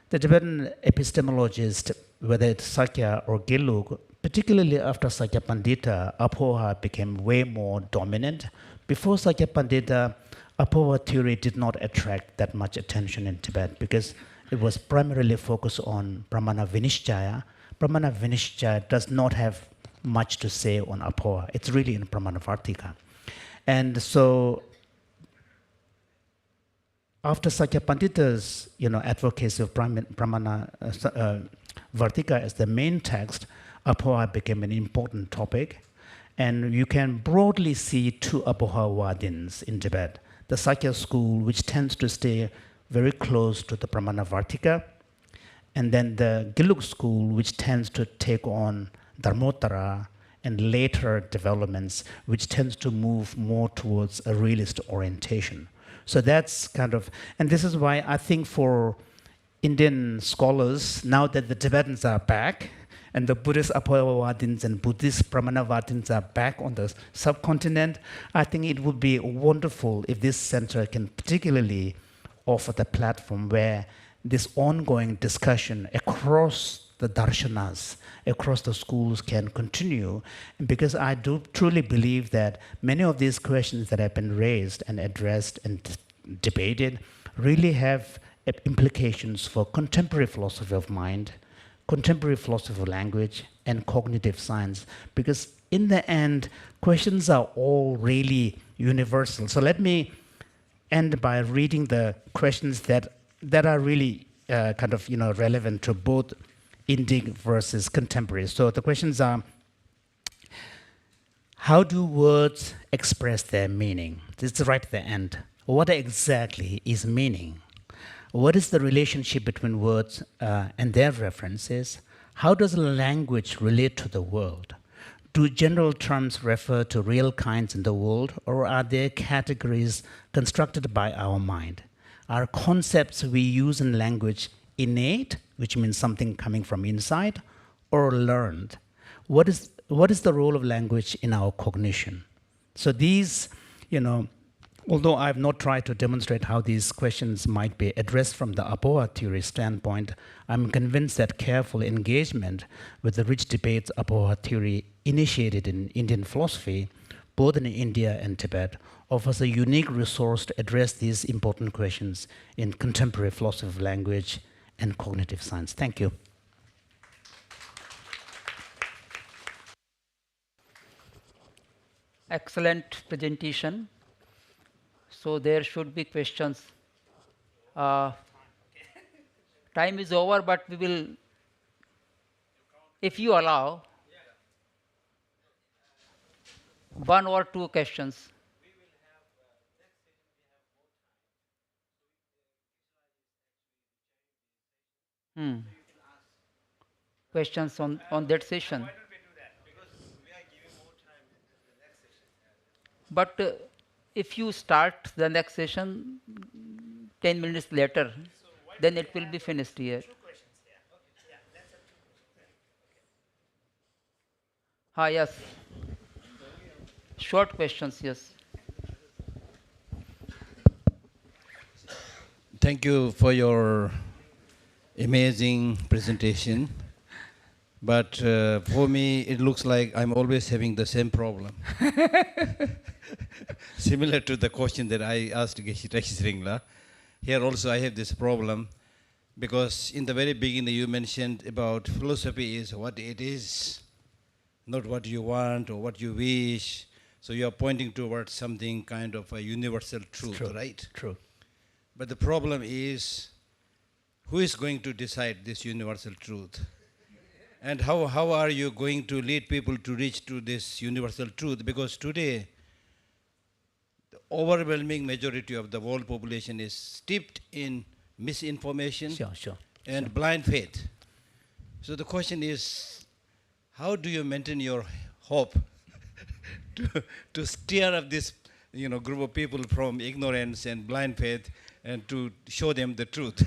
the Tibetan epistemologists, whether it's Sakya or Gelug, particularly after Sakya Pandita, Apoha became way more dominant. Before Sakya Pandita, Apoha theory did not attract that much attention in Tibet because it was primarily focused on Pramāṇa Vinishchaya. Pramāṇa Vinishchaya does not have much to say on Apoha. It's really in Pramāṇa Vartika. And so after Sakya Pandita's advocacy of Pramāṇa Vartika as the main text, Apoha became an important topic. And you can broadly see 2 Apoha-wadins in Tibet. The Sakya school, which tends to stay very close to the Pramāṇa Vartika, and then the Gelug school, which tends to take on Dharmottara and later developments, which tends to move more towards a realist orientation. So that's kind of, and this is why I think for Indian scholars, now that the Tibetans are back, and the Buddhist Apoha-wadins and Buddhist Pramāṇa-wadins are back on the subcontinent, I think it would be wonderful if this center can particularly offer the platform where this ongoing discussion across the darshanas, across the schools can continue. And because I do truly believe that many of these questions that have been raised and addressed and debated really have implications for contemporary philosophy of mind, contemporary philosophy of language, and cognitive science. Because in the end, questions are all really universal. So let me end by reading the questions that are really relevant to both Indic versus contemporary. So the questions are, how do words express their meaning? This is right at the end. What exactly is meaning? What is the relationship between words and their references? How does language relate to the world? Do general terms refer to real kinds in the world, or are they categories constructed by our mind? Are concepts we use in language innate, which means something coming from inside, or learned? What is the role of language in our cognition? So these, Although I have not tried to demonstrate how these questions might be addressed from the Apoha theory standpoint, I'm convinced that careful engagement with the rich debates Apoha theory initiated in Indian philosophy, both in India and Tibet, offers a unique resource to address these important questions in contemporary philosophy of language and cognitive science. Thank you. Excellent presentation. So there should be questions. Time is over, but we will, if you allow, one or two questions. Questions on that session. But if you start the next session 10 minutes later, then it will be finished here. Yes. Short questions, yes. Thank you for your amazing presentation. But for me, it looks like I'm always having the same problem. Similar to the question that I asked Geshe Ringla. Here also I have this problem, because in the very beginning you mentioned about philosophy is what it is, not what you want or what you wish. So you are pointing towards something kind of a universal truth, right? True. But the problem is, who is going to decide this universal truth? And how are you going to lead people to reach to this universal truth? Because today, the overwhelming majority of the world population is steeped in misinformation and blind faith. So the question is, how do you maintain your hope to steer up this group of people from ignorance and blind faith and to show them the truth?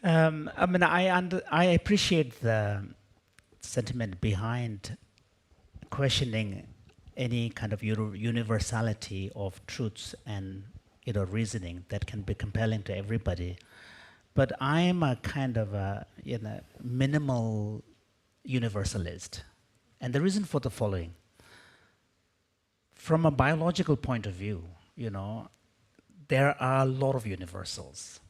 I appreciate the sentiment behind questioning any kind of universality of truths and reasoning that can be compelling to everybody. But I am a kind of a minimal universalist. And the reason for the following. From a biological point of view, there are a lot of universals.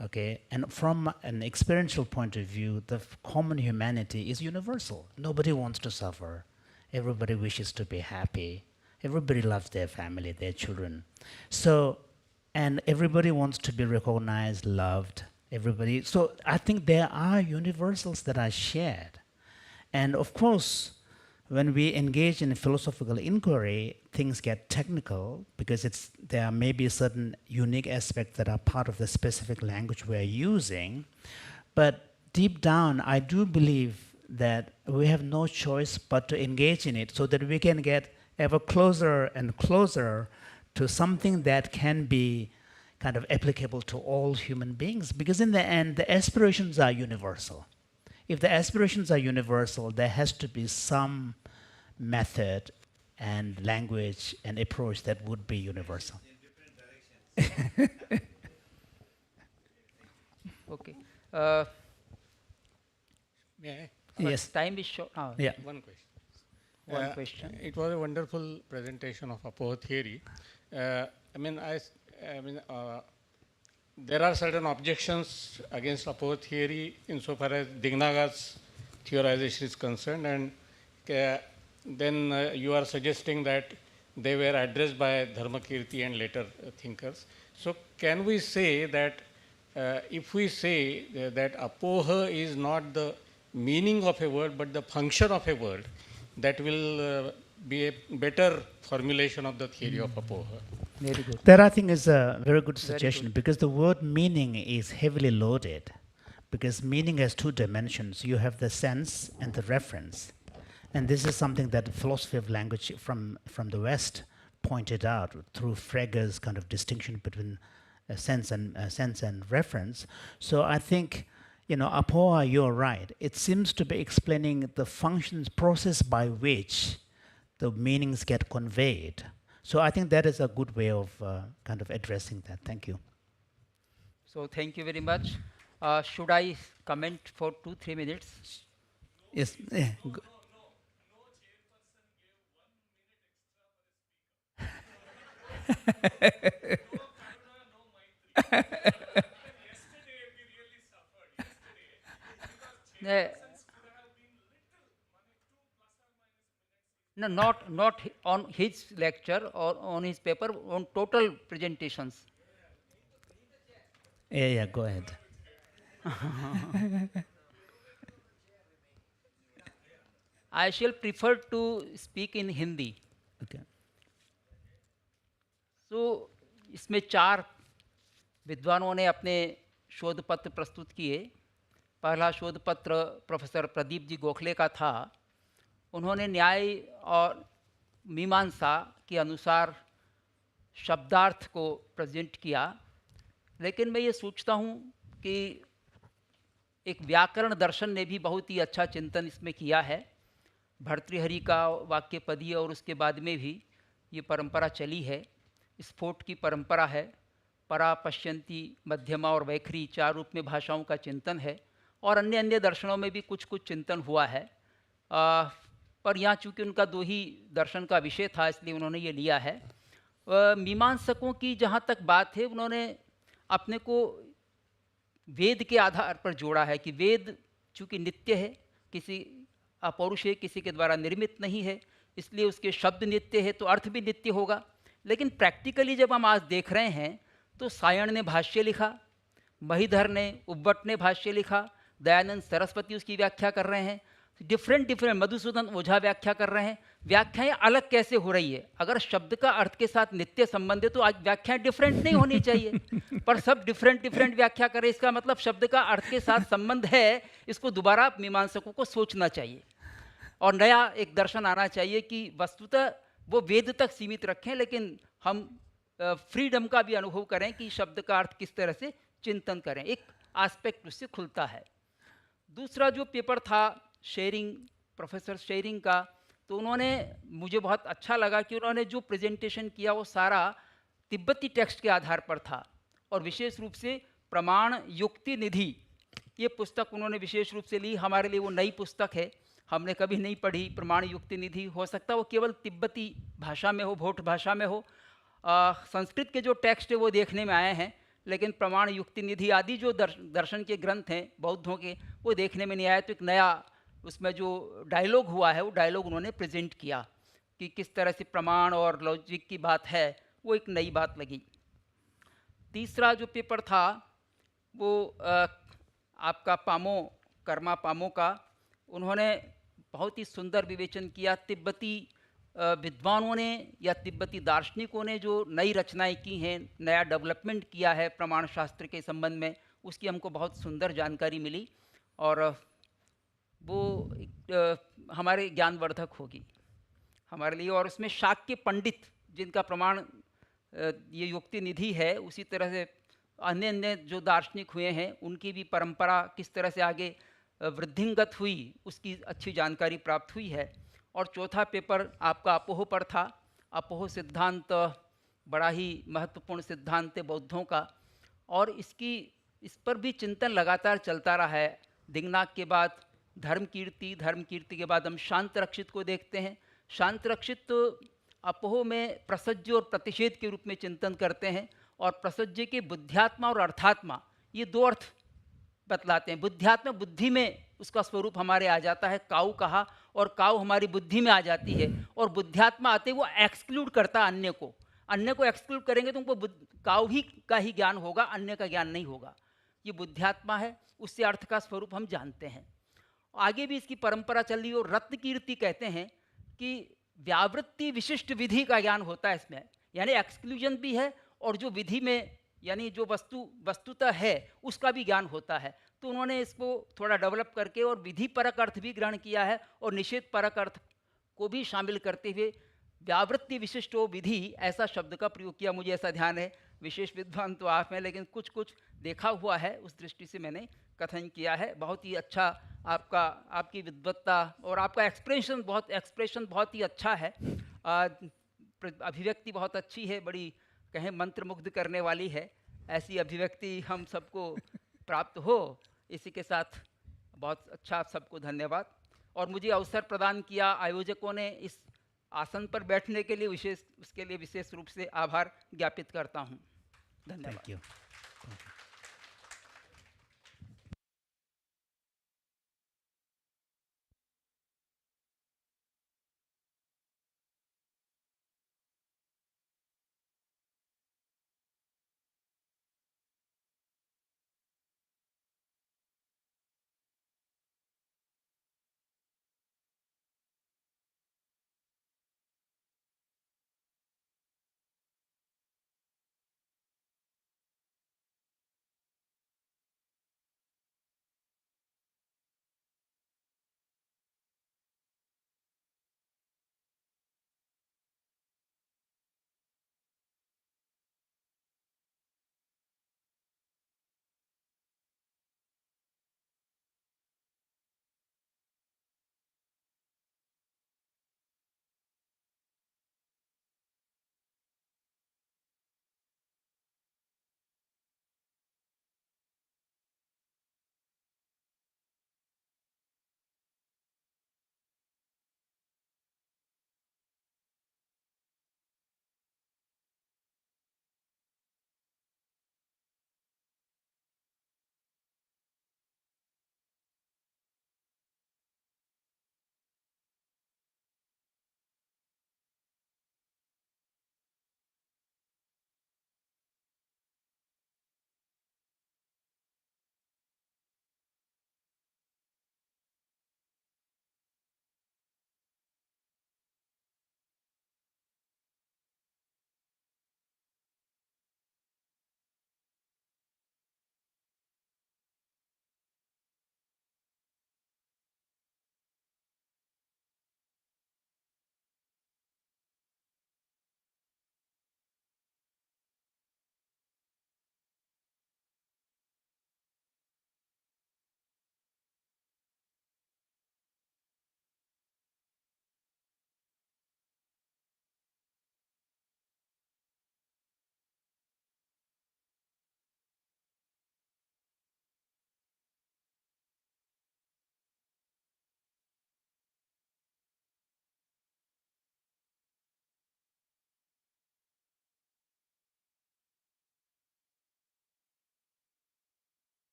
Okay, and from an experiential point of view, the common humanity is universal. Nobody wants to suffer. Everybody wishes to be happy. Everybody loves their family, their children. So, and everybody wants to be recognized, loved. Everybody. So I think there are universals that are shared. And of course, when we engage in philosophical inquiry, things get technical because there may be certain unique aspects that are part of the specific language we're using. But deep down, I do believe that we have no choice but to engage in it so that we can get ever closer and closer to something that can be kind of applicable to all human beings. Because in the end, the aspirations are universal. If the aspirations are universal, there has to be some method and language and approach that would be universal. Okay. Yes. Time is short. Yeah. One question. One question. It was a wonderful presentation of Apoha theory. There are certain objections against Apoha theory insofar as Dignāga's theorization is concerned, and then you are suggesting that they were addressed by Dharmakīrti and later thinkers. So can we say that if we say that Apoha is not the meaning of a word but the function of a word, that will be a better formulation of the theory of Apoha? Very good. That I think is a very good suggestion, because the word meaning is heavily loaded, because meaning has two dimensions. You have the sense and the reference. And this is something that philosophy of language from the West pointed out through Frege's kind of distinction between sense and reference. So I think, Apoha, you're right. It seems to be explaining the functions, process by which the meanings get conveyed. So I think that is a good way of kind of addressing that. Thank you. So thank you very much. Should I comment for 2-3 minutes? Yes. No, not on his lecture or on his paper, on total presentations. Yeah, go ahead. I shall prefer to speak in Hindi. Okay. तो इसमें 4 विद्वानों ने अपने शोध पत्र प्रस्तुत किए। पहला शोध पत्र प्रोफेसर प्रदीप जी गोखले का था। उन्होंने न्याय और मीमांसा के अनुसार शब्दार्थ को प्रेजेंट किया, लेकिन मैं ये सोचता हूँ कि एक व्याकरण दर्शन ने भी बहुत ही अच्छा चिंतन इसमें किया है। भर्तृहरि का वाक्य पदीय और उसके बाद में भी ये परंपरा चली है। स्फोट की परंपरा है। परा, पश्यंती, मध्यमा और वैखरी 4 रूप में भाषाओं का चिंतन है, और अन्य दर्शनों में भी कुछ चिंतन हुआ है। पर यहाँ चूँकि उनका 2 ही दर्शन का विषय था, इसलिए उन्होंने ये लिया है। मीमांसकों की जहाँ तक बात है, उन्होंने अपने को वेद के आधार पर जोड़ा है कि वेद चूँकि नित्य है, किसी अपौरुष है, किसी के द्वारा निर्मित नहीं है, इसलिए उसके शब्द नित्य है तो अर्थ भी नित्य होगा। लेकिन प्रैक्टिकली जब हम आज देख रहे हैं तो सायण ने भाष्य लिखा, महीधर ने, उब्बट ने भाष्य लिखा, दयानंद सरस्वती उसकी व्याख्या कर रहे हैं, डिफरेंट मधुसूदन ओझा व्याख्या कर रहे हैं। व्याख्याएं अलग कैसे हो रही है? अगर शब्द का अर्थ के साथ नित्य संबंध है तो आज व्याख्याएं डिफरेंट नहीं होनी चाहिए, पर सब डिफरेंट व्याख्या करें, इसका मतलब शब्द का अर्थ के साथ संबंध है। इसको दोबारा मीमांसकों को सोचना चाहिए और नया एक दर्शन आना चाहिए कि वस्तुतः वो वेद तक सीमित रखें, लेकिन हम फ्रीडम का भी अनुभव करें कि शब्द का अर्थ किस तरह से चिंतन करें। एक एस्पेक्ट उससे खुलता है। दूसरा जो पेपर था शेयरिंग, प्रोफेसर शेयरिंग का, तो उन्होंने, मुझे बहुत अच्छा लगा कि उन्होंने जो प्रेजेंटेशन किया वो सारा तिब्बती टेक्स्ट के आधार पर था, और विशेष रूप से प्रमाण युक्ति निधि ये पुस्तक उन्होंने विशेष रूप से ली। हमारे लिए वो नई पुस्तक है, हमने कभी नहीं पढ़ी। प्रमाण युक्ति निधि, हो सकता है वो केवल तिब्बती भाषा में हो, भोट भाषा में हो। संस्कृत के जो टेक्स्ट है वो देखने में आए हैं, लेकिन प्रमाण युक्ति निधि आदि जो दर्शन के ग्रंथ हैं बौद्धों के, वो देखने में नहीं आया। तो एक नया उसमें जो डायलॉग हुआ है वो डायलॉग उन्होंने प्रेजेंट किया कि किस तरह से प्रमाण और लॉजिक की बात है, वो एक नई बात लगी। तीसरा जो पेपर था वो आपका कर्मा पामो का, उन्होंने बहुत ही सुंदर विवेचन किया। तिब्बती विद्वानों ने या तिब्बती दार्शनिकों ने जो नई रचनाएं की हैं, नया डेवलपमेंट किया है प्रमाण शास्त्र के संबंध में, उसकी हमको बहुत सुंदर जानकारी मिली, और वो हमारे ज्ञानवर्धक होगी हमारे लिए। और उसमें शाक्य पंडित जिनका प्रमाण ये युक्ति निधि है, उसी तरह से अन्य जो दार्शनिक हुए हैं उनकी भी परंपरा किस तरह से आगे वृद्धिंगत हुई, उसकी अच्छी जानकारी प्राप्त हुई है। और चौथा पेपर आपका अपोह पर था। अपोह सिद्धांत बड़ा ही महत्वपूर्ण सिद्धांत है बौद्धों का, और इस पर भी चिंतन लगातार चलता रहा है। दिग्नाग के बाद धर्मकीर्ति, धर्मकीर्ति के बाद हम शांत रक्षित को देखते हैं। शांत रक्षित अपोह में प्रसज्य और प्रतिषेध के रूप में चिंतन करते हैं, और प्रसज्य के बुद्ध्यात्मा और अर्थात्मा ये 2 अर्थ बतलाते हैं। बुद्ध्यात्मा, बुद्धि में उसका स्वरूप हमारे आ जाता है, काऊ कहा, और काऊ हमारी बुद्धि में आ जाती है, और बुद्ध्यात्मा आते वो एक्सक्लूड करता अन्य को एक्सक्लूड करेंगे तो उनको काऊ ही का ही ज्ञान होगा, अन्य का ज्ञान नहीं होगा। ये बुद्ध्यात्मा है, उससे अर्थ का स्वरूप हम जानते हैं। आगे भी इसकी परंपरा चल रही है, और रत्नकीर्ति कहते हैं कि व्यावृत्ति विशिष्ट विधि का ज्ञान होता है इसमें, यानी एक्सक्लूजन भी है, और जो विधि में यानी जो वस्तुतः है उसका भी ज्ञान होता है। तो उन्होंने इसको थोड़ा डेवलप करके और विधि परक अर्थ भी ग्रहण किया है, और निषेध परक अर्थ को भी शामिल करते हुए व्यावृत्ति विशिष्टो विधि ऐसा शब्द का प्रयोग किया। मुझे ऐसा ध्यान है, विशेष विद्वान तो आप हैं, लेकिन कुछ देखा हुआ है, उस दृष्टि से मैंने कथन किया है। बहुत ही अच्छा आपकी विद्वत्ता और आपका एक्सप्रेशन बहुत ही अच्छा है। अभिव्यक्ति बहुत अच्छी है, बड़ी कहें मंत्रमुग्ध करने वाली है। ऐसी अभिव्यक्ति हम सबको प्राप्त हो, इसी के साथ बहुत अच्छा सबको धन्यवाद। और मुझे अवसर प्रदान किया आयोजकों ने इस आसन पर बैठने के लिए, उसके लिए विशेष रूप से आभार ज्ञापित करता हूँ। धन्यवाद। Thank you.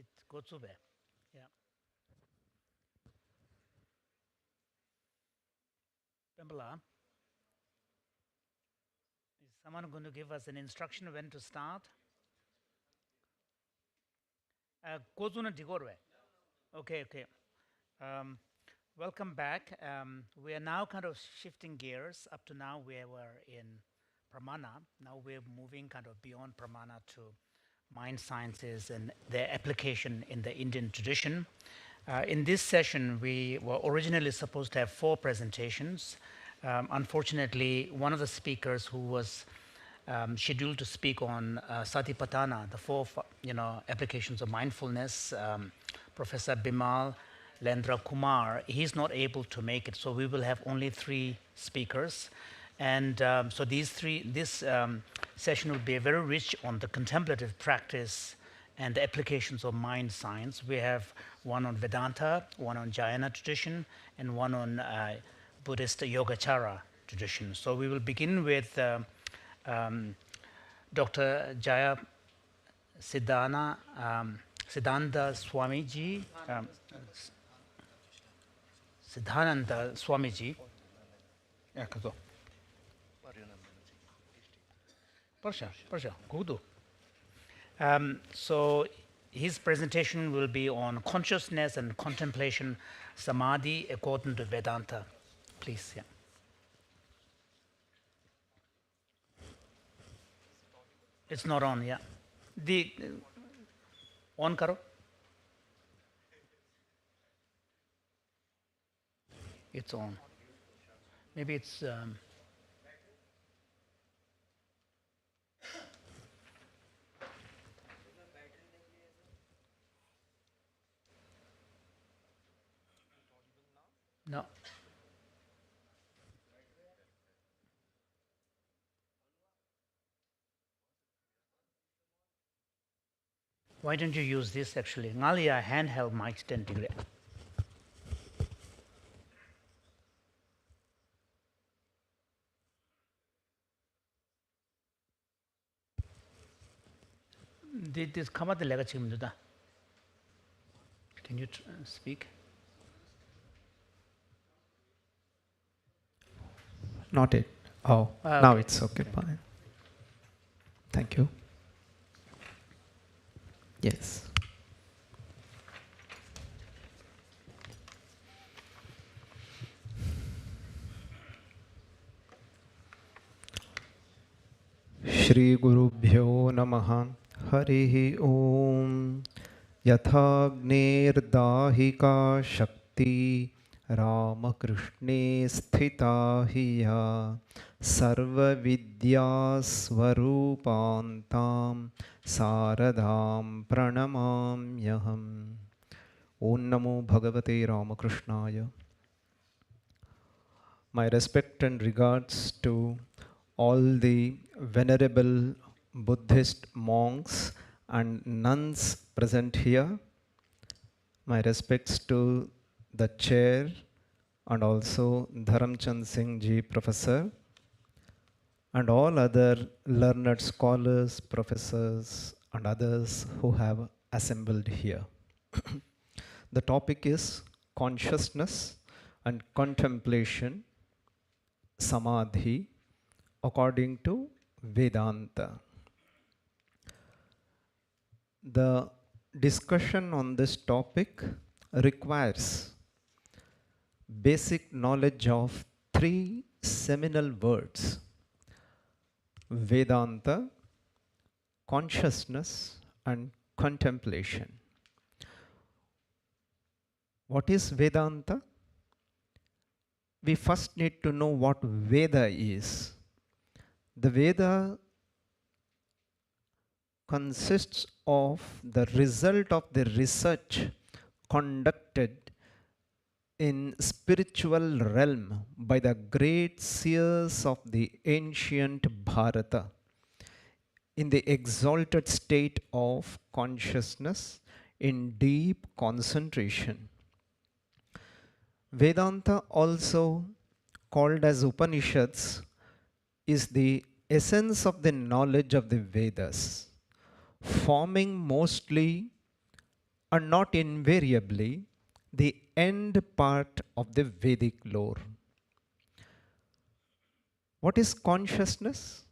It's Gotsube. Yeah. Pembala, is someone going to give us an instruction when to start? Kozuna Digorwe. Okay, okay. Welcome back. We are now kind of shifting gears. Up to now, we were in Pramāṇa. Now we're moving kind of beyond Pramāṇa to mind sciences and their application in the Indian tradition. In this session, we were originally supposed to have 4 presentations. Unfortunately, one of the speakers who was scheduled to speak on Satipatthana, the 4 applications of mindfulness, Professor Bimal Lendra Kumar, he's not able to make it, so we will have only 3 speakers. And so this session will be very rich on the contemplative practice and the applications of mind science. We have one on Vedanta, one on Jaina tradition, and one on Buddhist Yogacara tradition. So we will begin with Dr. Jaya Siddhanta Swamiji, Siddhananda Swamiji. Persha, Gudu. So his presentation will be on consciousness and contemplation, samadhi according to Vedanta. Please, yeah. It's not on, yeah. The on karo. It's on. Maybe it's. No. Why don't you use this actually? Ngalia handheld mic stand degree. This come at the lega chimduda. Can you speak? Not it. Oh, now it's okay. Fine. Thank you. Yes. Shri Gurubhyo Namaha Harihi Om Yathagnirdahika Shakti Ramakrishne Sthita Hiya Sarva Vidya Swarupantam Saradham Pranamamyaham. Om Namo Bhagavate Ramakrishnaya. My respect and regards to all the venerable Buddhist monks and nuns present here. My respects to the chair and also Dharmchand Singh ji Professor and all other learned scholars, professors and others who have assembled here. The topic is consciousness and contemplation, samadhi, according to Vedanta. The discussion on this topic requires basic knowledge of 3 seminal words: Vedanta, consciousness, and contemplation. What is Vedanta? We first need to know what Veda is. The Veda consists of the result of the research conducted in spiritual realm by the great seers of the ancient Bharata in the exalted state of consciousness in deep concentration. Vedanta, also called as Upanishads, is the essence of the knowledge of the Vedas, forming mostly are not invariably the end part of the Vedic lore. What is consciousness?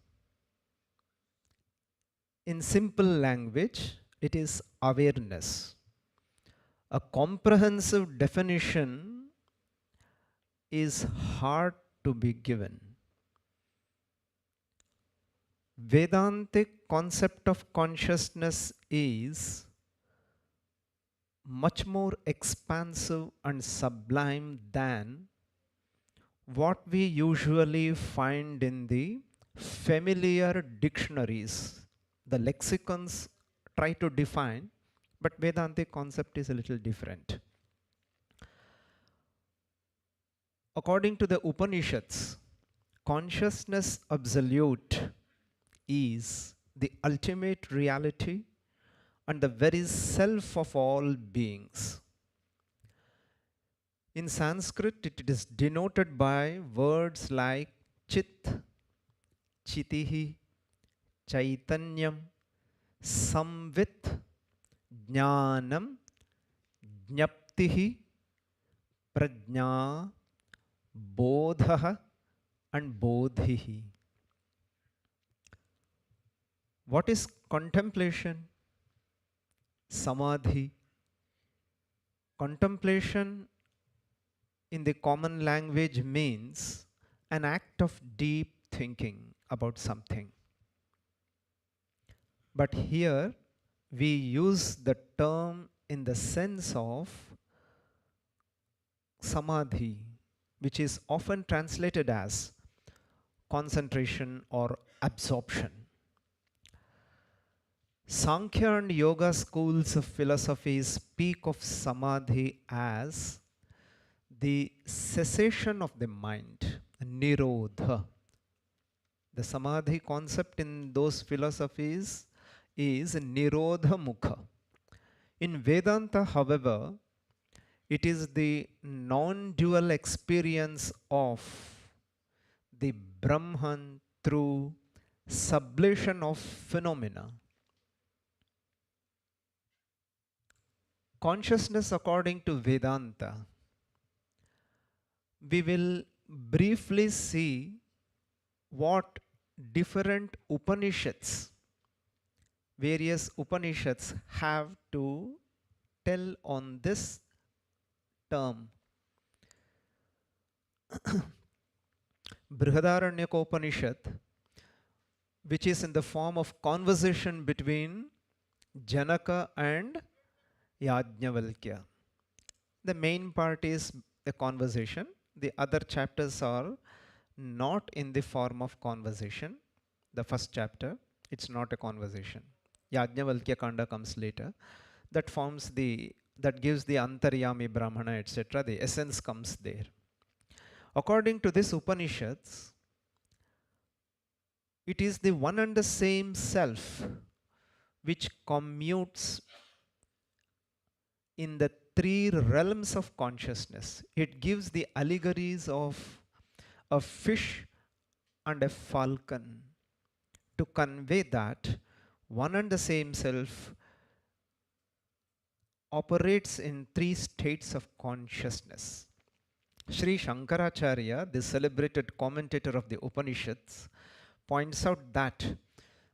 In simple language, it is awareness. A comprehensive definition is hard to be given. Vedantic concept of consciousness is much more expansive and sublime than what we usually find in the familiar dictionaries. The lexicons try to define, but Vedantic concept is a little different. According to the Upanishads, consciousness absolute is the ultimate reality and the very self of all beings. In Sanskrit, it is denoted by words like Chit, Chitihi, Chaitanyam, Samvit, Jnanam, Jnaptihi, Prajna, Bodhaha, and Bodhihi. What is contemplation? Samadhi. Contemplation in the common language means an act of deep thinking about something. But here we use the term in the sense of samadhi, which is often translated as concentration or absorption. Sankhya and Yoga schools of philosophy speak of samadhi as the cessation of the mind, nirodha. The samadhi concept in those philosophies is nirodha mukha. In Vedanta, however, it is the non-dual experience of the Brahman through sublation of phenomena. Consciousness according to Vedanta, we will briefly see what different Upanishads, various Upanishads have to tell on this term. Brihadaranyaka Upanishad, which is in the form of conversation between Janaka and Yajnavalkya. The main part is a conversation. The other chapters are not in the form of conversation. The first chapter, it's not a conversation. Yajnavalkya Kanda comes later. That gives the Antaryami Brahmana, etc. The essence comes there. According to this Upanishads, it is the one and the same self which commutes in the three realms of consciousness. It gives the allegories of a fish and a falcon to convey that one and the same self operates in three states of consciousness. Sri Shankaracharya, the celebrated commentator of the Upanishads, points out that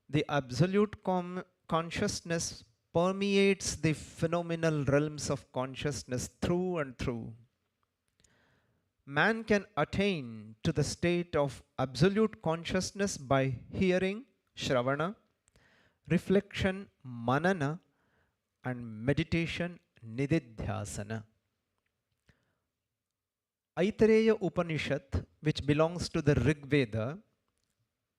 the absolute consciousness permeates the phenomenal realms of consciousness through and through. Man can attain to the state of absolute consciousness by hearing, Shravana, reflection, Manana, and meditation, Nididhyasana. Aitareya Upanishad, which belongs to the Rig Veda,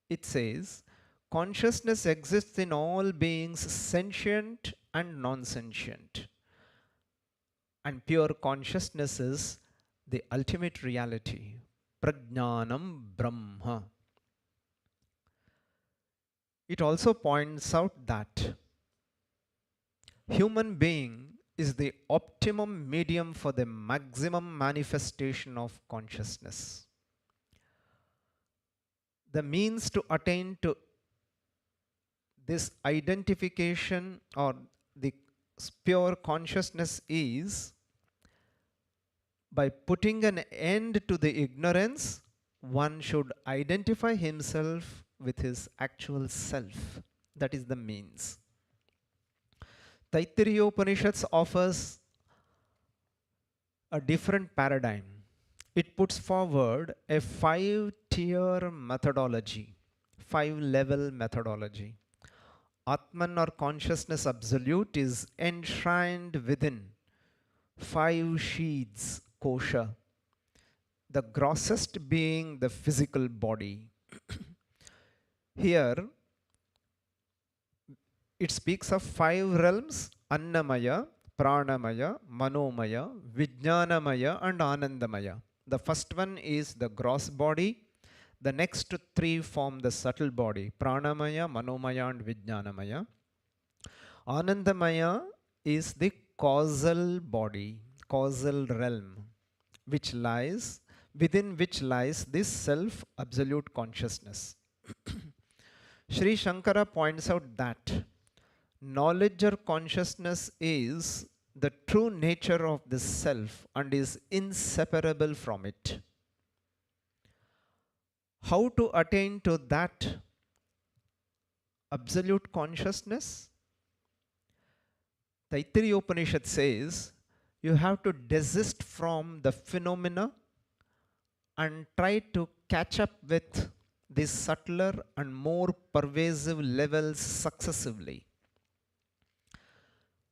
it says, consciousness exists in all beings, sentient and non-sentient. And pure consciousness is the ultimate reality, Prajnanam Brahma. It also points out that human being is the optimum medium for the maximum manifestation of consciousness. The means to attain to this identification or the pure consciousness is by putting an end to the ignorance, one should identify himself with his actual self. That is the means. Taittiriya Upanishads offers a different paradigm. It puts forward a 5-tier methodology, 5-level methodology. Atman or consciousness absolute is enshrined within 5 sheaths, kosha, the grossest being the physical body. Here, it speaks of 5 realms: Annamaya, Pranamaya, Manomaya, Vijnanamaya and Anandamaya. The first one is the gross body. The next 3 form the subtle body: Pranamaya, Manomaya and Vijnanamaya. Anandamaya is the causal body, causal realm, within which lies this self-absolute consciousness. Sri Shankara points out that knowledge or consciousness is the true nature of the self and is inseparable from it. How to attain to that absolute consciousness? Taittiriya Upanishad says you have to desist from the phenomena and try to catch up with these subtler and more pervasive levels successively.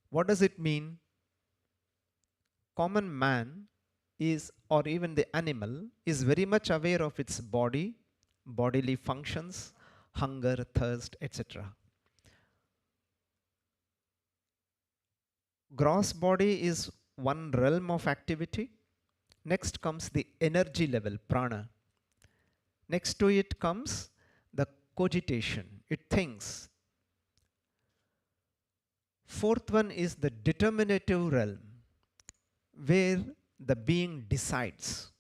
What does it mean? Common man is, or even the animal, is very much aware of its body, bodily functions, hunger, thirst, etc. Gross body is one realm of activity. Next comes the energy level, prana. Next to it comes the cogitation, it thinks. Fourth one is the determinative realm, where the being decides.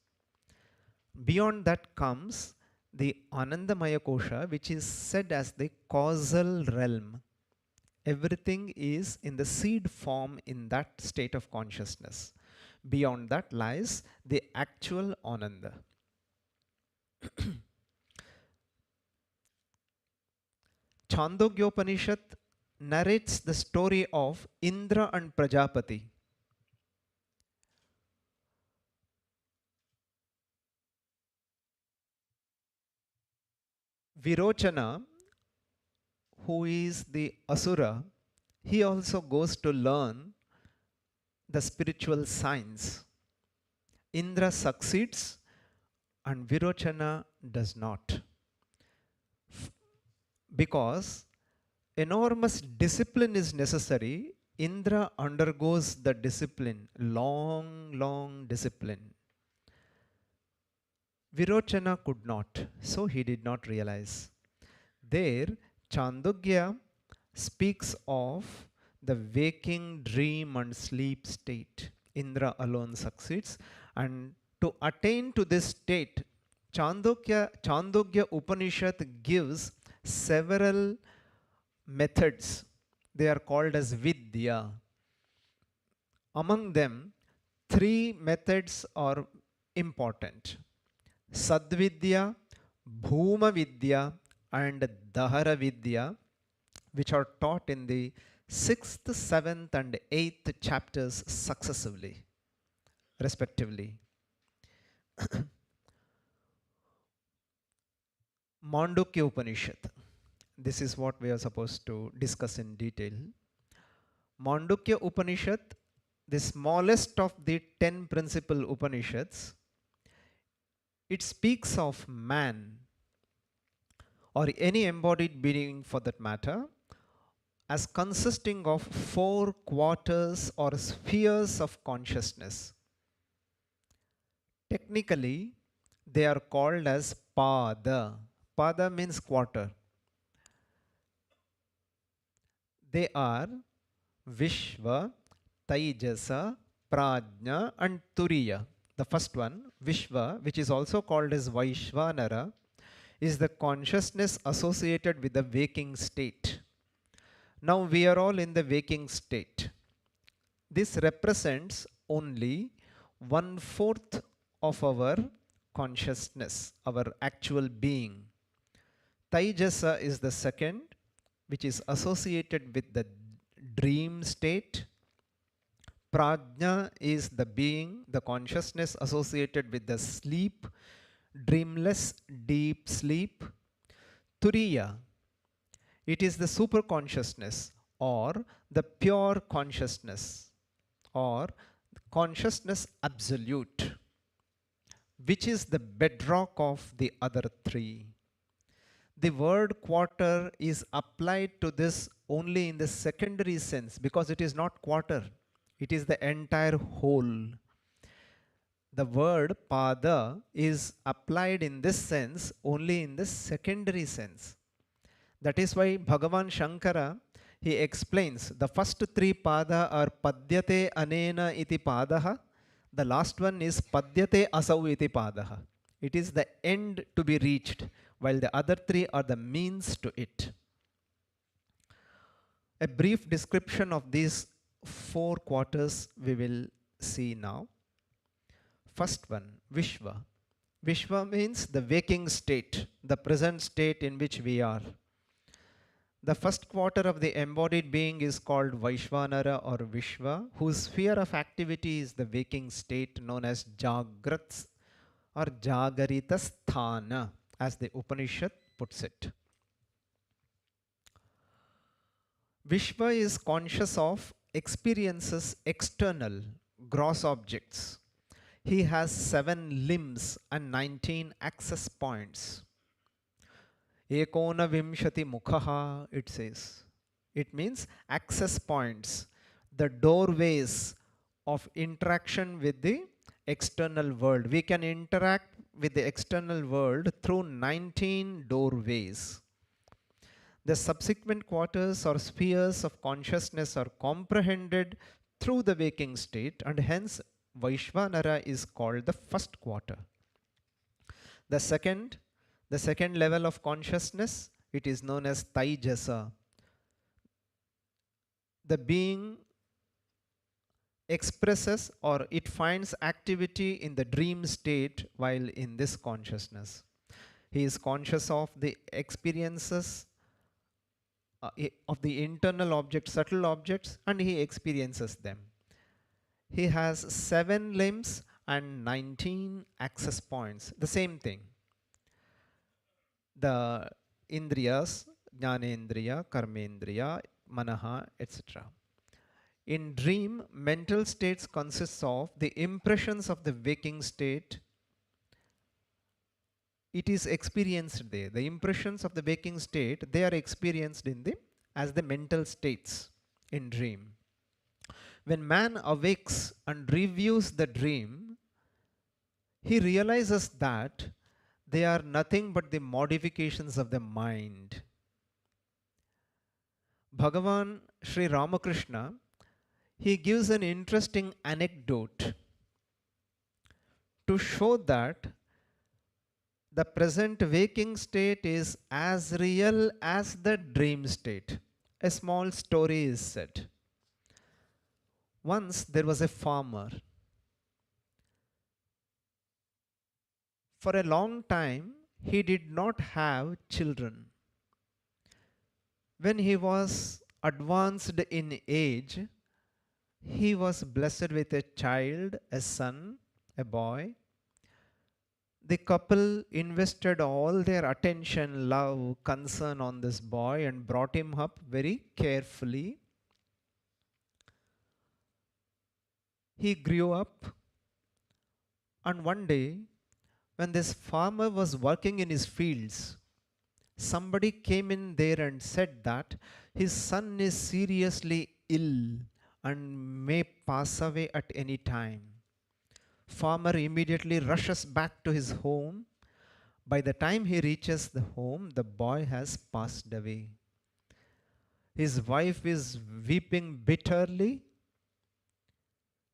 Beyond that comes the Anandamaya Kosha, which is said as the causal realm. Everything is in the seed form in that state of consciousness. Beyond that lies the actual Ananda. Chandogya Upanishad narrates the story of Indra and Prajapati. Virochana, who is the Asura, he also goes to learn the spiritual science. Indra succeeds and Virochana does not. Because enormous discipline is necessary, Indra undergoes the discipline, long discipline. Virochana could not, so he did not realize. There, Chandogya speaks of the waking, dream and sleep state. Indra alone succeeds, and to attain to this state, Chandogya Upanishad gives several methods. They are called as Vidya. Among them, 3 methods are important: Sadvidya, Bhuma Vidya and Dahara Vidya, which are taught in the 6th, 7th and 8th chapters successively, respectively. Mandukya Upanishad. This is what we are supposed to discuss in detail. Mandukya Upanishad, the smallest of the 10 principal Upanishads, it speaks of man, or any embodied being for that matter, as consisting of 4 quarters or spheres of consciousness. Technically, they are called as pada. Pada means quarter. They are Vishva, Taijasa, Prajna and Turiya. The first one, Vishva, which is also called as Vaishvanara, is the consciousness associated with the waking state. Now we are all in the waking state. this represents only 1/4 of our consciousness, our actual being. Taijasa is the second, which is associated with the dream state. Prajna is the being, the consciousness associated with the sleep, dreamless deep sleep. Turiya, it is the super consciousness or the pure consciousness or consciousness absolute, which is the bedrock of the other three. The word quarter is applied to this only in the secondary sense because it is not quarter, it is the entire whole. The word pada is applied in this sense only in the secondary sense. That is why Bhagavan Shankara, he explains the first three pada are padyate anena iti padaha. The last one is padyate asau iti padaha. It is the end to be reached, while the other three are the means to it. A brief description of these four quarters we will see now. First one, Vishva. Vishva means the waking state, the present state in which we are. The first quarter of the embodied being is called Vaishvanara or Vishva, whose sphere of activity is the waking state known as Jagrat or Jagarita Sthana, as the Upanishad puts it. Vishva is conscious of experiences external, gross objects. He has 7 limbs and 19 access points. Ekona vimshati mukhaha, it says. It means access points, the doorways of interaction with the external world. We can interact with the external world through 19 doorways. The subsequent quarters or spheres of consciousness are comprehended through the waking state, and hence Vaishvanara is called the first quarter. The second level of consciousness, it is known as Taijasa. The being expresses or it finds activity in the dream state while in this consciousness. He is conscious of the experiences of the internal objects, subtle objects, and he experiences them. He has 7 limbs and 19 access points. The same thing. The indriyas, jnanendriya, karmendriya, manaha, etc. In dream, mental states consist of the impressions of the waking state. It is experienced there. The impressions of the waking state, they are experienced as the mental states in dream. When man awakes and reviews the dream, he realizes that they are nothing but the modifications of the mind. Bhagavan Sri Ramakrishna, he gives an interesting anecdote to show that the present waking state is as real as the dream state. A small story is said. Once there was a farmer. For a long time, he did not have children. When he was advanced in age, he was blessed with a child, a son, a boy. The couple invested all their attention, love, concern on this boy and brought him up very carefully. He grew up, and one day, when this farmer was working in his fields, somebody came in there and said that his son is seriously ill and may pass away at any time. Farmer immediately rushes back to his home. By the time he reaches the home, the boy has passed away. His wife is weeping bitterly.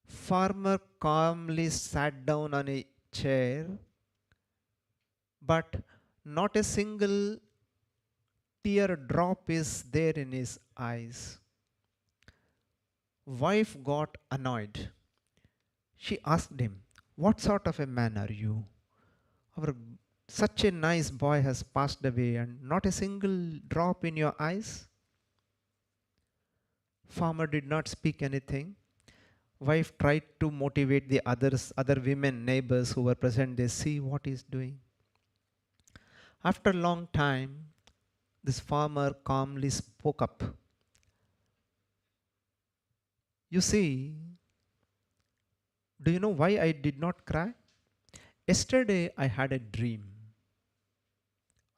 Farmer calmly sat down on a chair, but not a single tear drop is there in his eyes. Wife got annoyed. She asked him, "What sort of a man are you? Such a nice boy has passed away and not a single drop in your eyes." Farmer did not speak anything. Wife tried to motivate the other women, neighbors who were present. They see what he's doing. After a long time, this farmer calmly spoke up. "You see, do you know why I did not cry? Yesterday I had a dream.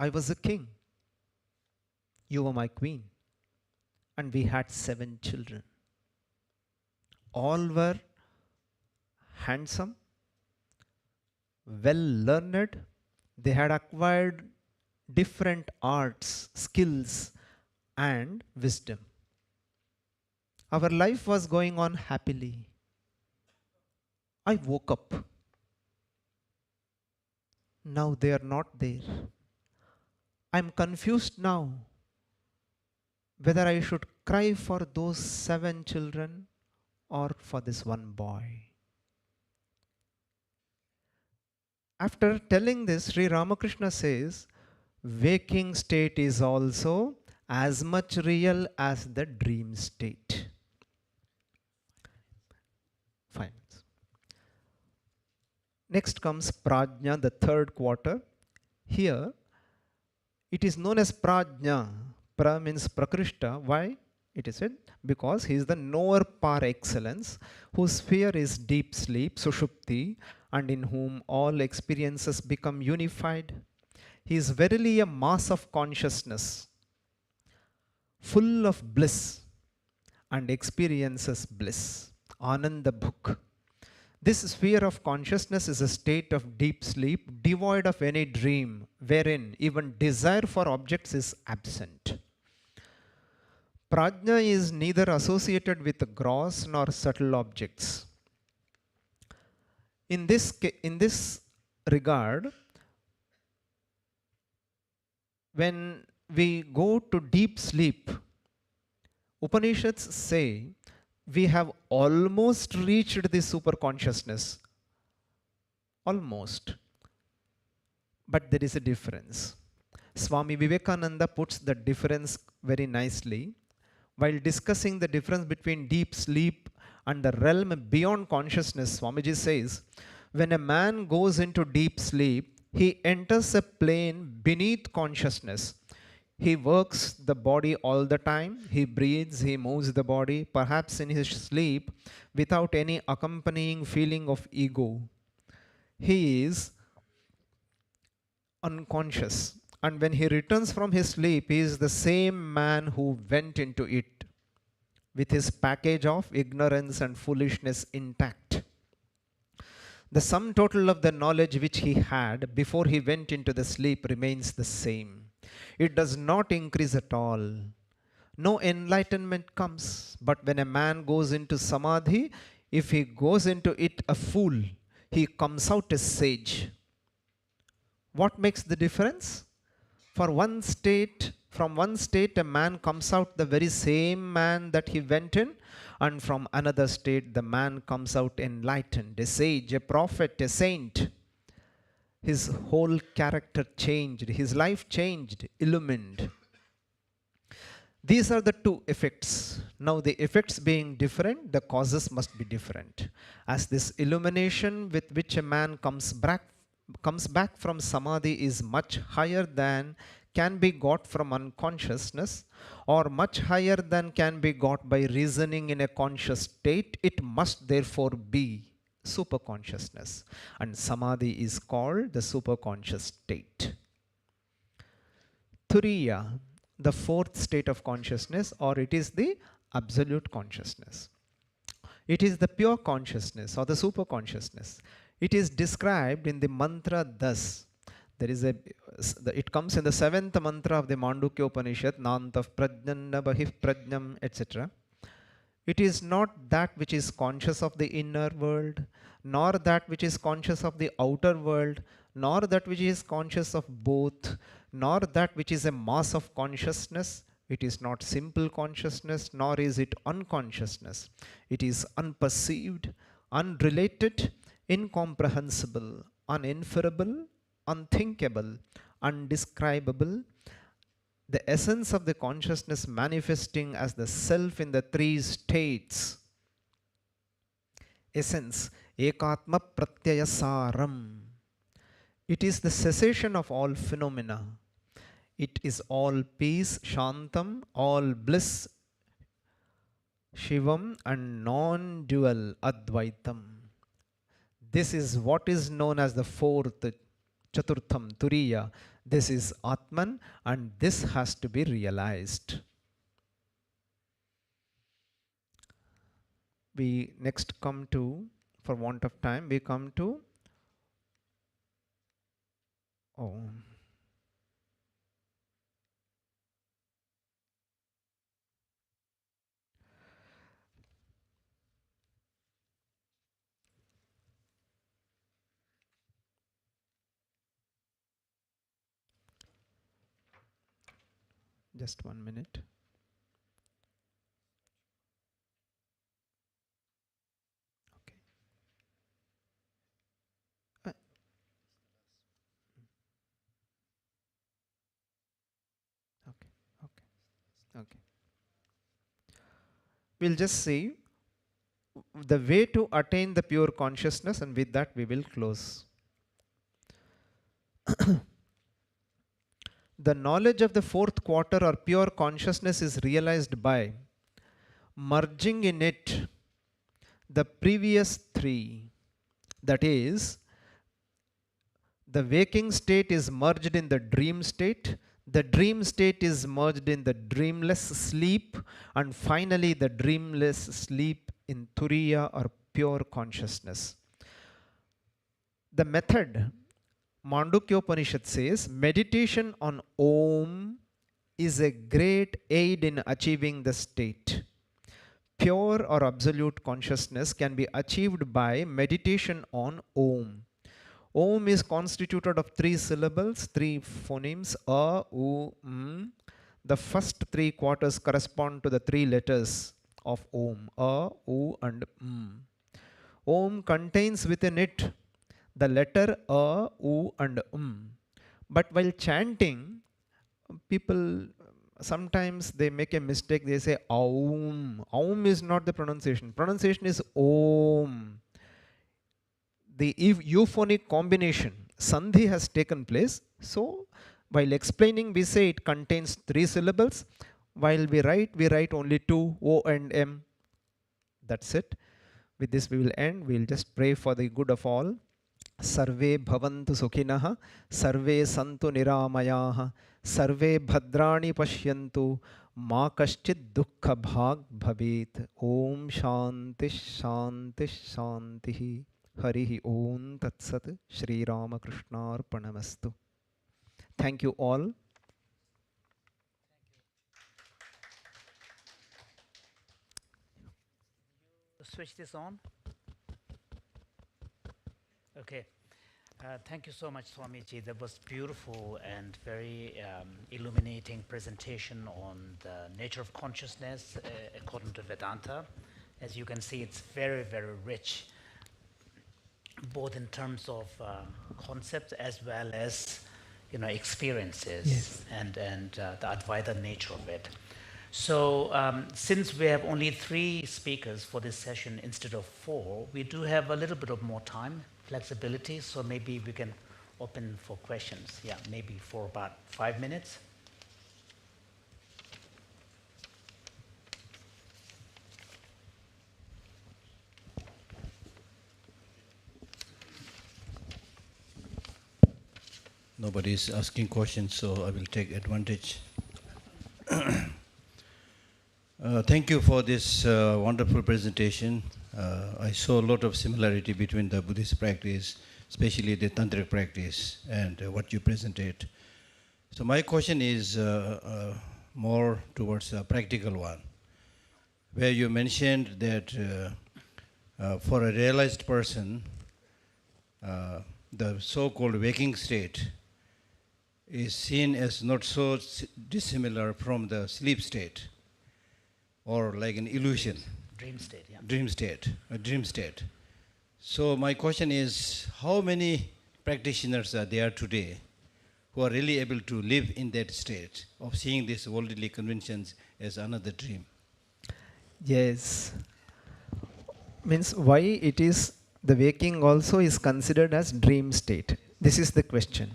I was a king. You were my queen. And we had 7 children. All were handsome, well learned. They had acquired different arts, skills, and wisdom. Our life was going on happily. I woke up. Now they are not there. I am confused now whether I should cry for those 7 children or for this one boy." After telling this, Sri Ramakrishna says, waking state is also as much real as the dream state. Fine. Next comes Prajna, the 3rd quarter. Here, it is known as Prajna. Pra means Prakrishta. Why? It is said because he is the knower par excellence, whose sphere is deep sleep, Sushupti, and in whom all experiences become unified. He is verily a mass of consciousness, full of bliss and experiences bliss. Ananda Bhuk. This sphere of consciousness is a state of deep sleep, devoid of any dream, wherein even desire for objects is absent. Prajna is neither associated with gross nor subtle objects. In this regard, when we go to deep sleep, Upanishads say we have almost reached the super consciousness. Almost. But there is a difference. Swami Vivekananda puts the difference very nicely. While discussing the difference between deep sleep and the realm beyond consciousness, Swamiji says, when a man goes into deep sleep, he enters a plane beneath consciousness. He works the body all the time. He breathes, he moves the body, perhaps in his sleep, without any accompanying feeling of ego. He is unconscious. And when he returns from his sleep, he is the same man who went into it, with his package of ignorance and foolishness intact. The sum total of the knowledge which he had before he went into the sleep remains the same. It does not increase at all. No enlightenment comes. But when a man goes into samadhi, if he goes into it a fool, he comes out a sage. What makes the difference? From one state, a man comes out the very same man that he went in, and from another state, the man comes out enlightened, a sage, a prophet, a saint. His whole character changed, his life changed, illumined. These are the two effects. Now, the effects being different, the causes must be different. As this illumination with which a man comes back from samadhi is much higher than can be got from unconsciousness, or much higher than can be got by reasoning in a conscious state, it must therefore be superconsciousness. And samadhi is called the superconscious state. Turiya, the 4th state of consciousness, or it is the absolute consciousness. It is the pure consciousness or the superconsciousness. It is described in the mantra thus. It comes in the 7th mantra of the Mandukya Upanishad, Nantav Prajnana Bahih Prajnam, etc. It is not that which is conscious of the inner world, nor that which is conscious of the outer world, nor that which is conscious of both, nor that which is a mass of consciousness. It is not simple consciousness, nor is it unconsciousness. It is unperceived, unrelated, incomprehensible, uninferable, unthinkable, undescribable. The essence of the consciousness manifesting as the self in the three states. Essence, ekatma pratyayasaram. It is the cessation of all phenomena. It is all peace, shantam, all bliss, shivam, and non-dual advaitam. This is what is known as the fourth, chaturtham, turiya. This is Atman, and this has to be realized. We next come to, for want of time, we come to just 1 minute. Okay. We'll just see the way to attain the pure consciousness, and with that we will close. The knowledge of the fourth quarter or pure consciousness is realized by merging in it the previous three. That is, the waking state is merged in the dream state, the dream state is merged in the dreamless sleep, and finally the dreamless sleep in turiya or pure consciousness. The method, Mandukya Upanishad says, meditation on Om is a great aid in achieving the state. Pure or absolute consciousness can be achieved by meditation on Om. Om is constituted of three syllables, three phonemes, A, U, M. The first three quarters correspond to the three letters of Om, A, U, and M. Om contains within it the letter A, U, and M. But while chanting, people sometimes they make a mistake, they say Aum. Aum is not the pronunciation. Pronunciation is Om. The euphonic combination, Sandhi, has taken place. So, while explaining, we say it contains three syllables. While we write only two, O and M. That's it. With this we will end. We will just pray for the good of all. Sarve bhavantu sukhinaha, sarve santu niramayaha, sarve bhadrani pashyantu, ma kaschid dukkha bhag bhavet. Om shanti shanti shantihi. Harihi Om Tat Sat. Shri Ramakrishna Arpanamastu. Thank you all. Switch this on. Okay. Thank you so much, Swamiji. That was beautiful and very illuminating presentation on the nature of consciousness according to Vedanta. As you can see, it's very, very rich, both in terms of concepts as well as experiences. Yes. and the Advaita nature of it. So since we have only 3 speakers for this session instead of 4, we do have a little bit of more time, flexibility, so maybe we can open for questions. Yeah, maybe for about 5 minutes. Nobody is asking questions, so I will take advantage. Thank you for this wonderful presentation. I saw a lot of similarity between the Buddhist practice, especially the Tantric practice, and what you presented. So my question is more towards a practical one, where you mentioned that for a realized person, the so-called waking state is seen as not so dissimilar from the sleep state, or like an illusion. Dream state, yeah. Dream state, a dream state. So my question is, how many practitioners are there today who are really able to live in that state of seeing these worldly conventions as another dream? Yes. Means why it is the waking also is considered as dream state. This is the question.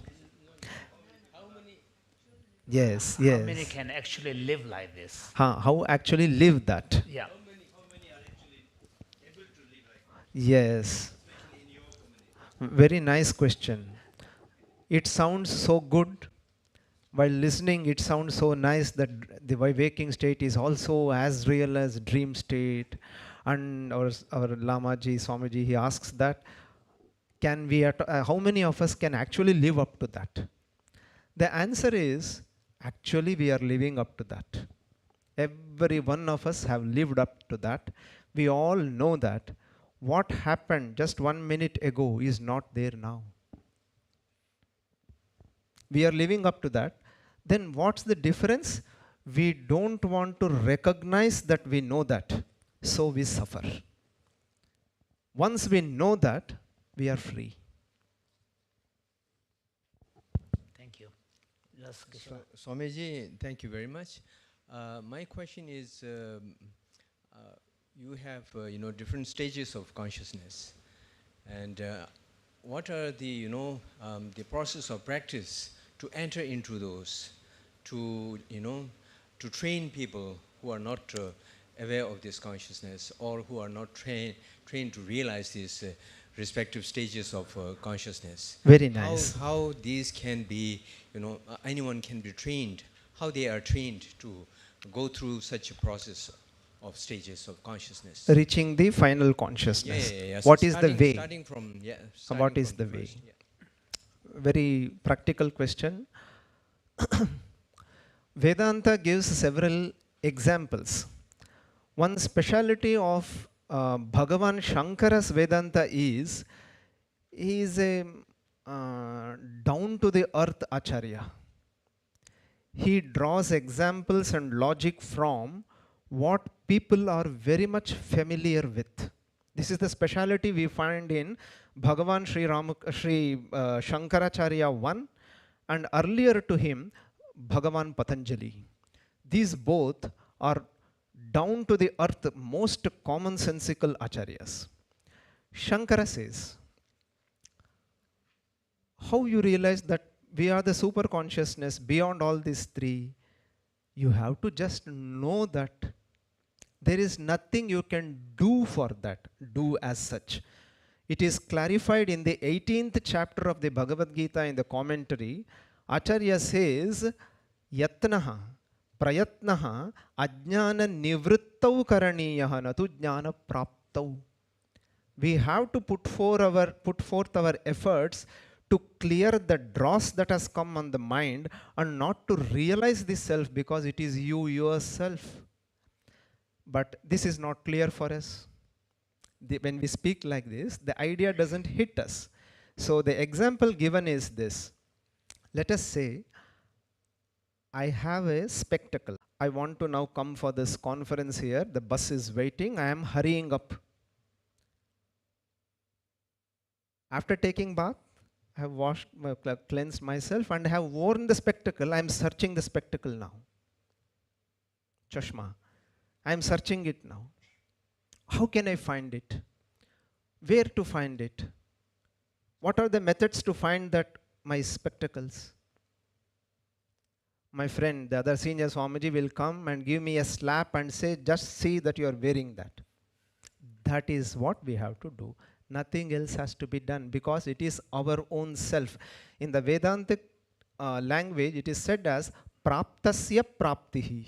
Yes, yes. How many can actually live like this? How actually live that? Yeah. Yes. Very nice question. It sounds so good. While listening, it sounds so nice that the waking state is also as real as dream state. And our Lamaji, Swamiji, he asks that, can we, how many of us can actually live up to that? The answer is, actually we are living up to that. Every one of us have lived up to that. We all know that what happened just 1 minute ago is not there now. We are living up to that. Then what's the difference? We don't want to recognize that we know that, so we suffer. Once we know that, we are free. Thank you. Yes, Geshe. Swamiji, thank you very much. My question is, you have different stages of consciousness, and what are the the process of practice to enter into those, to to train people who are not aware of this consciousness, or who are not trained to realize these respective stages of consciousness. Very nice. How these can be, anyone can be trained, how they are trained to go through such a process of stages of consciousness. Reaching the final consciousness. Yeah. What So is the way? Starting from, What is the way? first, yeah. Very practical question. Vedanta gives several examples. One speciality of Bhagavan Shankara's Vedanta is, he is a down to the earth Acharya. He draws examples and logic from what people are very much familiar with. This is the speciality we find in Bhagavan Sri Shankaracharya 1, and earlier to him Bhagavan Patanjali. These both are down to the earth most commonsensical acharyas. Shankara says, how you realize that we are the super consciousness beyond all these three? You have to just know that. There is nothing you can do for that, do as such. It is clarified in the 18th chapter of the Bhagavad Gita in the commentary. Acharya says, Yatnaha, Prayatnaha, Ajnana Nivrittau Karaniyaha Natu Jnana Praptau. We have to put forth our efforts to clear the dross that has come on the mind, and not to realize the self because it is you yourself. But this is not clear for us. When we speak like this, the idea doesn't hit us. So the example given is this. Let us say, I have a spectacle. I want to now come for this conference here. The bus is waiting. I am hurrying up. After taking bath, I have washed, cleansed myself, and I have worn the spectacle. I am searching the spectacle now. Chashma. I am searching it now. How can I find it? Where to find it? What are the methods to find that my spectacles? My friend, the other senior Swamiji will come and give me a slap and say, just see that you are wearing that. That is what we have to do. Nothing else has to be done, because it is our own self. In the Vedantic language, it is said as praptasya praptihi.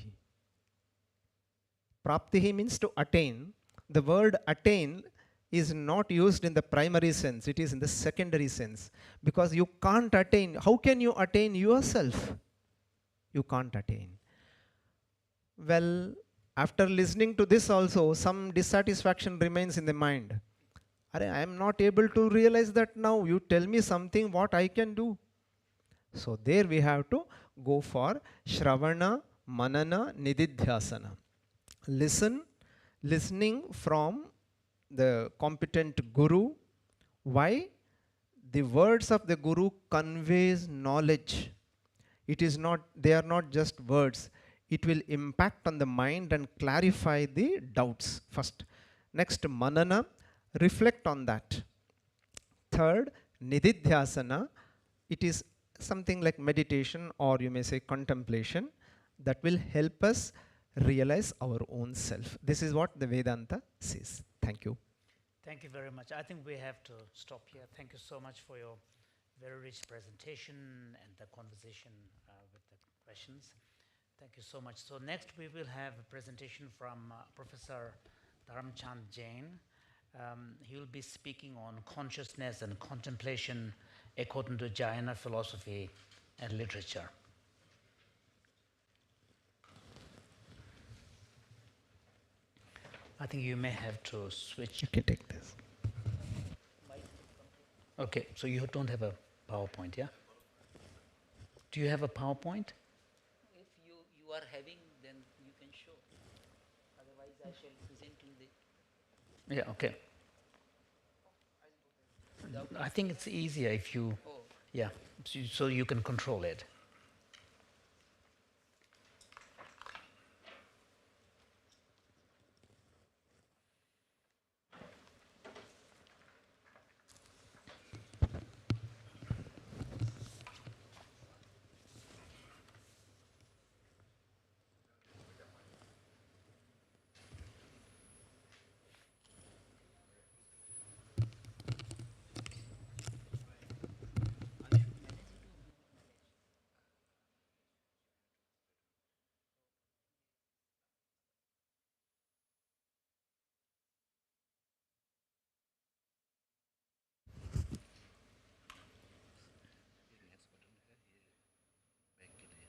Praptihi means to attain. The word attain is not used in the primary sense, it is in the secondary sense. Because you can't attain. How can you attain yourself? You can't attain. Well, after listening to this also, some dissatisfaction remains in the mind. I am not able to realize that now. You tell me something what I can do. So there we have to go for Shravana, Manana, Nididhyasana. Listening from the competent guru. Why? The words of the guru conveys knowledge. It is not, they are not just words. It will impact on the mind and clarify the doubts first. Next, Manana, reflect on that. Third, Nididhyasana, it is something like meditation, or you may say contemplation, that will help us realize our own self. This is what the Vedanta says. Thank you. Thank you very much. I think we have to stop here. Thank you so much for your very rich presentation and the conversation with the questions. Thank you so much. So next we will have a presentation from Professor Dharmchand Jain. He will be speaking on consciousness and contemplation according to Jaina philosophy and literature. I think you may have to switch. You can take this. Okay, so you don't have a PowerPoint, yeah? Do you have a PowerPoint? If you are having, then you can show. Otherwise, I shall present in the. Yeah, okay. I think it's easier if you, yeah, so you can control it.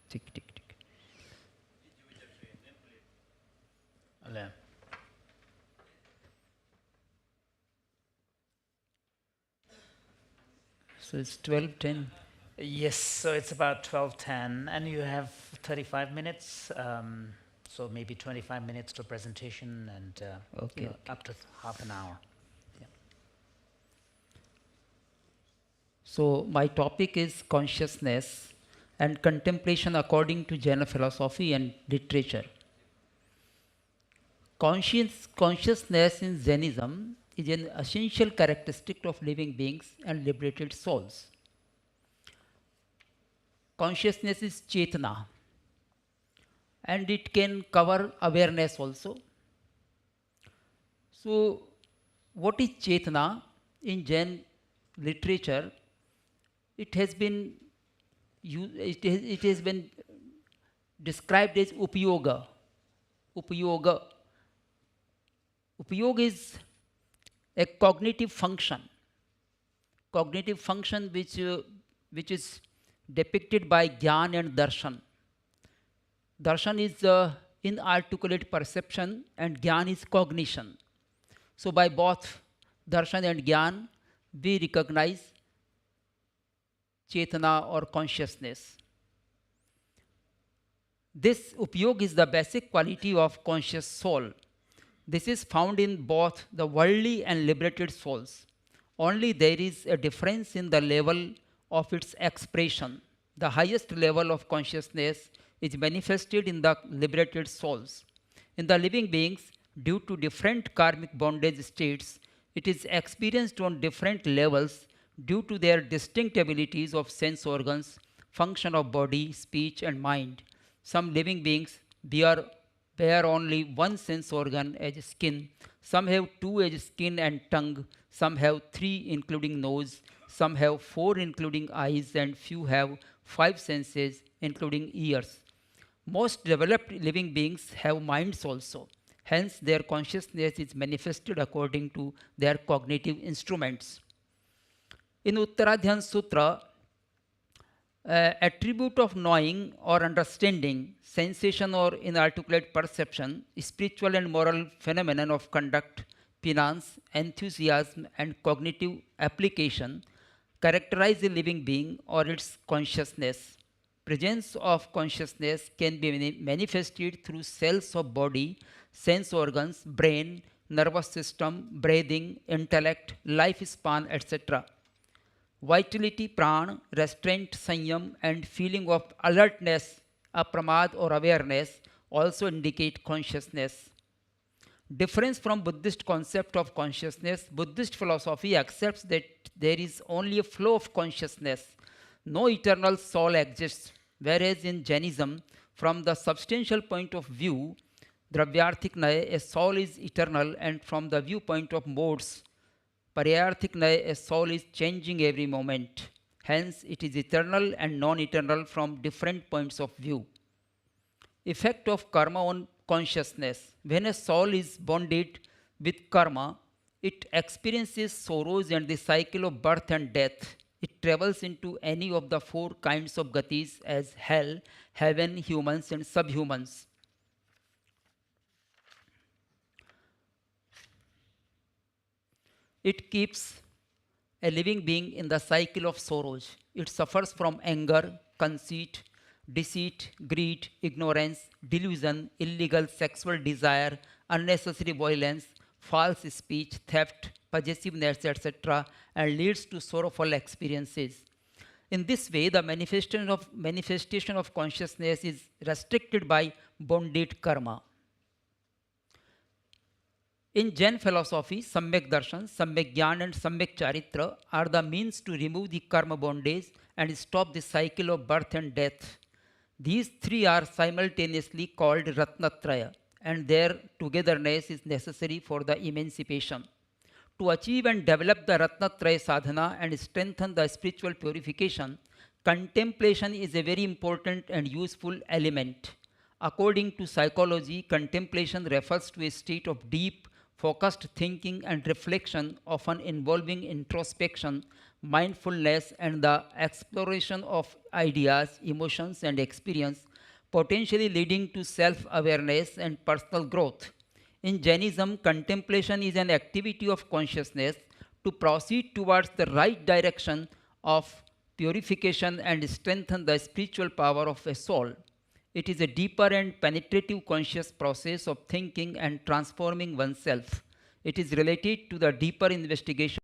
Tick, tick, tick. Alam. So it's 12:10. Yes, so it's about 12:10, and you have 35 minutes, so maybe 25 minutes to presentation, and Okay. up to half an hour. So my topic is consciousness and contemplation according to Jaina philosophy and literature. Consciousness in Jainism is an essential characteristic of living beings and liberated souls. Consciousness is Chetana, and it can cover awareness also. So, what is Chetana in Jain literature? It has been described as Upayoga. Upayoga is a cognitive function which is depicted by Jnana and Darshan. Darshan is inarticulate perception and Jnana is cognition. So by both Darshan and Jnana, we recognize Chetana or consciousness. This upayog is the basic quality of conscious soul. This is found in both the worldly and liberated souls. Only there is a difference in the level of its expression. The highest level of consciousness is manifested in the liberated souls. In the living beings, due to different karmic bondage states, it is experienced on different levels due to their distinct abilities of sense organs, function of body, speech, and mind. Some living beings bear only one sense organ as skin, some have two as skin and tongue, some have three including nose, some have four including eyes, and few have five senses including ears. Most developed living beings have minds also. Hence, their consciousness is manifested according to their cognitive instruments. In Uttaradhyan Sutra, attribute of knowing or understanding, sensation or inarticulate perception, spiritual and moral phenomenon of conduct, penance, enthusiasm, and cognitive application, characterize a living being or its consciousness. Presence of consciousness can be manifested through cells of body, sense organs, brain, nervous system, breathing, intellect, lifespan, etc. Vitality, pran, restraint, sanyam, and feeling of alertness, apramad or awareness also indicate consciousness. Difference from Buddhist concept of consciousness, Buddhist philosophy accepts that there is only a flow of consciousness. No eternal soul exists, whereas in Jainism, from the substantial point of view, Dravyarthik Nyaya, a soul is eternal, and from the viewpoint of modes, Paryarthik Nyaya, a soul is changing every moment. Hence, it is eternal and non-eternal from different points of view. Effect of karma on consciousness. When a soul is bonded with karma, it experiences sorrows and the cycle of birth and death. It travels into any of the four kinds of gatis as hell, heaven, humans, and subhumans. It keeps a living being in the cycle of sorrows. It suffers from anger, conceit, deceit, greed, ignorance, delusion, illegal sexual desire, unnecessary violence, false speech, theft, possessiveness, etc., and leads to sorrowful experiences. In this way, the manifestation of consciousness is restricted by bonded karma. In Jain philosophy, Samyak Darshan, Samyak Gyan, and Samyak Charitra are the means to remove the karma bondage and stop the cycle of birth and death. These three are simultaneously called Ratnatraya, and their togetherness is necessary for the emancipation. To achieve and develop the Ratnatraya sadhana and strengthen the spiritual purification, contemplation is a very important and useful element. According to psychology, contemplation refers to a state of deep, focused thinking and reflection, often involving introspection, mindfulness, and the exploration of ideas, emotions, and experience, potentially leading to self-awareness and personal growth. In Jainism, contemplation is an activity of consciousness to proceed towards the right direction of purification and strengthen the spiritual power of a soul. It is a deeper and penetrative conscious process of thinking and transforming oneself. It is related to the deeper investigation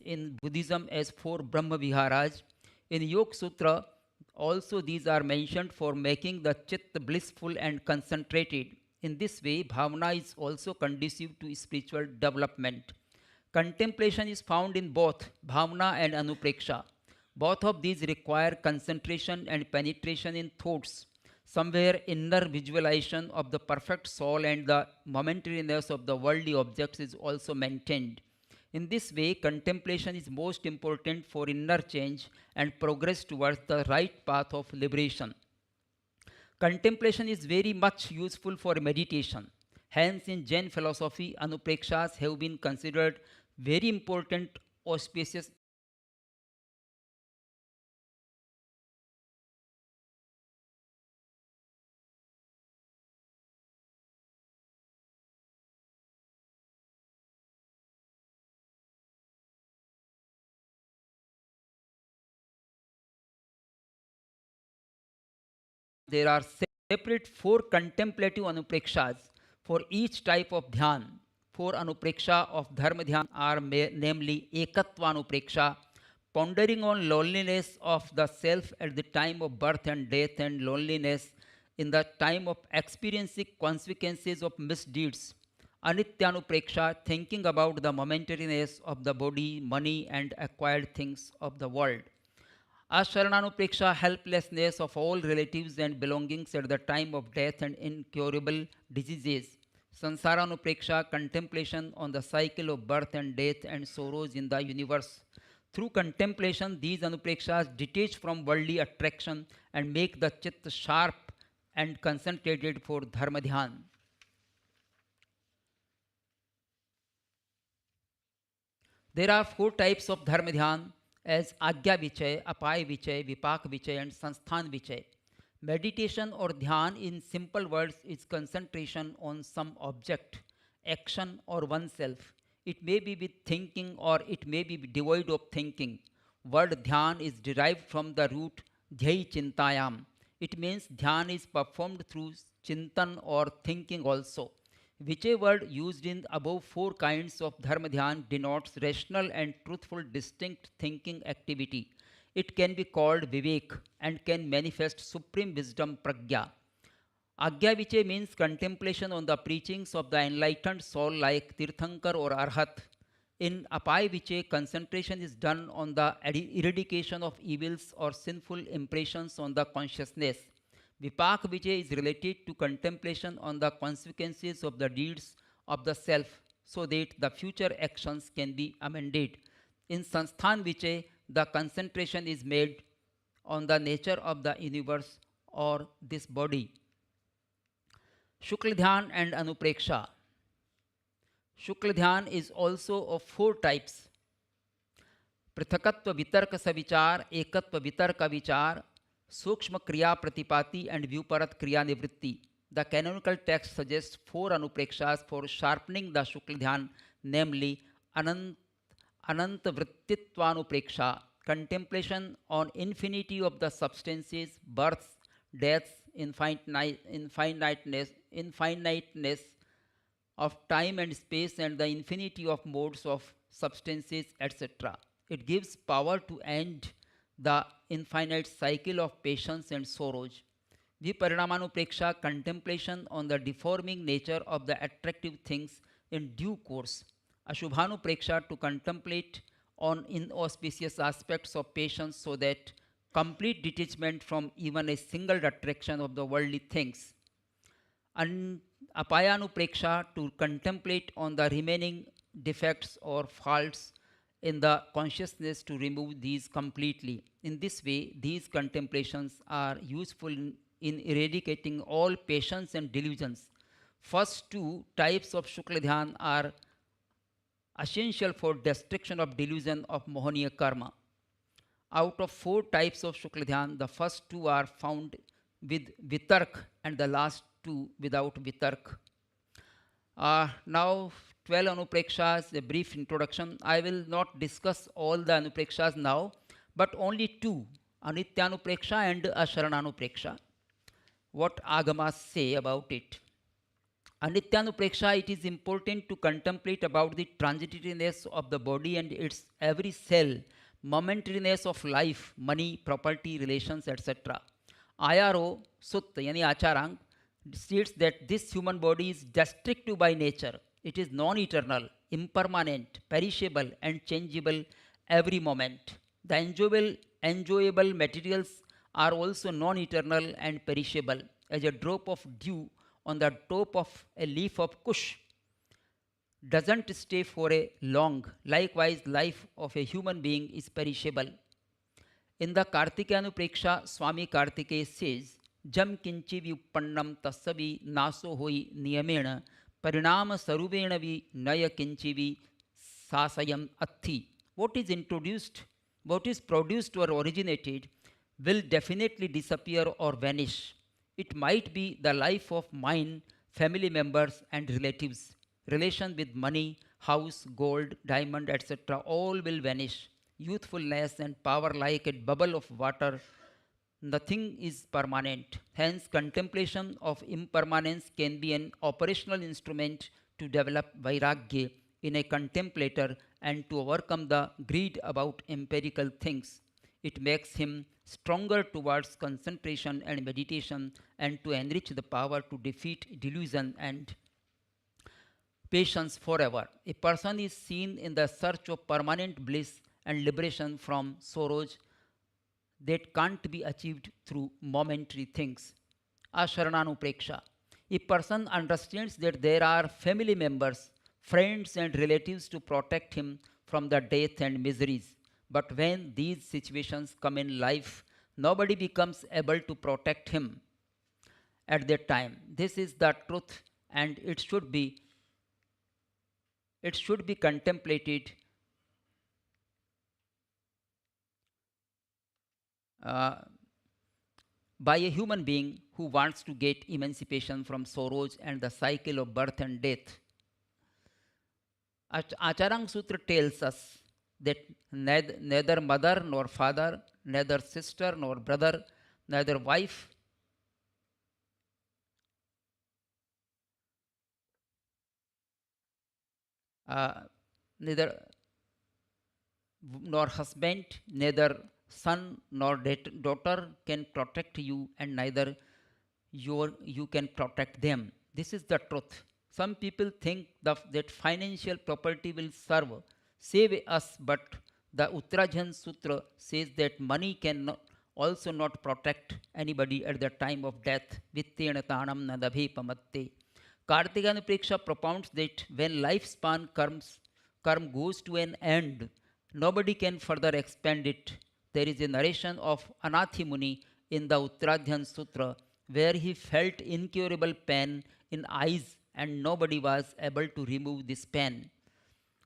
in Buddhism as 4 Brahma Viharas. In Yoga Sutra, also these are mentioned for making the chitta blissful and concentrated. In this way, bhavana is also conducive to spiritual development. Contemplation is found in both bhavana and anupreksha. Both of these require concentration and penetration in thoughts. Somewhere inner visualization of the perfect soul and the momentariness of the worldly objects is also maintained. In this way, contemplation is most important for inner change and progress towards the right path of liberation. Contemplation is very much useful for meditation. Hence, in Jain philosophy, anuprekshas have been considered very important auspicious there are separate 4 contemplative anuprekshas for each type of dhyan. 4 anupreksha of dharma dhyan are namely ekatva anupreksha, pondering on loneliness of the self at the time of birth and death and loneliness in the time of experiencing consequences of misdeeds. Anityanupreksha, thinking about the momentariness of the body, money and acquired things of the world. Asharananupreksha, helplessness of all relatives and belongings at the time of death and incurable diseases. Sansaranupreksha, contemplation on the cycle of birth and death and sorrows in the universe. Through contemplation, these anuprekshas detach from worldly attraction and make the chitta sharp and concentrated for dharma dhyan. There are 4 types of dharma dhyan as Agya Vichay, Apaya Vichay, Vipak Vichay and Sansthan Vichay. Meditation or dhyan in simple words is concentration on some object, action or oneself. It may be with thinking or it may be devoid of thinking. Word dhyan is derived from the root dhyai chintayam. It means dhyan is performed through chintan or thinking also. Whichever word used in above 4 kinds of dharma dhyan denotes rational and truthful distinct thinking activity. It can be called vivek and can manifest supreme wisdom pragya. Agya Vichay means contemplation on the preachings of the enlightened soul like Tirthankar or Arhat. In Apaya Vichay, concentration is done on the eradication of evils or sinful impressions on the consciousness. Vipak Vichay is related to contemplation on the consequences of the deeds of the self so that the future actions can be amended. In Sansthan Vichay, the concentration is made on the nature of the universe or this body. Shukla Dhyan and Anupreksha. Shukla Dhyan is also of 4 types. Prithakatva Vitarka Savichar, Ekatva Vitarka Vichar, Sukshma Kriya Pratipati and Vyuparat Kriya Nivritti. The canonical text suggests 4 anuprekshas for sharpening the Shukla Dhyan, namely Ananta Vrittitvanupreksha, contemplation on infinity of the substances, births, deaths, infiniteness of time and space and the infinity of modes of substances, etc. It gives power to end the infinite cycle of patience and sorrows. Viparinamanupreksha, contemplation on the deforming nature of the attractive things in due course. Ashubhanupreksha, to contemplate on inauspicious aspects of patience so that complete detachment from even a single attraction of the worldly things. And Apayanupreksha, to contemplate on the remaining defects or faults in the consciousness to remove these completely. In this way, these contemplations are useful in eradicating all passions and delusions. First 2 types of Shukla Dhyan are essential for destruction of delusion of Mohaniya karma. Out of 4 types of Shukla Dhyan, the first 2 are found with Vitark and the last 2 without Vitark. Now 12 Anuprekshas, a brief introduction. I will not discuss all the Anuprekshas now, but only 2, Anityanupreksha and Asharananupreksha. What Agamas say about it. Anityanupreksha, it is important to contemplate about the transitoriness of the body and its every cell, momentariness of life, money, property, relations, etc. IRO, Sutta, yani Acharang, states that this human body is destructive by nature. It is non-eternal, impermanent, perishable and changeable every moment. The enjoyable materials are also non-eternal and perishable, as a drop of dew on the top of a leaf of kush doesn't stay for a long. Likewise, life of a human being is perishable. In the Kartikeyanupreksha, Swami Kartikeya says, Jam kinchi vyuppannam tassavi naso hoi niyamena parinama sarubena vi naya kinchi vi sasayam atti. What is introduced, what is produced or originated will definitely disappear or vanish. It might be the life of mine, family members and relatives. Relation with money, house, gold, diamond, etc. all will vanish. Youthfulness and power like a bubble of water. Nothing is permanent. Hence, contemplation of impermanence can be an operational instrument to develop vairagya in a contemplator and to overcome the greed about empirical things. It makes him stronger towards concentration and meditation and to enrich the power to defeat delusion and patience forever. A person is seen in the search of permanent bliss and liberation from sorrows that can't be achieved through momentary things. Asharananupreksha. A person understands that there are family members, friends and relatives to protect him from the death and miseries. But when these situations come in life, nobody becomes able to protect him at that time. This is the truth, and it should be contemplated by a human being who wants to get emancipation from sorrows and the cycle of birth and death. Acharang Sutra tells us that neither mother nor father, neither sister nor brother, neither wife, neither nor husband, neither son nor daughter can protect you, and neither you can protect them. This is the truth. Some people think that financial property will save us, but the Uttarajan Sutra says that money can also not protect anybody at the time of death. Vittena tanam nadabhepamatte. Kartikeyanupreksha propounds that when lifespan karma goes to an end, nobody can further expand it. There is a narration of Anathi Muni in the Uttarajan Sutra where he felt incurable pain in eyes and nobody was able to remove this pain.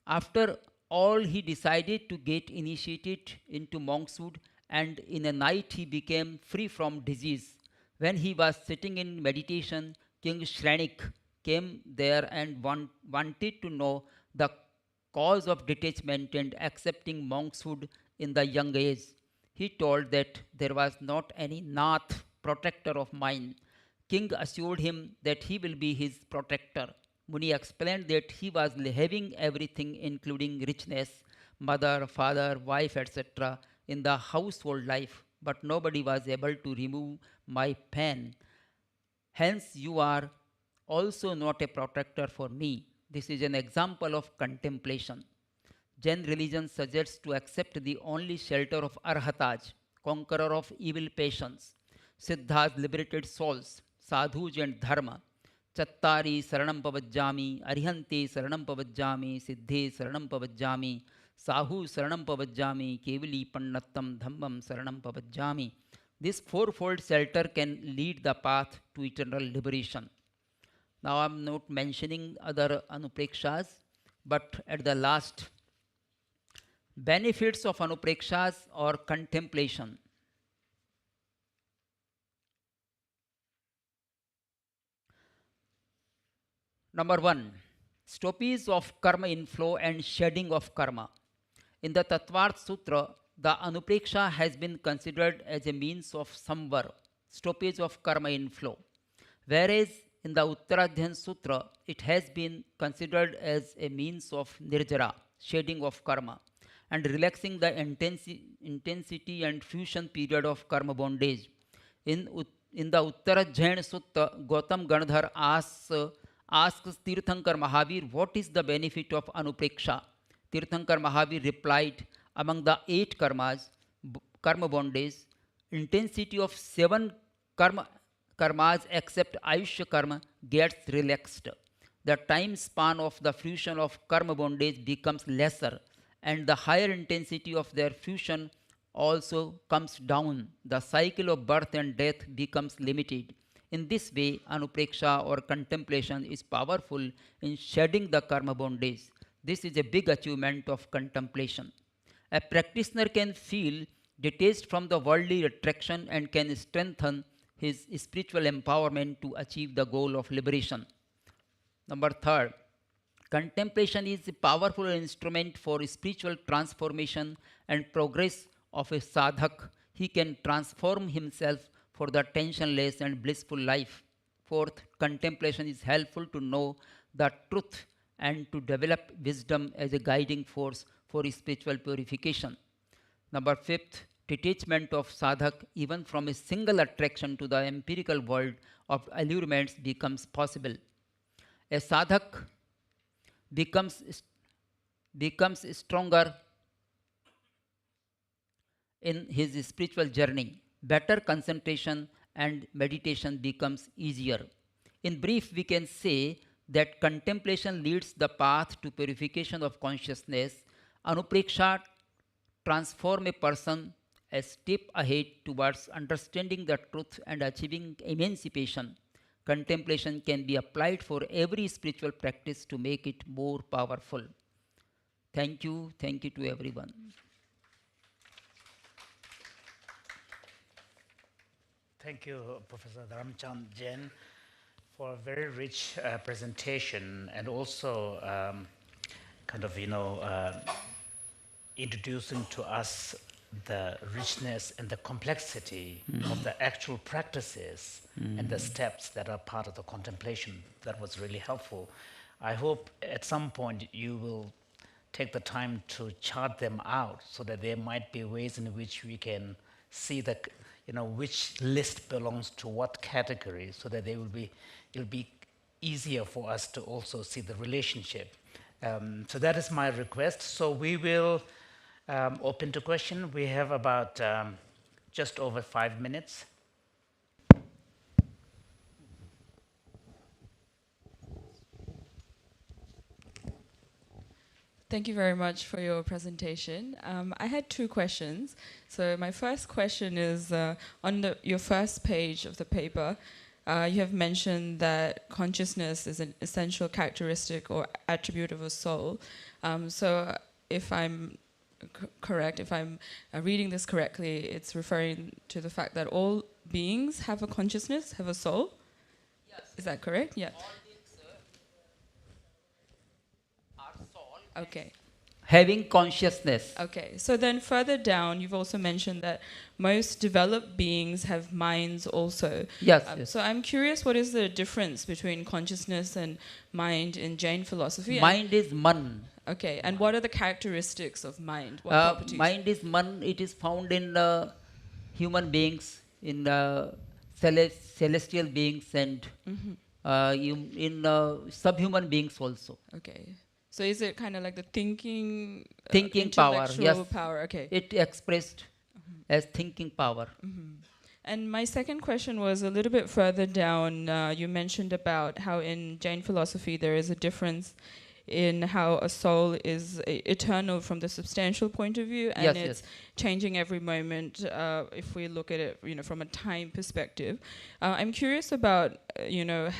After all, he decided to get initiated into monkshood, and in a night he became free from disease. When he was sitting in meditation, King Shrenik came there and wanted to know the cause of detachment and accepting monkshood in the young age. He told that there was not any Nath, protector of mine. King assured him that he will be his protector. Muni explained that he was having everything including richness, mother, father, wife, etc. in the household life, but nobody was able to remove my pain. Hence you are also not a protector for me. This is an example of contemplation. Jain religion suggests to accept the only shelter of Arhatas, conqueror of evil passions, Siddhas, liberated souls, Sadhus and Dharma, Chattari Saranam Pavajjami, Arihante Saranam Pavajjami, Siddhe Saranam Pavajjami, Sahu Saranam Pavajjami, Kevali Pannattam Dhammam Saranam Pavajjami. This fourfold shelter can lead the path to eternal liberation. Now I am not mentioning other Anuprekshas, but at the last, benefits of Anuprekshas or contemplation. Number 1, stoppage of karma inflow and shedding of karma. In the Tattvartha Sutra, the Anupreksha has been considered as a means of samvar, stoppage of karma inflow, whereas in the Uttaradhyan Sutra, it has been considered as a means of nirjara, shading of karma, and relaxing the intensity and fusion period of karma bondage. In the Uttaradhyan Sutta, Gautam Ganadhar asks Tirthankar Mahavir, what is the benefit of anupreksha? Tirthankar Mahavir replied, among the 8 karmas, karma bondage, intensity of 7 karmas except Ayushya karma gets relaxed. The time span of the fusion of karma bondage becomes lesser, and the higher intensity of their fusion also comes down. The cycle of birth and death becomes limited. In this way, anupreksha or contemplation is powerful in shedding the karma bondage. This is a big achievement of contemplation. A practitioner can feel detached from the worldly attraction and can strengthen his spiritual empowerment to achieve the goal of liberation. Number 3, contemplation is a powerful instrument for spiritual transformation and progress of a sadhak. He can transform himself for the tensionless and blissful life. 4th, contemplation is helpful to know the truth and to develop wisdom as a guiding force for spiritual purification. Number 5th, detachment of sadhak even from a single attraction to the empirical world of allurements becomes possible. A sadhak becomes stronger in his spiritual journey. Better concentration and meditation becomes easier. In brief, we can say that contemplation leads the path to purification of consciousness. Anupreksha transforms a person a step ahead towards understanding the truth and achieving emancipation. Contemplation can be applied for every spiritual practice to make it more powerful. Thank you to everyone. Thank you, Professor Dharmchand Jain, for a very rich presentation, and also introducing to us the richness and the complexity of the actual practices and the steps that are part of the contemplation. That was really helpful. I hope at some point you will take the time to chart them out so that there might be ways in which we can see the which list belongs to what category, so that it'll be easier for us to also see the relationship. So that is my request. So we will open to question. We have about just over 5 minutes. Thank you very much for your presentation. I had 2 questions. So my first question is on your first page of the paper, you have mentioned that consciousness is an essential characteristic or attribute of a soul. So if I'm correct, if I'm reading this correctly, it's referring to the fact that all beings have a consciousness, have a soul? Yes. Is that correct? Yeah. All beings are soul. Okay. Having consciousness. Okay, so then further down, you've also mentioned that most developed beings have minds also. Yes, yes. So I'm curious, what is the difference between consciousness and mind in Jain philosophy? Mind is man. Okay, and what are the characteristics of mind? What properties? Mind is man. It is found in human beings, in celestial beings, and in subhuman beings also. Okay. So is it kind of like the thinking power? Yes. Power. Okay. It expressed as thinking power. And my second question was a little bit further down. You mentioned about how in Jain philosophy there is a difference in how a soul is eternal from the substantial point of view, and it's changing every moment if we look at it from a time perspective. I'm curious about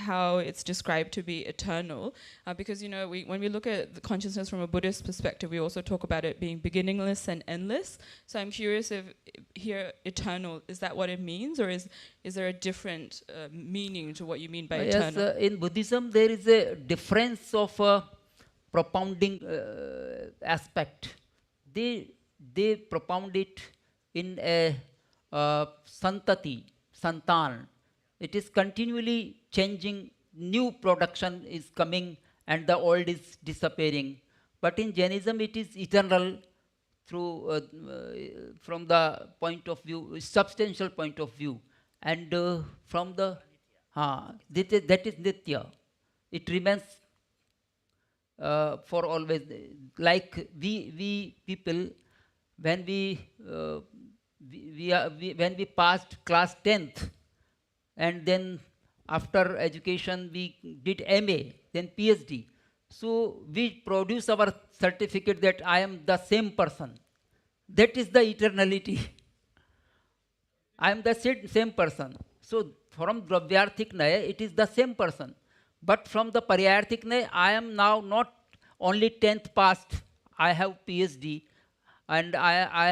how it's described to be eternal, because when we look at the consciousness from a Buddhist perspective, we also talk about it being beginningless and endless. So I'm curious if here eternal, is that what it means, or is there a different meaning to what you mean by eternal? Yes, in Buddhism there is a difference of propounding aspect. They propound it in a santan. It is continually changing new production is coming and the old is disappearing. But in Jainism, it is eternal through from the point of view, substantial point of view, and from the that is nitya. It remains for always. Like we people, when when we passed class 10th, and then after education we did MA, then PhD. So we produce our certificate that I am the same person. That is the eternality. I am the same person. So from Dravyarthik Nyaya, it is the same person. But from the Paryarthik Nyaya, I am now not only 10th passed. I have PhD, and I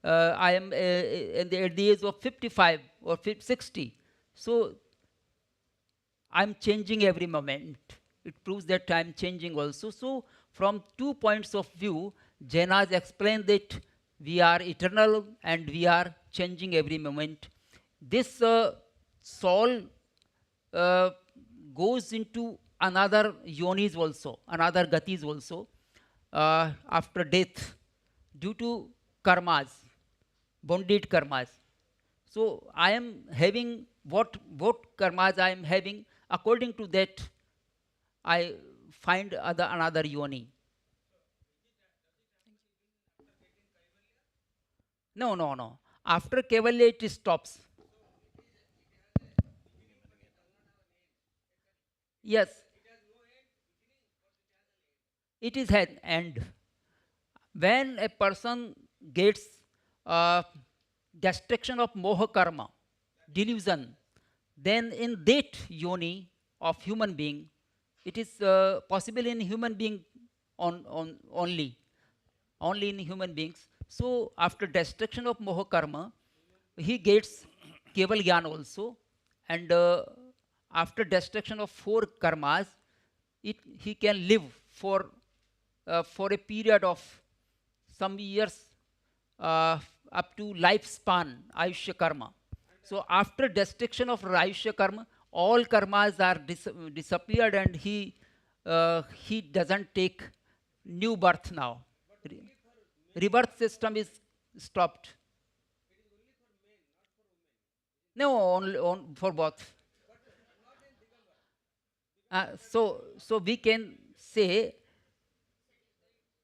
am at the age of 55 or 60. So I'm changing every moment. It proves that I'm changing also. So from 2 points of view, Jainas explain that we are eternal and we are changing every moment. This soul goes into another yonis also, another gatis also, after death, due to karmas, bonded karmas. So I am having what karmas I am having, according to that I find another yoni. No. After Kaivalya it stops. Yes. It is an end. When a person gets destruction of moha karma, delusion, then in that yoni of human being, it is possible in human being only in human beings. So after destruction of moha karma, he gets keval gyan also, and after destruction of 4 karmas, he can live for a period of some years, up to lifespan, Ayushya karma. So after destruction of Ayushya karma, all karmas are disappeared, and he doesn't take new birth now. Rebirth system is stopped. No, only for both. So we can say,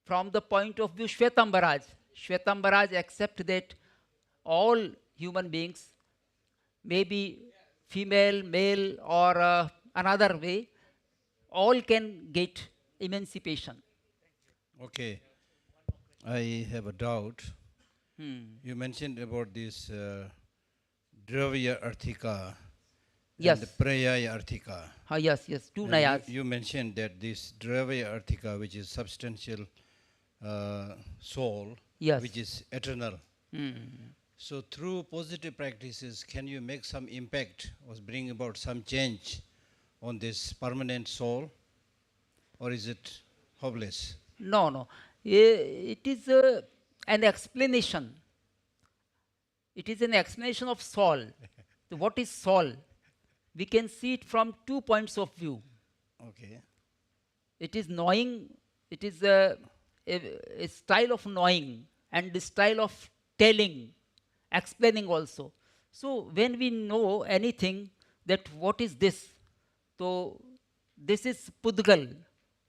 from the point of view Shvetambaraj accept that all human beings, maybe female, male, or another way, all can get emancipation. Okay. I have a doubt. You mentioned about this Dravya Arthika Yes. and the Prayaya Arthika. Yes, 2 And Nyayas. you mentioned that this Dravya Arthika, which is substantial soul, Yes. which is eternal. So through positive practices, can you make some impact or bring about some change on this permanent soul, or is it hopeless? No. It is an explanation. It is an explanation of soul. So what is soul? We can see it from 2 points of view. Okay. It is knowing. It is a style of knowing and the style of telling, explaining also. So when we know anything, that what is this? So this is Pudgal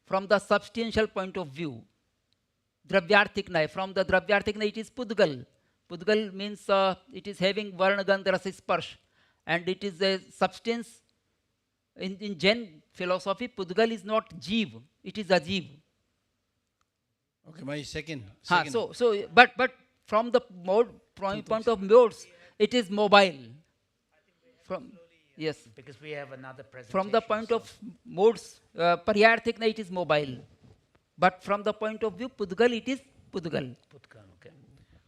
from the substantial point of view. Dravyarthik Nyaya. From the Dravyarthik Nyaya, it is Pudgal. Pudgal means it is having Varna Gandha Rasa Sparsh, and it is a substance. In Jain philosophy, Pudgal is not Jeev, it is Ajeev. Okay, my second. But from the point of modes, it is mobile. Yes. Because we have another presentation. From the point of modes, Paryarthik Nyaya, it is mobile. But from the point of view, Pudgal, it is Pudgal.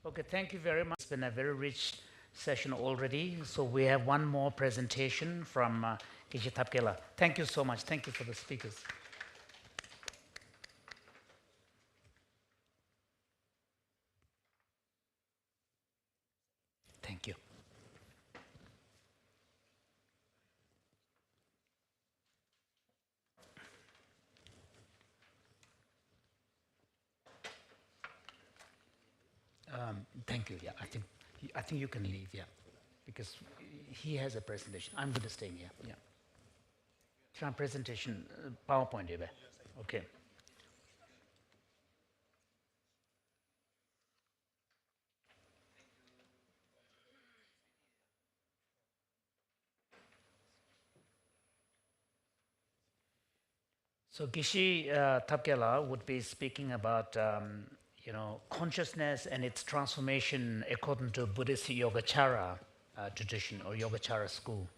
Okay, thank you very much. It's been a very rich session already. So we have one more presentation from Geshe Thapkela. Thank you so much. Thank you for the speakers. Thank you. Thank you. Yeah, I think you can leave. Yeah, because he has a presentation. I'm going to stay here. Yeah. Try presentation PowerPoint. Yeah. Okay. So Geshe Thapkela would be speaking about consciousness and its transformation according to Buddhist Yogacara tradition or Yogacara school.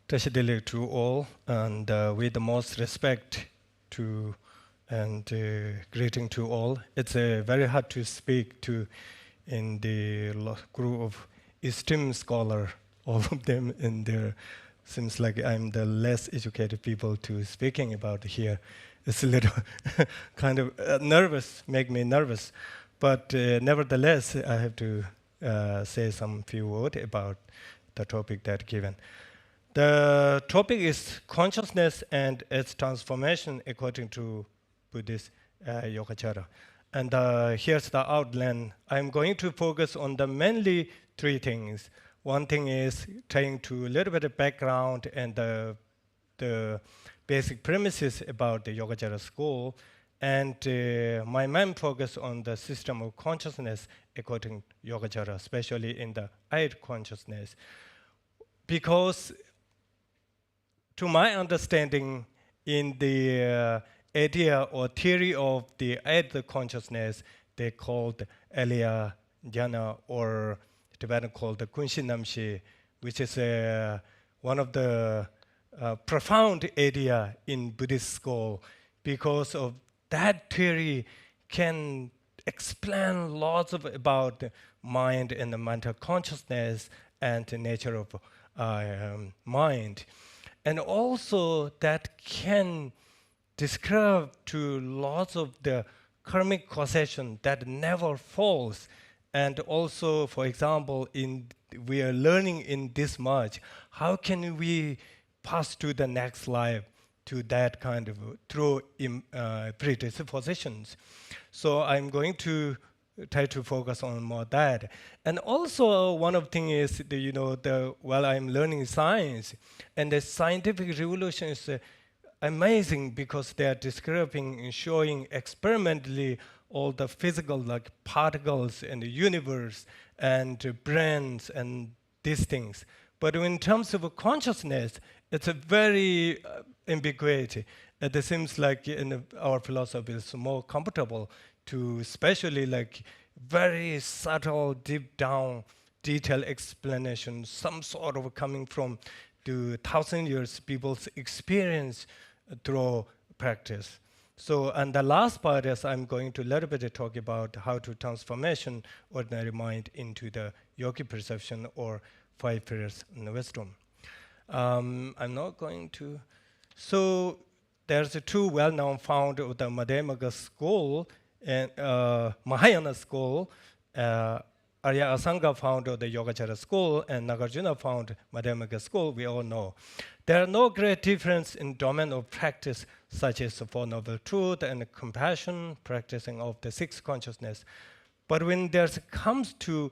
Tashi to all, and with the most respect to and greeting to all. It's very hard to speak to in the group of esteemed scholar, all of them, and there seems like I'm the less educated people to speaking about here. It's a little kind of nervous, make me nervous, but nevertheless, I have to say some few words about the topic that given. The topic is consciousness and its transformation according to Buddhist Yogacara. And here's the outline. I'm going to focus on the mainly three things. One thing is trying to a little bit of background and the basic premises about the Yogacara school. And my main focus on the system of consciousness according to Yogacara, especially in the id consciousness. Because to my understanding, in the idea or theory of the id consciousness, they called Alaya Dhyana, or Tibetan called the Kunshi Namshi, which is one of the profound idea in Buddhist school, because of that theory can explain lots of about the mind and the mental consciousness and the nature of mind. And also that can describe to lots of the karmic causation that never falls. And also, for example, we are learning in this much, how can we pass to the next life to that kind of through predispositions? So I'm going to try to focus on more that. And also one of the things is, while I'm learning science, and the scientific revolution is amazing because they are describing and showing experimentally all the physical like particles and the universe and brains and these things. But in terms of consciousness, it's a very ambiguity. It seems like in our philosophy is more comfortable to especially like very subtle, deep down, detailed explanation, some sort of coming from the 1,000 years people's experience through practice. So, and the last part is I'm going to a little bit talk about how to transformation ordinary mind into the yogi perception or 5 pillars in wisdom. I'm not going to. So there's 2 well-known founder of the Madhyamaka school and Mahayana school. Arya Asanga founded the Yogacara school, and Nagarjuna founded Madhyamaka school, we all know. There are no great difference in domain of practice, such as Four Noble Truth and compassion, practicing of the 6 consciousness. But when there comes to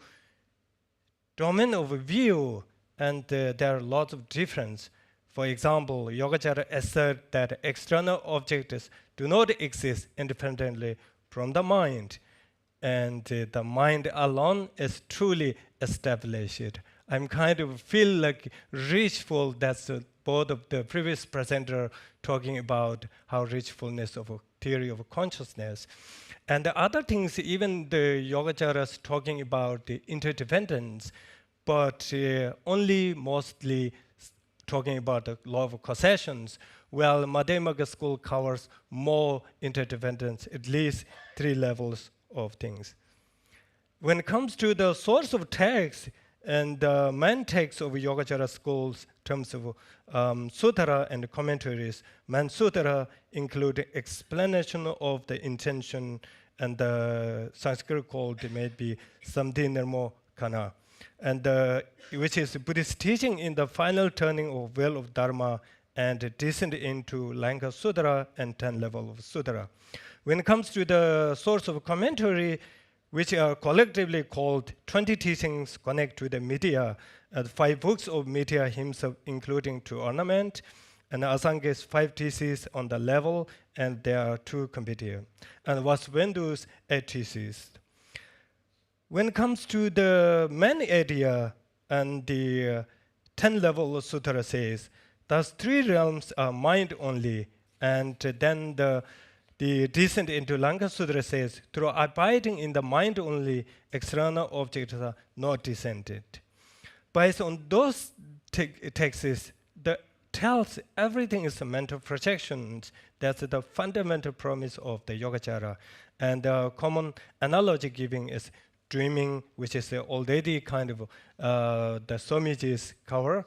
domain of view, and there are lots of difference. For example, Yogacara asserts that external objects do not exist independently from the mind, and the mind alone is truly established. I'm kind of feel like richful. That's both of the previous presenter talking about how richfulness of a theory of consciousness. And the other things, even the Yogacaras talking about the interdependence, but only mostly talking about the law of causation, while Madhyamaka school covers more interdependence, at least 3 levels of things. When it comes to the source of text and the main text of Yogacara schools, in terms of sutra and commentaries, main sutra include explanation of the intention, and the Sanskrit called maybe Samdhinirmo Kana, and which is Buddhist teaching in the final turning of wheel of Dharma and descent into Lanka Sutra and 10 level of Sutra. When it comes to the source of commentary, which are collectively called 20 teachings connect to the media, 5 books of media himself, including to ornament, and Asange's 5 theses on the level, and there are 2 competitive, and Vasubandhu's 8 theses. When it comes to the main idea, and the 10 level of sutra says, thus 3 realms are mind only, and then the descent into Lanka Sutra says, through abiding in the mind only, external objects are not descended. Based on those texts, the tells everything is a mental projections. That's the fundamental promise of the Yogacara. And the common analogy giving is dreaming, which is already kind of the Swamiji's cover.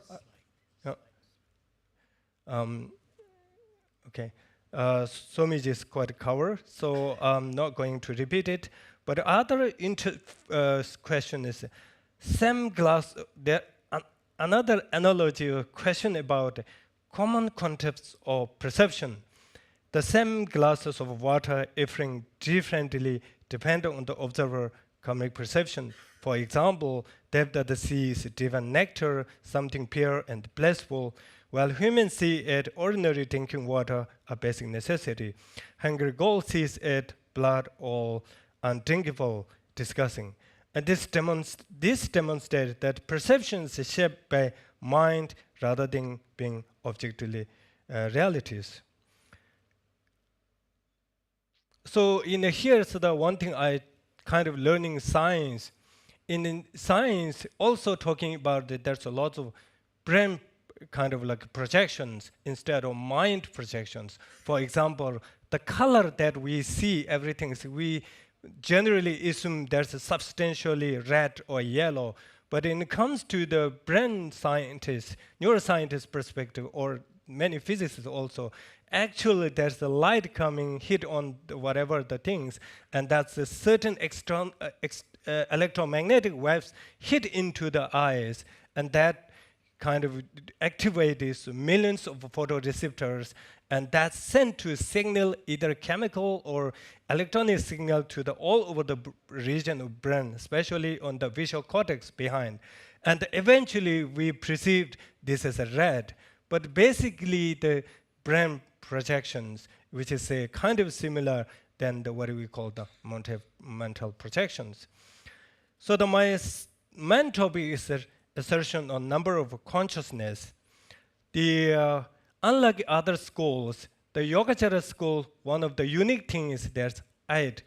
Okay. Swamiji's quite cover, so I'm not going to repeat it. But other question is, same glass, another analogy or question about common concepts of perception. The same glasses of water differing differently depend on the observer karmic perception. For example, depth of the sea is divine nectar, something pure and blissful, while humans see it ordinary drinking water, a basic necessity. Hungry ghoul sees it blood or undrinkable, disgusting. And this demonstrates that perception is shaped by mind rather than being objectively realities. So in here, so the one thing I kind of learning science. In science, also talking about that there's a lot of brain kind of like projections instead of mind projections. For example, the color that we see, everything, we generally assume there's a substantially red or yellow. But when it comes to the brain scientist, neuroscientist perspective, or many physicists also, actually there's a light coming, hit on whatever the things, and that's a certain electromagnetic waves hit into the eyes, and that kind of activate these millions of photoreceptors, and that's sent to signal either chemical or electronic signal to the all over the region of brain, especially on the visual cortex behind. And eventually we perceived this as a red, but basically the brain projections, which is a kind of similar than the what we call the mental projections. So my main topic is assertion on number of consciousness. Unlike other schools, the Yogacara school, one of the unique things is there's 8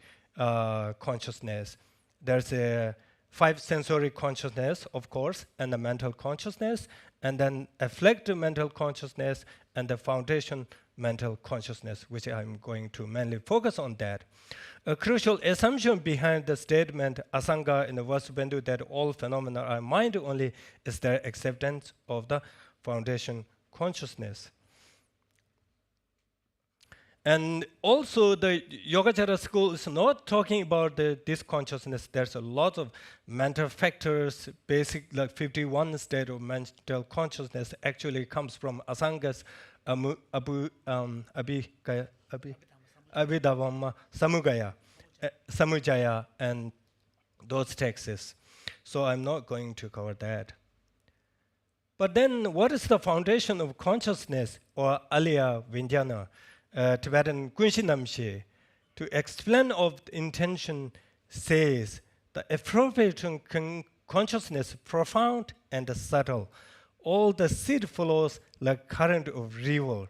consciousness. There's a 5 sensory consciousness, of course, and the mental consciousness, and then affective mental consciousness, and the foundation mental consciousness, which I'm going to mainly focus on that. A crucial assumption behind the statement Asanga in the Vasubandhu that all phenomena are mind only is their acceptance of the foundation consciousness. And also the Yogacara school is not talking about this consciousness. There's a lot of mental factors, basic like 51 state of mental consciousness actually comes from Asanga's Abhidhamma Samujaya and those texts. So I'm not going to cover that. But then what is the foundation of consciousness, or Alaya Vijnana, Tibetan Kunshinamshe? To explain of the intention says the appropriate consciousness profound and subtle. All the seed flows like current of river.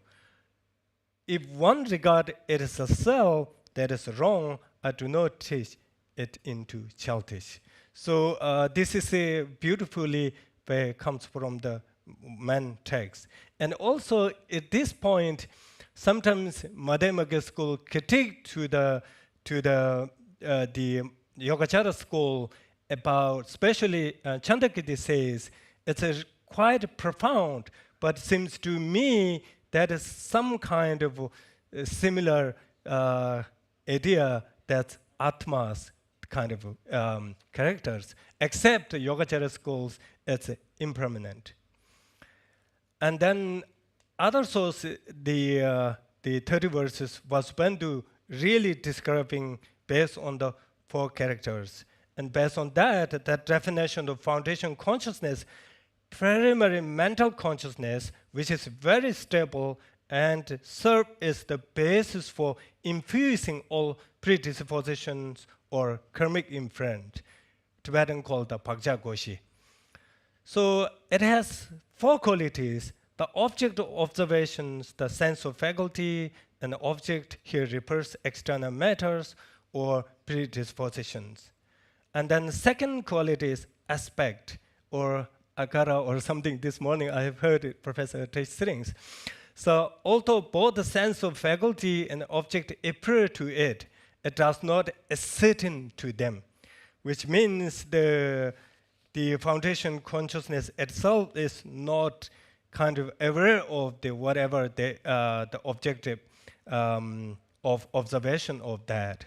If one regard it as a cell, that is wrong. I do not teach it into childish. So this is a beautifully comes from the man takes. And also at this point, sometimes Madhyamaka school critique to the Yogacara school about, especially Chandrakirti says, it's a quite profound, but seems to me that is some kind of similar idea that Atma's kind of characters, except Yogacara schools, it's impermanent. And then other source, the 30 verses was Bandhu really describing based on the 4 characters. And based on that, that definition of foundation consciousness, primary mental consciousness, which is very stable and serve as the basis for infusing all predispositions or karmic imprint, Tibetan called the Pakja Goshi. So it has 4 qualities: the object of observations, the sense of faculty, and the object here refers external matters or predispositions. And then the second quality is aspect or akara or something. This morning I have heard it, Professor Tsering. So although both the sense of faculty and object appear to it, it does not ascertain to them, which means the foundation consciousness itself is not kind of aware of the whatever the objective of observation of that.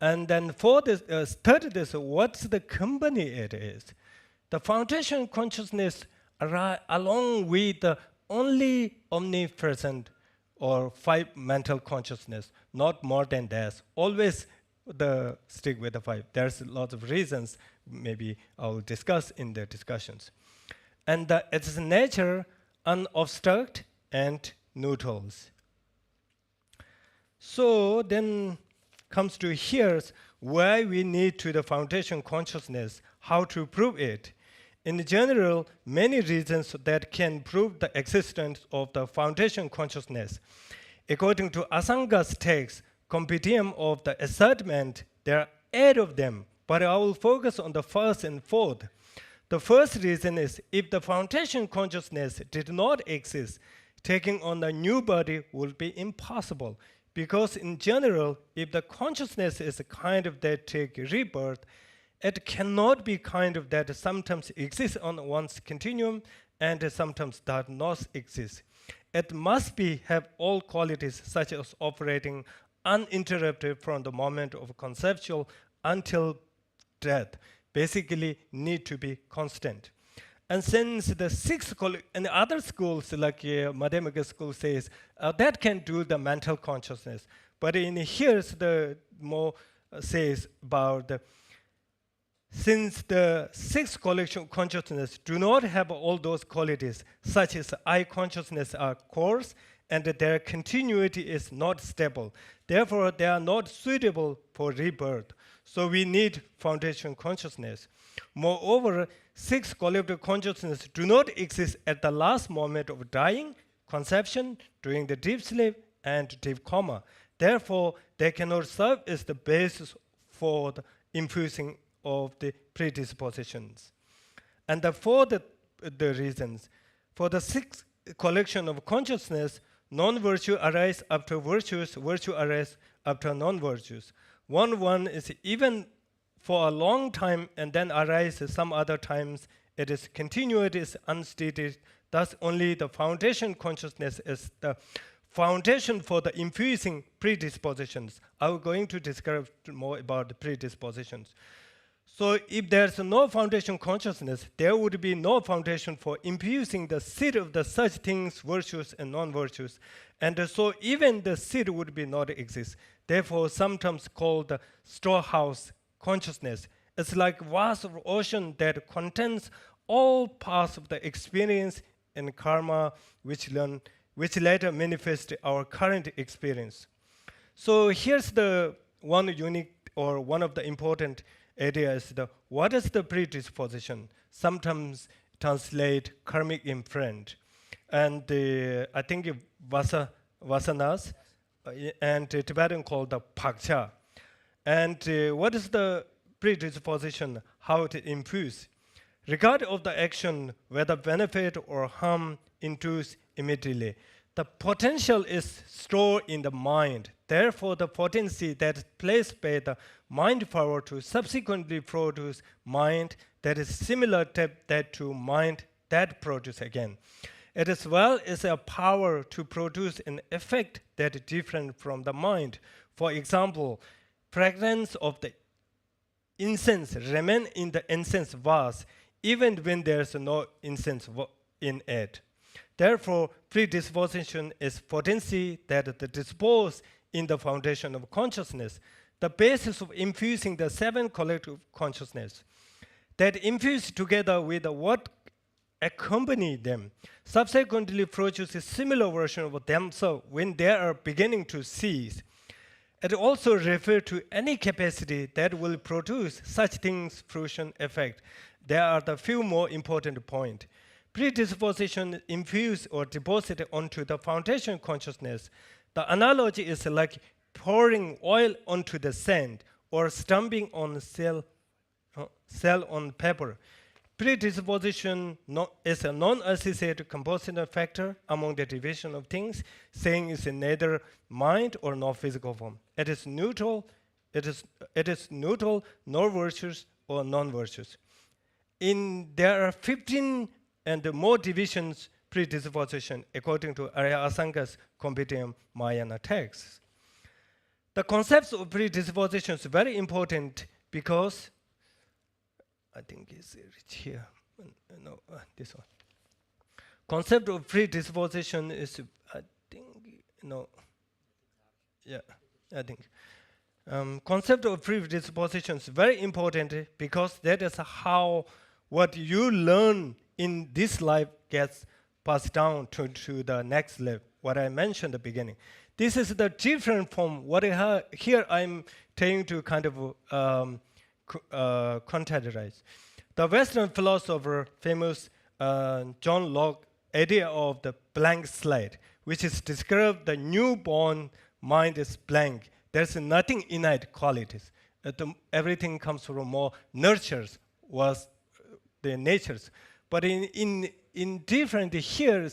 And then for this third, this what's the company it is? The foundation consciousness along with the only omnipresent or 5 mental consciousness, not more than that. Always stick with the 5. There's lots of reasons maybe I'll discuss in the discussions. And its nature, unobstructed and neutrals. So then comes to here's why we need to the foundation consciousness, how to prove it. In general, many reasons that can prove the existence of the foundation consciousness. According to Asanga's text, compendium of the assertment, there are 8 of them, but I will focus on the first and fourth. The first reason is if the foundation consciousness did not exist, taking on a new body would be impossible. Because in general, if the consciousness is a kind of that take rebirth, it cannot be kind of that sometimes exists on one's continuum and sometimes does not exist. It must have all qualities such as operating uninterrupted from the moment of conceptual until death. Basically need to be constant. And since the 6th and other schools like Madhyamaka school says that can do the mental consciousness, but in here's the more says about since the 6th collection consciousness do not have all those qualities, such as I consciousness are coarse and their continuity is not stable. Therefore, they are not suitable for rebirth. So we need foundation consciousness. Moreover, 6 collective consciousness do not exist at the last moment of dying, conception, during the deep sleep, and deep coma. Therefore, they cannot serve as the basis for the infusing of the predispositions. And for the reasons, for the 6th collection of consciousness, non-virtue arise after virtues, virtue arise after non-virtues. One is even for a long time and then arises some other times. It is continuity is unstated. Thus, only the foundation consciousness is the foundation for the infusing predispositions. I'm going to describe more about the predispositions. So if there's no foundation consciousness, there would be no foundation for infusing the seed of the such things, virtues and non-virtues. And so even the seed would be not exist. Therefore, sometimes called the storehouse consciousness. It's like vast ocean that contains all parts of the experience and karma which later manifest our current experience. So here's the one unique or one of the important ideas, what is the predisposition? Sometimes translate karmic imprint. And I think vasanas and Tibetan called the pakcha. And what is the predisposition, how it infuse? regard of the action, whether benefit or harm, induced immediately. The potential is stored in the mind. Therefore, the potency that is placed by the mind power to subsequently produce mind that is similar to that to mind that produce again. It as well as a power to produce an effect that is different from the mind. For example, fragrance of the incense remain in the incense vase even when there's no incense in it. Therefore, predisposition is potency that is disposed in the foundation of consciousness, the basis of infusing the seven collective consciousness, that infused together with what accompany them, subsequently produce a similar version of themselves when they are beginning to cease. It also refers to any capacity that will produce such things fruition effect. There are the few more important points. Predisposition infused or deposited onto the foundation consciousness. The analogy is like pouring oil onto the sand or stamping on cell on paper. Predisposition is a non-associated compositional factor among the division of things, saying it's neither mind or nor physical form. It is neutral. It is neutral, nor virtuous or non-virtuous. There are 15 and more divisions predisposition according to Arya Asanka's Compendium Mahayana texts. The concepts of predisposition is very important because I think it's here. No, this one. Concept of predisposition is, I think, no. Yeah, I think. Concept of predisposition is very important because that is how what you learn in this life gets passed down to the next level, what I mentioned at the beginning. This is the different from what I have here I'm trying to kind of contextualize. The Western philosopher, famous John Locke, idea of the blank slate, which is described the newborn mind is blank. There's nothing innate qualities. Everything comes from more nurtures was the natures. But in different here,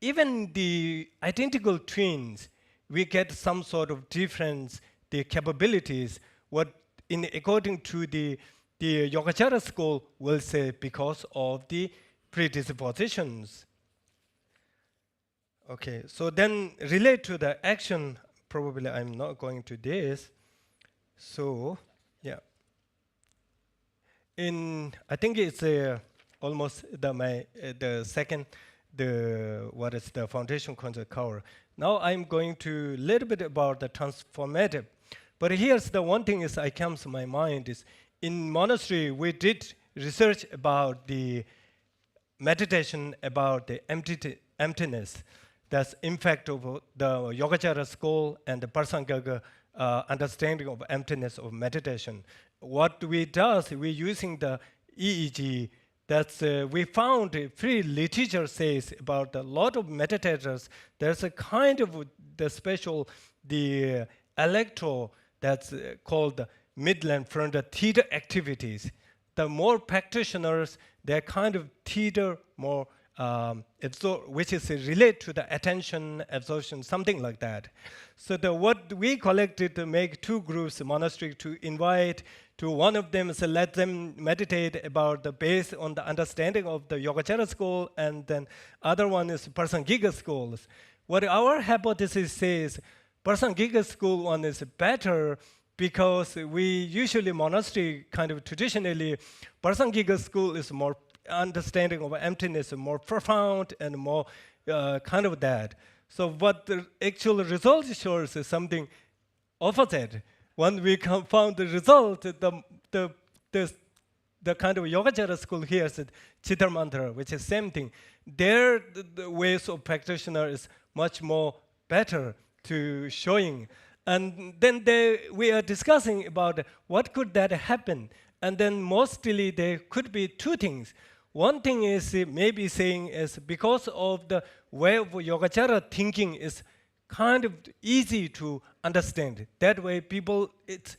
even the identical twins, we get some sort of difference, the capabilities, what according to the Yogacara school will say because of the predispositions. Okay, so then relate to the action, probably I'm not going to this. So, yeah. I think it's almost the second, what is the foundation concept cover. Now I'm going to a little bit about the transformative. But here's the one thing is I comes to my mind is in monastery we did research about the meditation about the emptiness. That's impact of the Yogacara school and the Parsangaka understanding of emptiness of meditation. What we do is we're using the EEG. That's we found free literature says about a lot of meditators. There's a kind of the special the electro that's called the midland from the theta activities. The more practitioners, they're kind of theta more which is relate to the attention, absorption, something like that. So what we collected to make two groups, monastery, to invite to one of them, so let them meditate about the based on the understanding of the Yogacara school, and then other one is Parsangika schools. What our hypothesis says, Parsangika school one is better because we usually monastery kind of traditionally, Parsangika school is more understanding of emptiness, more profound and more kind of that. So what the actual result shows is something opposite. When we found the result, the kind of Yogacara school here is Chitta Mantra, which is same thing. Their the ways of practitioner is much more better to showing. And then we are discussing about what could that happen. And then mostly there could be two things. One thing is maybe saying is because of the way of Yogacara thinking is kind of easy to understand. That way people, it's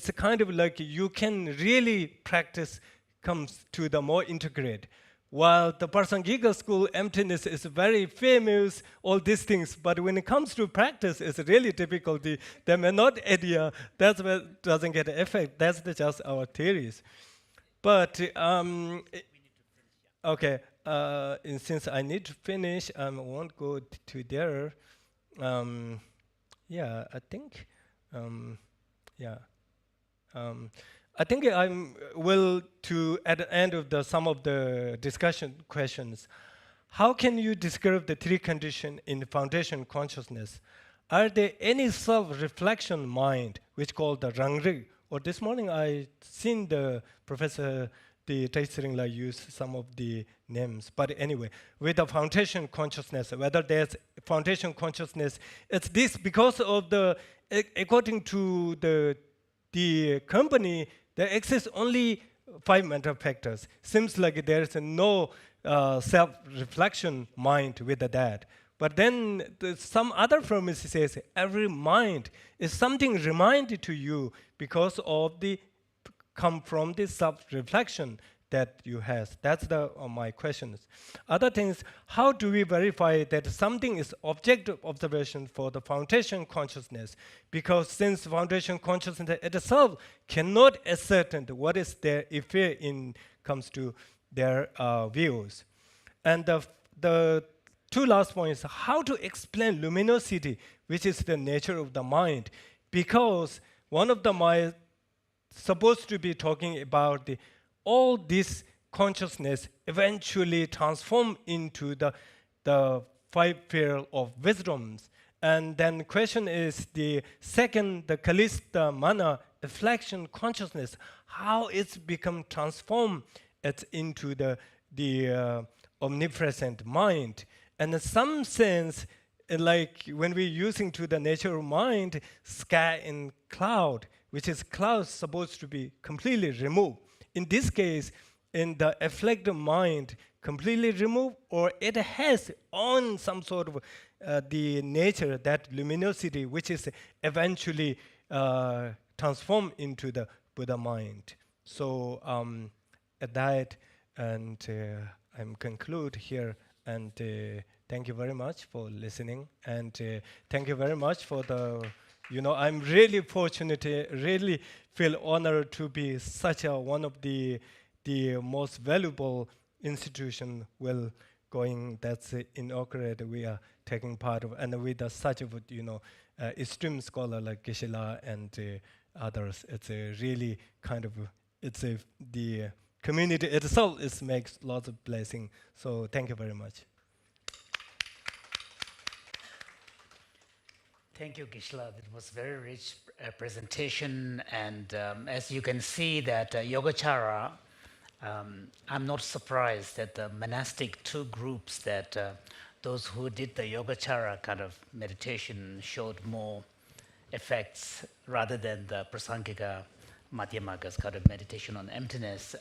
a kind of like you can really practice comes to the more integrate. While the Prasangika school, emptiness is very famous, all these things, but when it comes to practice, it's really difficulty. They may not adhere, that's where it doesn't get effect. That's just our theories. But, okay, and since I need to finish, I won't go to there. Yeah, I think, I think I'm will to at the end of some of the discussion questions. How can you describe the three conditions in foundation consciousness? Are there any self-reflection mind, which called the rangri? Or this morning I seen the professor, the Tsering use some of the names. But anyway, with the foundation consciousness, whether there's foundation consciousness, it's this because of the according to the company. There exists only 5 mental factors. Seems like there is no self-reflection mind with that. But then some other premise says every mind is something reminded to you because of the come from the self-reflection that you have. That's my questions. Other things, how do we verify that something is objective observation for the foundation consciousness? Because since foundation consciousness itself cannot ascertain what is their affair in comes to their views. And the two last points, how to explain luminosity, which is the nature of the mind. Because one of the mind supposed to be talking about all this consciousness eventually transform into the 5 spheres of wisdoms. And then question is the second, the kalista mana, reflection consciousness, how it's become transformed into the omnipresent mind. And in some sense, like when we're using to the nature of mind, sky and cloud, which is cloud supposed to be completely removed. In this case, in the afflicted mind, completely removed, or it has on some sort of the nature, that luminosity, which is eventually transformed into the Buddha mind. So at that, and I'm conclude here, and thank you very much for listening, and thank you very much for I'm really fortunate, really feel honored to be such one of the most valuable institution that's inaugurated we are taking part of, and with such a esteemed scholar like Geshe and others. It's a really kind of the community itself makes lots of blessing. So thank you very much. Thank you, Geshe. It was very rich presentation, and as you can see that Yogacara, I'm not surprised that the monastic 2 groups that those who did the Yogacara kind of meditation showed more effects rather than the Prasangika Madhyamaka's kind of meditation on emptiness.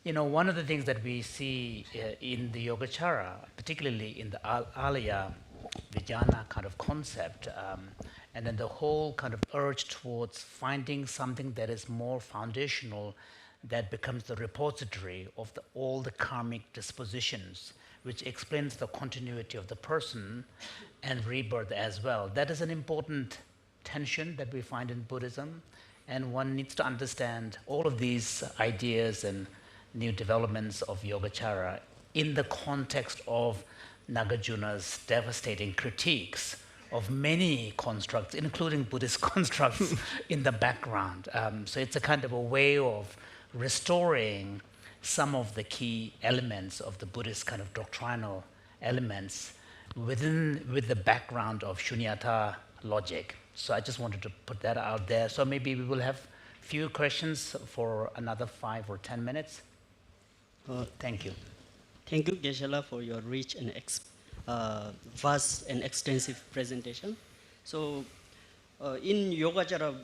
One of the things that we see in the Yogacara, particularly in the Alaya Vijnana kind of concept, and then the whole kind of urge towards finding something that is more foundational, that becomes the repository of all the karmic dispositions, which explains the continuity of the person and rebirth as well. That is an important tension that we find in Buddhism, and one needs to understand all of these ideas and new developments of Yogacara in the context of Nagarjuna's devastating critiques of many constructs, including Buddhist constructs in the background. So it's a kind of a way of restoring some of the key elements of the Buddhist kind of doctrinal elements with the background of Shunyata logic. So I just wanted to put that out there. So maybe we will have few questions for another 5 or 10 minutes. Thank you. Thank you, Geshe, for your rich and vast and extensive presentation. So, in Yogacara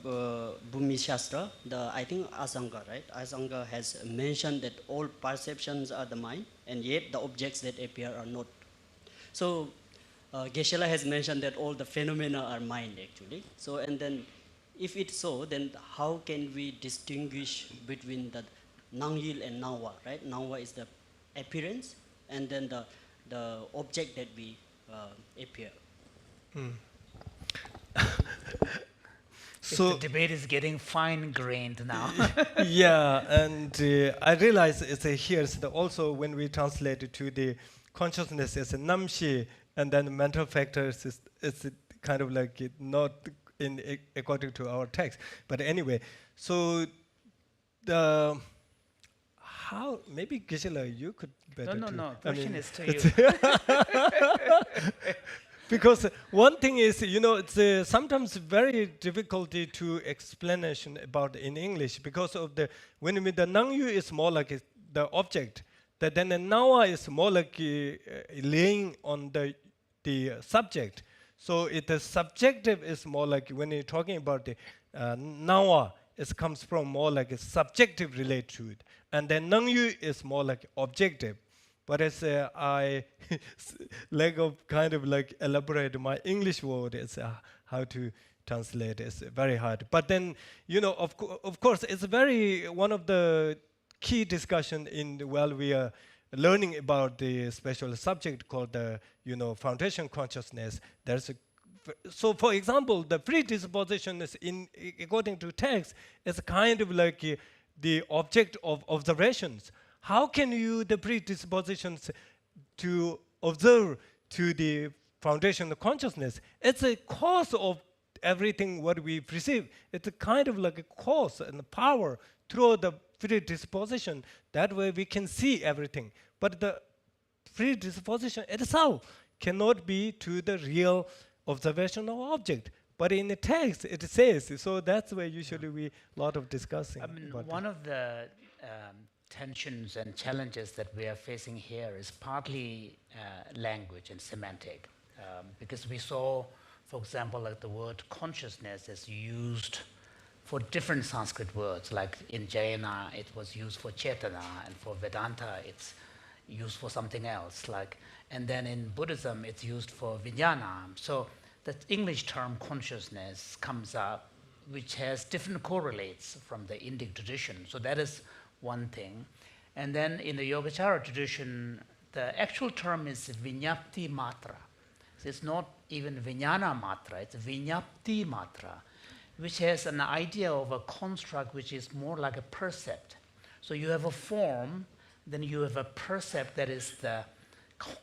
Bhumi Shastra, I think Asanga, right? Asanga has mentioned that all perceptions are the mind, and yet the objects that appear are not. So, Geshe has mentioned that all the phenomena are mind, actually. So, and then, if it's so, then how can we distinguish between the Nangyil and Nawa, right? Nawa is the appearance, and then the object that we appear. So the debate is getting fine-grained now. Yeah, and I realize it's here also when we translate it to the consciousness as a namshi, and then mental factors it's kind of like not in according to our text. But anyway, so the how maybe Geshe, you could better. No. Question is to you. Because one thing is, it's sometimes very difficulty to explanation about in English because of when the Nangyu is more like the object, that then the Nawa is more like laying on the subject. So the subjective is more like when you're talking about the Nawa, it comes from more like a subjective relate to it, and then Nangyu is more like objective. But as I lack of kind of like elaborate my English word, it's how to translate. It's very hard. But then, of course, it's one of the key discussion while we are learning about the special subject called the, foundation consciousness. So, for example, the predisposition is according to text, is kind of like the object of observations. How can the predispositions to observe to the foundation of consciousness? It's a cause of everything what we perceive. It's a kind of like a cause and power through the predisposition. That way we can see everything. But the predisposition itself cannot be to the real observation of object. But in the text it says, so that's where usually we a lot of discussing. I mean, one of the tensions and challenges that we are facing here is partly language and semantic, because we saw, for example, like the word consciousness is used for different Sanskrit words, like in Jaina it was used for Chetana, and for Vedanta it's used for something else, and then in Buddhism it's used for Vijnana. So the English term consciousness comes up, which has different correlates from the Indic tradition. So that is one thing. And then in the Yogacara tradition, the actual term is Vinyapti Matra. So it's not even Vijnana Matra, it's Vinyapti Matra, which has an idea of a construct which is more like a percept. So you have a form, then you have a percept that is the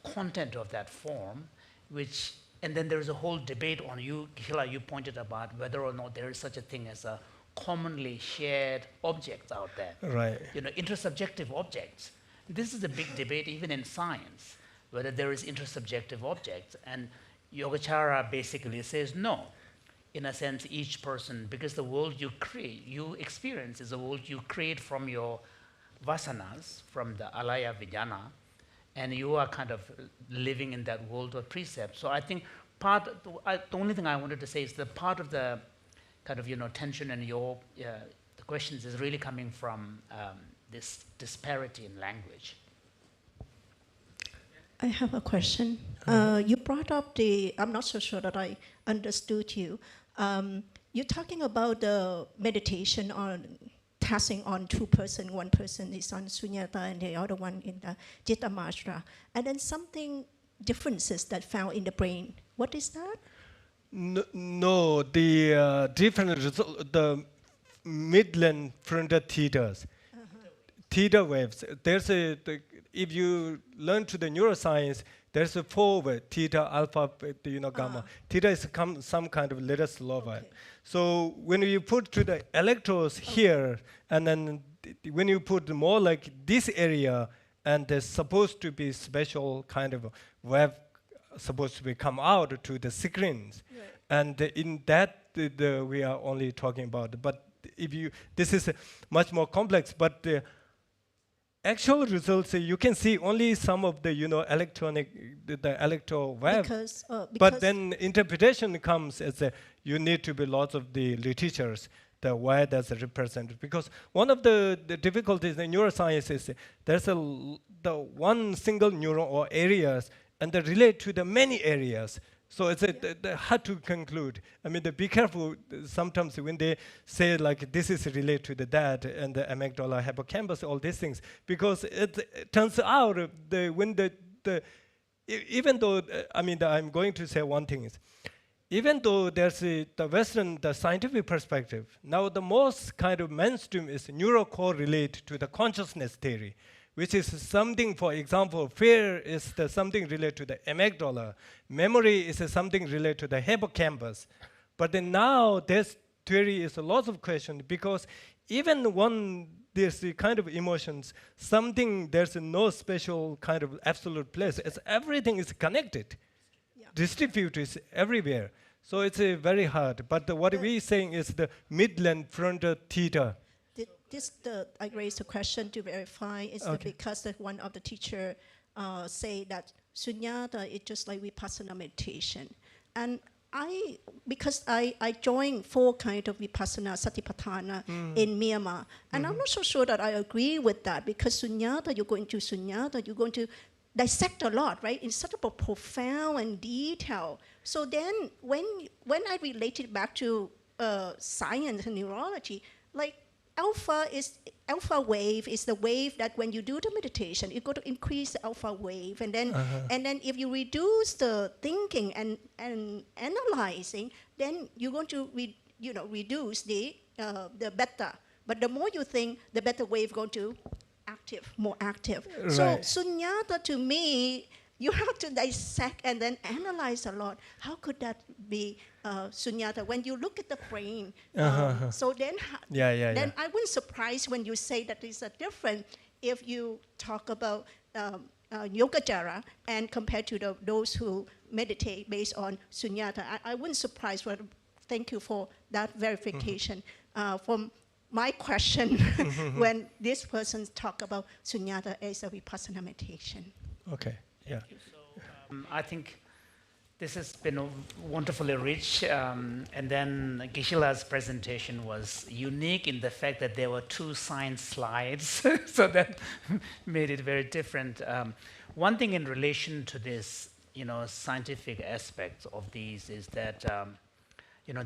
content of that form, and then there is a whole debate on you pointed about whether or not there is such a thing as a commonly shared objects out there. Right. Intersubjective objects. This is a big debate even in science, whether there is intersubjective objects. And Yogacara basically says no. In a sense, each person, because the world you experience is a world you create from your vasanas, from the alaya vijnana, and you are kind of living in that world of precepts. So I think the only thing I wanted to say is that part of the kind of tension in the questions is really coming from this disparity in language. I have a question. You brought up I'm not so sure that I understood you. You're talking about the meditation on passing on two persons. One person is on Sunyata and the other one in the Citta-Matra. And then something differences that found in the brain. What is that? No, the different result, the midland frontal theta's, theta waves. If you learn to the neuroscience, there's a 4 wave, theta, alpha, gamma. Theta is some kind of little slower. Okay. So when you put to the electrodes here, and then when you put more like this area, and there's supposed to be special kind of wave supposed to be come out to the screens. Right. And in that, we are only talking about. But this is much more complex. But the actual results, you can see only some of the the electro wave. Because but then interpretation comes as you need to be lots of the literatures, the why that's represented. Because one of the difficulties in neuroscience is there's the one single neuron or areas, and they relate to the many areas. So it's hard to conclude. I mean, be careful sometimes when they say like this is related to that and the amygdala, hippocampus, all these things, because it turns out even though I'm going to say one thing is, even though there's the Western, the scientific perspective, now the most kind of mainstream is neurocorrelate to the consciousness theory, which is something, for example, fear is something related to the amygdala, memory is something related to the hippocampus. But then now this theory is a lot of questions, because even when there's the kind of emotions, there's no special kind of absolute place. Everything is connected. Distributed everywhere. So it's very hard. But what we're saying is the midland frontal theta. I raised a question to verify. Is because that one of the teacher say that sunyata is just like vipassana meditation. And because I joined 4 kind of vipassana satipatthana in Myanmar. And I'm not so sure that I agree with that, because sunyata, you're going to dissect a lot, right? In such a profound and detail. So then when I relate it back to science and neurology, like alpha wave is the wave that when you do the meditation, you're going to increase the alpha wave. And then if you reduce the thinking and analyzing, then you're going to reduce the beta. But the more you think, the beta wave going to more active. Right. So sunyata, to me, you have to dissect and then analyze a lot. How could that be sunyata when you look at the brain? So then, then I wouldn't surprise when you say that it's a different if you talk about yogacara and compared to those who meditate based on sunyata. I wouldn't surprise. But thank you for that verification. From my question when this person talk about sunyata as a vipassana meditation. Okay, yeah. So I think this has been wonderfully rich, and then Geshe-la's presentation was unique in the fact that there were 2 science slides, so that made it very different. One thing in relation to this, scientific aspects of these is that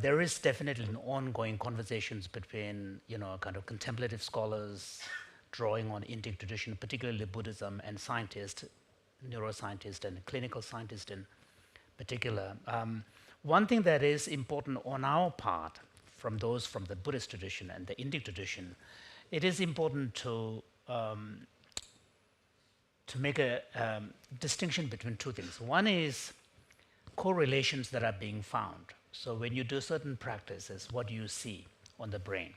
there is definitely an ongoing conversations between, kind of contemplative scholars drawing on Indic tradition, particularly Buddhism, and scientists, neuroscientists and clinical scientists in particular. One thing that is important on our part, from those from the Buddhist tradition and the Indic tradition, it is important to make a distinction between 2 things. One is correlations that are being found. So when you do certain practices, what do you see on the brain?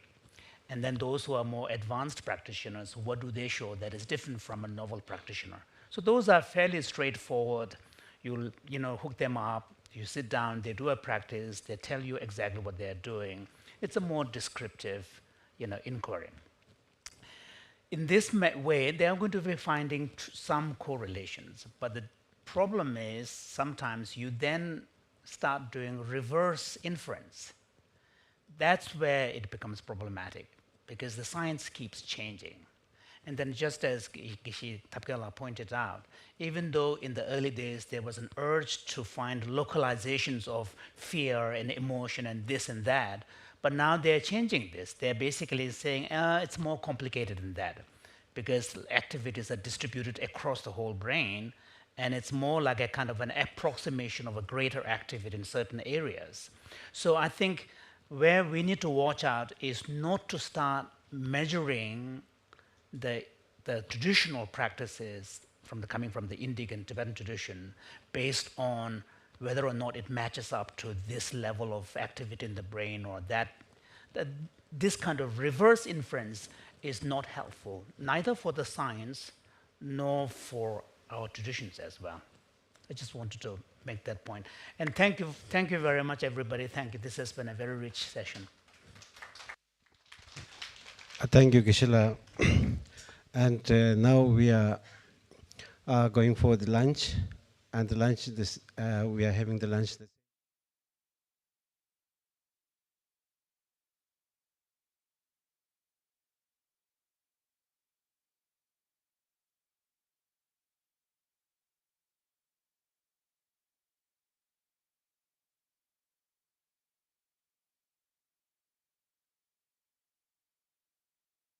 And then those who are more advanced practitioners, what do they show that is different from a novel practitioner? So those are fairly straightforward. You'll hook them up, you sit down, they do a practice, they tell you exactly what they're doing. It's a more descriptive inquiry. In this way, they are going to be finding some correlations. But the problem is sometimes you then start doing reverse inference. That's where it becomes problematic, because the science keeps changing. And then just as Geshe Tapkela pointed out, even though in the early days there was an urge to find localizations of fear and emotion and this and that, but now they're changing this. They're basically saying, it's more complicated than that, because activities are distributed across the whole brain, and it's more like a kind of an approximation of a greater activity in certain areas. So I think where we need to watch out is not to start measuring the traditional practices coming from the Indic and Tibetan tradition based on whether or not it matches up to this level of activity in the brain or that this kind of reverse inference is not helpful, neither for the science nor for our traditions as well. I just wanted to make that point. And thank you very much, everybody. Thank you. This has been a very rich session. Thank you, Geshe-la. And now we are going for the lunch. And the lunch, we are having the lunch.